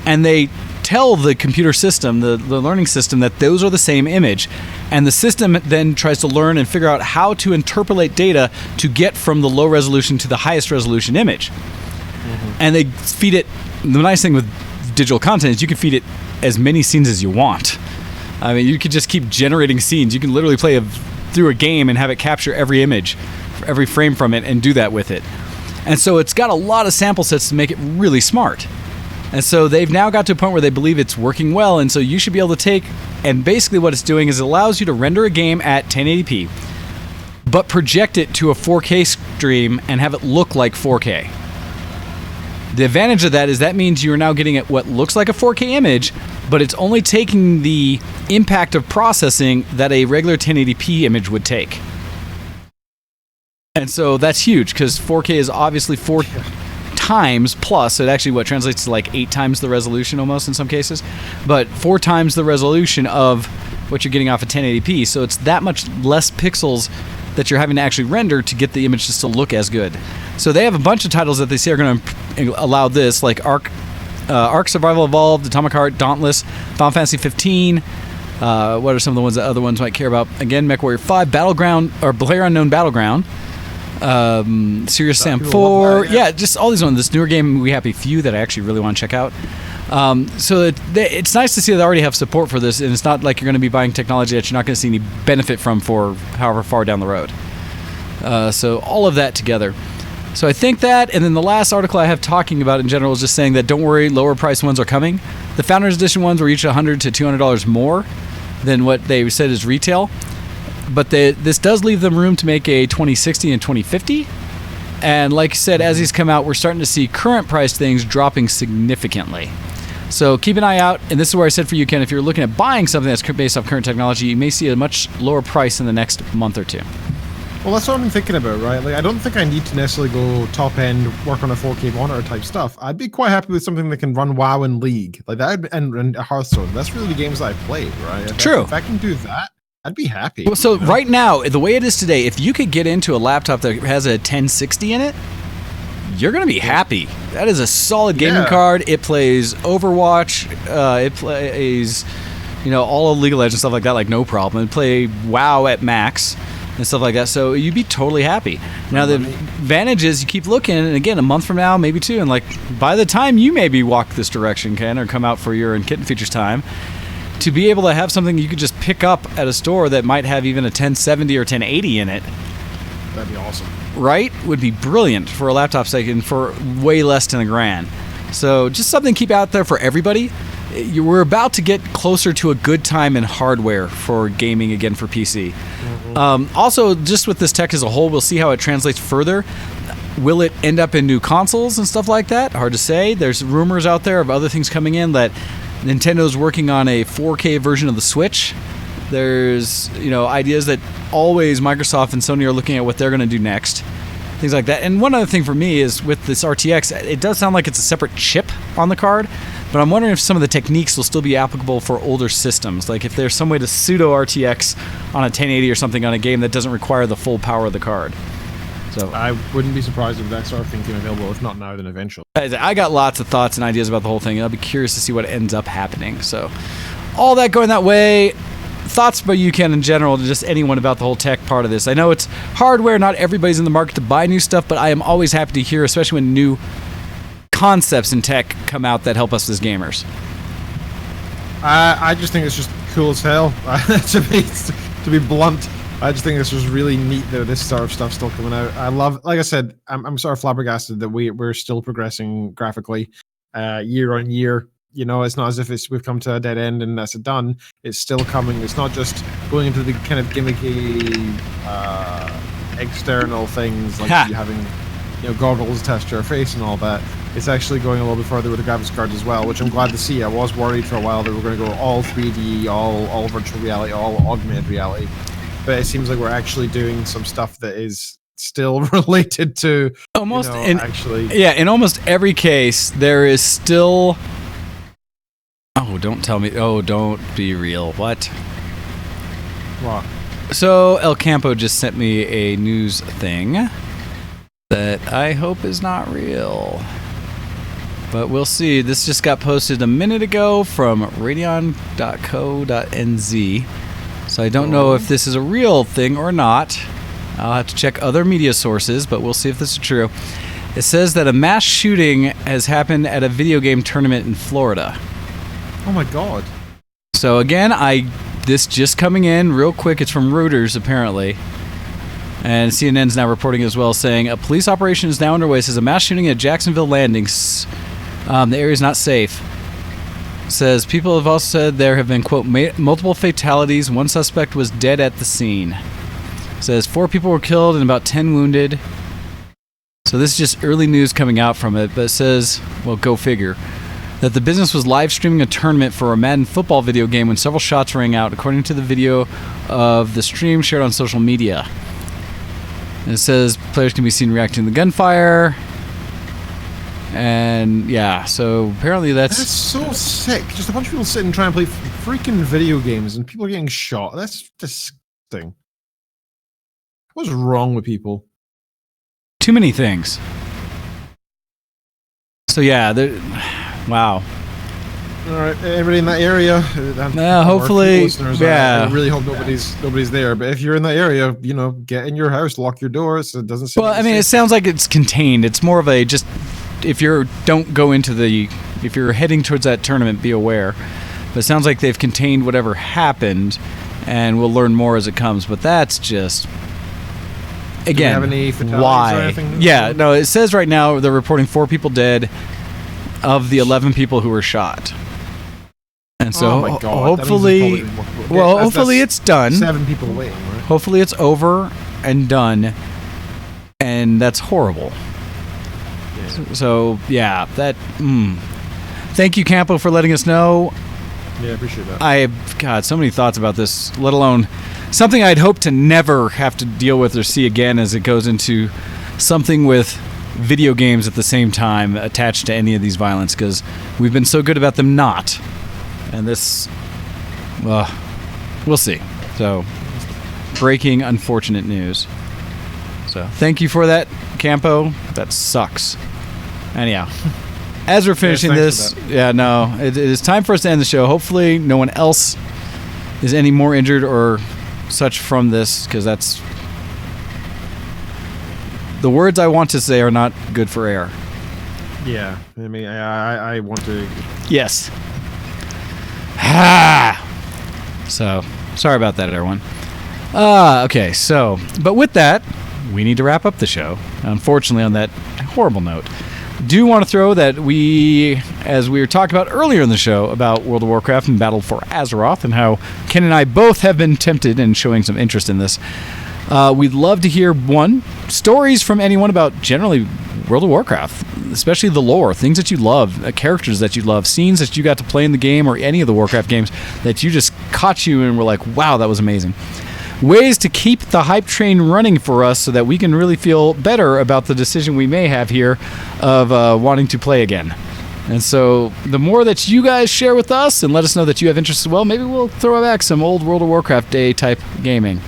Speaker 2: and they tell the computer system, the learning system, that those are the same image. And the system then tries to learn and figure out how to interpolate data to get from the low resolution to the highest resolution image. And they feed it, the nice thing with digital content is you can feed it as many scenes as you want. I mean, you could just keep generating scenes. You can literally play through a game and have it capture every image, every frame from it, and do that with it. And so it's got a lot of sample sets to make it really smart. And so they've now got to a point where they believe it's working well, and so you should be able to take, and basically what it's doing is it allows you to render a game at 1080p, but project it to a 4K stream and have it look like 4K. The advantage of that is that means you're now getting at what looks like a 4K image, but it's only taking the impact of processing that a regular 1080p image would take. And so that's huge, because 4K is obviously 4 times plus, so it actually what translates to like 8 times the resolution almost in some cases, but 4 times the resolution of what you're getting off of 1080p, so it's that much less pixels that you're having to actually render to get the image to still look as good. So they have a bunch of titles that they say are going to allow this, like Ark Survival Evolved, Atomic Heart, Dauntless, Final Fantasy 15. What are some of the ones that other ones might care about? Again, MechWarrior 5, Battleground, or PlayerUnknown Battleground, Serious Sam 4, yeah, just all these ones. This newer game, We Happy Few, that I actually really want to check out. So it's nice to see they already have support for this, and it's not like you're going to be buying technology that you're not going to see any benefit from for however far down the road. So all of that together. So I think that, and then the last article I have talking about in general is just saying that don't worry, lower price ones are coming. The Founders Edition ones were each $100 to $200 more than what they said is retail. But this does leave them room to make a 2060 and 2050. And like I said, as these come out, we're starting to see current price things dropping significantly. So keep an eye out. And this is where I said for you, Ken, if you're looking at buying something that's based off current technology, you may see a much lower price in the next month or two.
Speaker 3: Well, that's what I'm thinking about, right? Like, I don't think I need to necessarily go top end, work on a 4K monitor type stuff. I'd be quite happy with something that can run WoW and League, like that, and Hearthstone. That's really the games that I played, right?
Speaker 2: True.
Speaker 3: If I can do that, I'd be happy.
Speaker 2: Well, so right now, the way it is today, if you could get into a laptop that has a 1060 in it, you're going to be happy. That is a solid gaming card. It plays Overwatch. It plays, all of League of Legends stuff like that, like no problem. It play WoW at max and stuff like that. So you'd be totally happy. Now the advantage is you keep looking, and again, a month from now, maybe two, and like by the time you maybe walk this direction, Ken, or come out for your Kitten Features time, to be able to have something you could just pick up at a store that might have even a 1070 or 1080 in it.
Speaker 3: That'd be awesome.
Speaker 2: Right? Would be brilliant for a laptop second for way less than $1,000. So just something to keep out there for everybody. We're about to get closer to a good time in hardware for gaming again for PC. Also, just with this tech as a whole, we'll see how it translates further. Will it end up in new consoles and stuff like that? Hard to say. There's rumors out there of other things coming in that Nintendo's working on a 4K version of the Switch. There's, ideas that always Microsoft and Sony are looking at what they're going to do next. Things like that. And one other thing for me is with this RTX, it does sound like it's a separate chip on the card, but I'm wondering if some of the techniques will still be applicable for older systems. Like if there's some way to pseudo RTX on a 1080 or something on a game that doesn't require the full power of the card. So
Speaker 3: I wouldn't be surprised if that sort of thing came available, if not now, then eventually.
Speaker 2: I got lots of thoughts and ideas about the whole thing, and I'll be curious to see what ends up happening. So all that going that way. Thoughts about you, Ken, in general, to just anyone about the whole tech part of this. I know it's hardware, not everybody's in the market to buy new stuff, but I am always happy to hear, especially when new concepts in tech come out that help us as gamers.
Speaker 3: I just think it's just cool as hell. to be blunt, I just think this was really neat that this sort of stuff's still coming out. I love, like I said, I'm sort of flabbergasted that we're still progressing graphically year on year. It's not as if we've come to a dead end and that's it done. It's still coming. It's not just going into the kind of gimmicky external things like you having goggles attached to your face and all that. it's actually going a little bit further with the graphics cards as well, which I'm glad to see. I was worried for a while that we were going to go all 3D, all virtual reality, all augmented reality, but it seems like we're actually doing some stuff that is still related to
Speaker 2: almost
Speaker 3: in
Speaker 2: almost every case there is still. Oh, don't tell me. Oh, don't be real. What? So El Campo just sent me a news thing that I hope is not real. But we'll see. This just got posted a minute ago from Radeon.co.nz. So I don't know if this is a real thing or not. I'll have to check other media sources, but we'll see if this is true. It says that a mass shooting has happened at a video game tournament in Florida.
Speaker 3: Oh my god.
Speaker 2: So again, this just coming in real quick. It's from Reuters, apparently. And CNN's now reporting as well, saying a police operation is now underway. It says a mass shooting at Jacksonville Landings. The area is not safe. It says people have also said there have been, quote, multiple fatalities. One suspect was dead at the scene. It says 4 people were killed and about 10 wounded. So this is just early news coming out from it. But it says, well, go figure, that the business was live streaming a tournament for a Madden football video game when several shots rang out, according to the video of the stream shared on social media. And it says players can be seen reacting to the gunfire. And yeah, so apparently that's
Speaker 3: so sick. Just a bunch of people sitting and trying to play freaking video games and people are getting shot. That's disgusting. What's wrong with people?
Speaker 2: too many things. So yeah, wow.
Speaker 3: All right, everybody in that area.
Speaker 2: Hopefully,
Speaker 3: I really hope nobody's there. But if you're in that area, get in your house, lock your doors. So it doesn't.
Speaker 2: Well, I mean, it sounds like it's contained. It's more of a just if you're heading towards that tournament, be aware. But it sounds like they've contained whatever happened, and we'll learn more as it comes. But that's just. Again,
Speaker 3: have any fatalities
Speaker 2: why?
Speaker 3: Or anything?
Speaker 2: Yeah, no, it says right now they're reporting 4 people dead of the 11 people who were shot. And so
Speaker 3: oh my God.
Speaker 2: hopefully, hopefully it's done.
Speaker 3: 7 people waiting, right?
Speaker 2: Hopefully it's over and done, and that's horrible. Yeah. So yeah, that. Thank you, Campo, for letting us know.
Speaker 3: Yeah, I appreciate that.
Speaker 2: God, so many thoughts about this, let alone something I'd hope to never have to deal with or see again as it goes into something with video games at the same time attached to any of these violence, because we've been so good about them not. And this, we'll see. So, breaking unfortunate news. So, thank you for that, Campo. That sucks. Anyhow. As we're finishing this, it is time for us to end the show. Hopefully no one else is any more injured or such from this, because that's... The words I want to say are not good for air.
Speaker 3: Yeah, I mean, I want to...
Speaker 2: Yes. So, sorry about that, everyone. Okay, so, but with that, we need to wrap up the show. Unfortunately, on that horrible note. Do want to throw that as we were talking about earlier in the show about World of Warcraft and Battle for Azeroth, and how Ken and I both have been tempted and showing some interest in this. We'd love to hear, stories from anyone about generally World of Warcraft, especially the lore, things that you love, characters that you love, scenes that you got to play in the game or any of the Warcraft games that you just caught you and were like, wow, that was amazing. Ways to keep the hype train running for us so that we can really feel better about the decision we may have here of wanting to play again. And so the more that you guys share with us and let us know that you have interest as well, maybe we'll throw back some old World of Warcraft Day type gaming.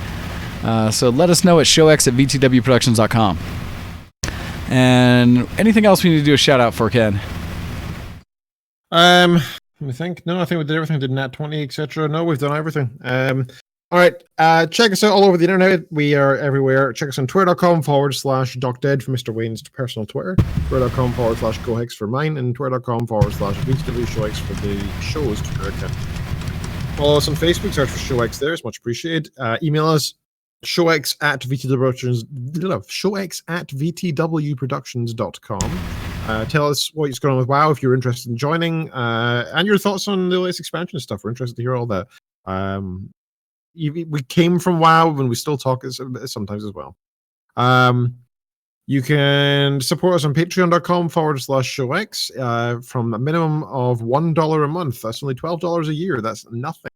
Speaker 2: So let us know at showx@vtwproductions.com. And anything else we need to do a shout out for, Ken?
Speaker 3: Let me think. No, I think we did everything. Did Nat 20, etc. No, we've done everything. All right, check us out all over the internet. We are everywhere. Check us on twitter.com/DocDead for Mr. Wayne's personal Twitter, twitter.com/GoHex for mine, and twitter.com/VTWShowX for the show's Twitter account. Follow us on Facebook, search for ShowX there. It's much appreciated. Email us, showx@vtwproductions.com. Tell us what's going on with WoW if you're interested in joining, and your thoughts on the latest expansion stuff. We're interested to hear all that. We came from WoW, and we still talk sometimes as well. You can support us on patreon.com/showx from a minimum of $1 a month. That's only $12 a year. That's nothing.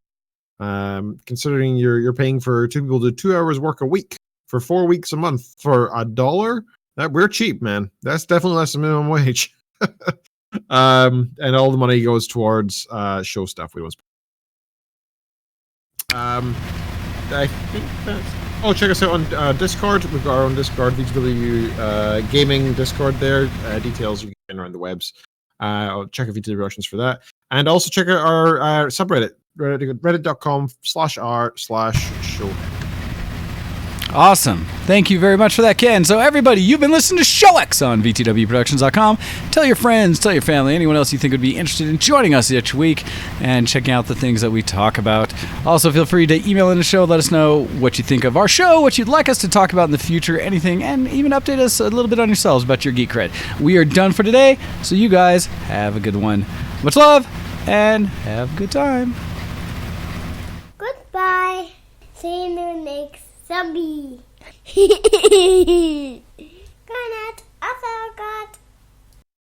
Speaker 3: Considering you're paying for two people to 2 hours work a week for 4 weeks a month for $1, that we're cheap, man. That's definitely less than minimum wage. And all the money goes towards show stuff we always. I think that's. Oh, check us out on Discord. We've got our own Discord, VTW Gaming Discord there. Details you can around the webs. I'll check out VTW Productions for that. And also check out our subreddit, reddit.com/r/show.
Speaker 2: Awesome. Thank you very much for that, Ken. So everybody, you've been listening to ShowX on VTWProductions.com. Tell your friends, tell your family, anyone else you think would be interested in joining us each week and checking out the things that we talk about. Also, feel free to email in the show, let us know what you think of our show, what you'd like us to talk about in the future, anything, and even update us a little bit on yourselves about your geek cred. We are done for today, so you guys have a good one. Much love, and have a good time.
Speaker 6: Goodbye. See you next zombie. Good night. I forgot.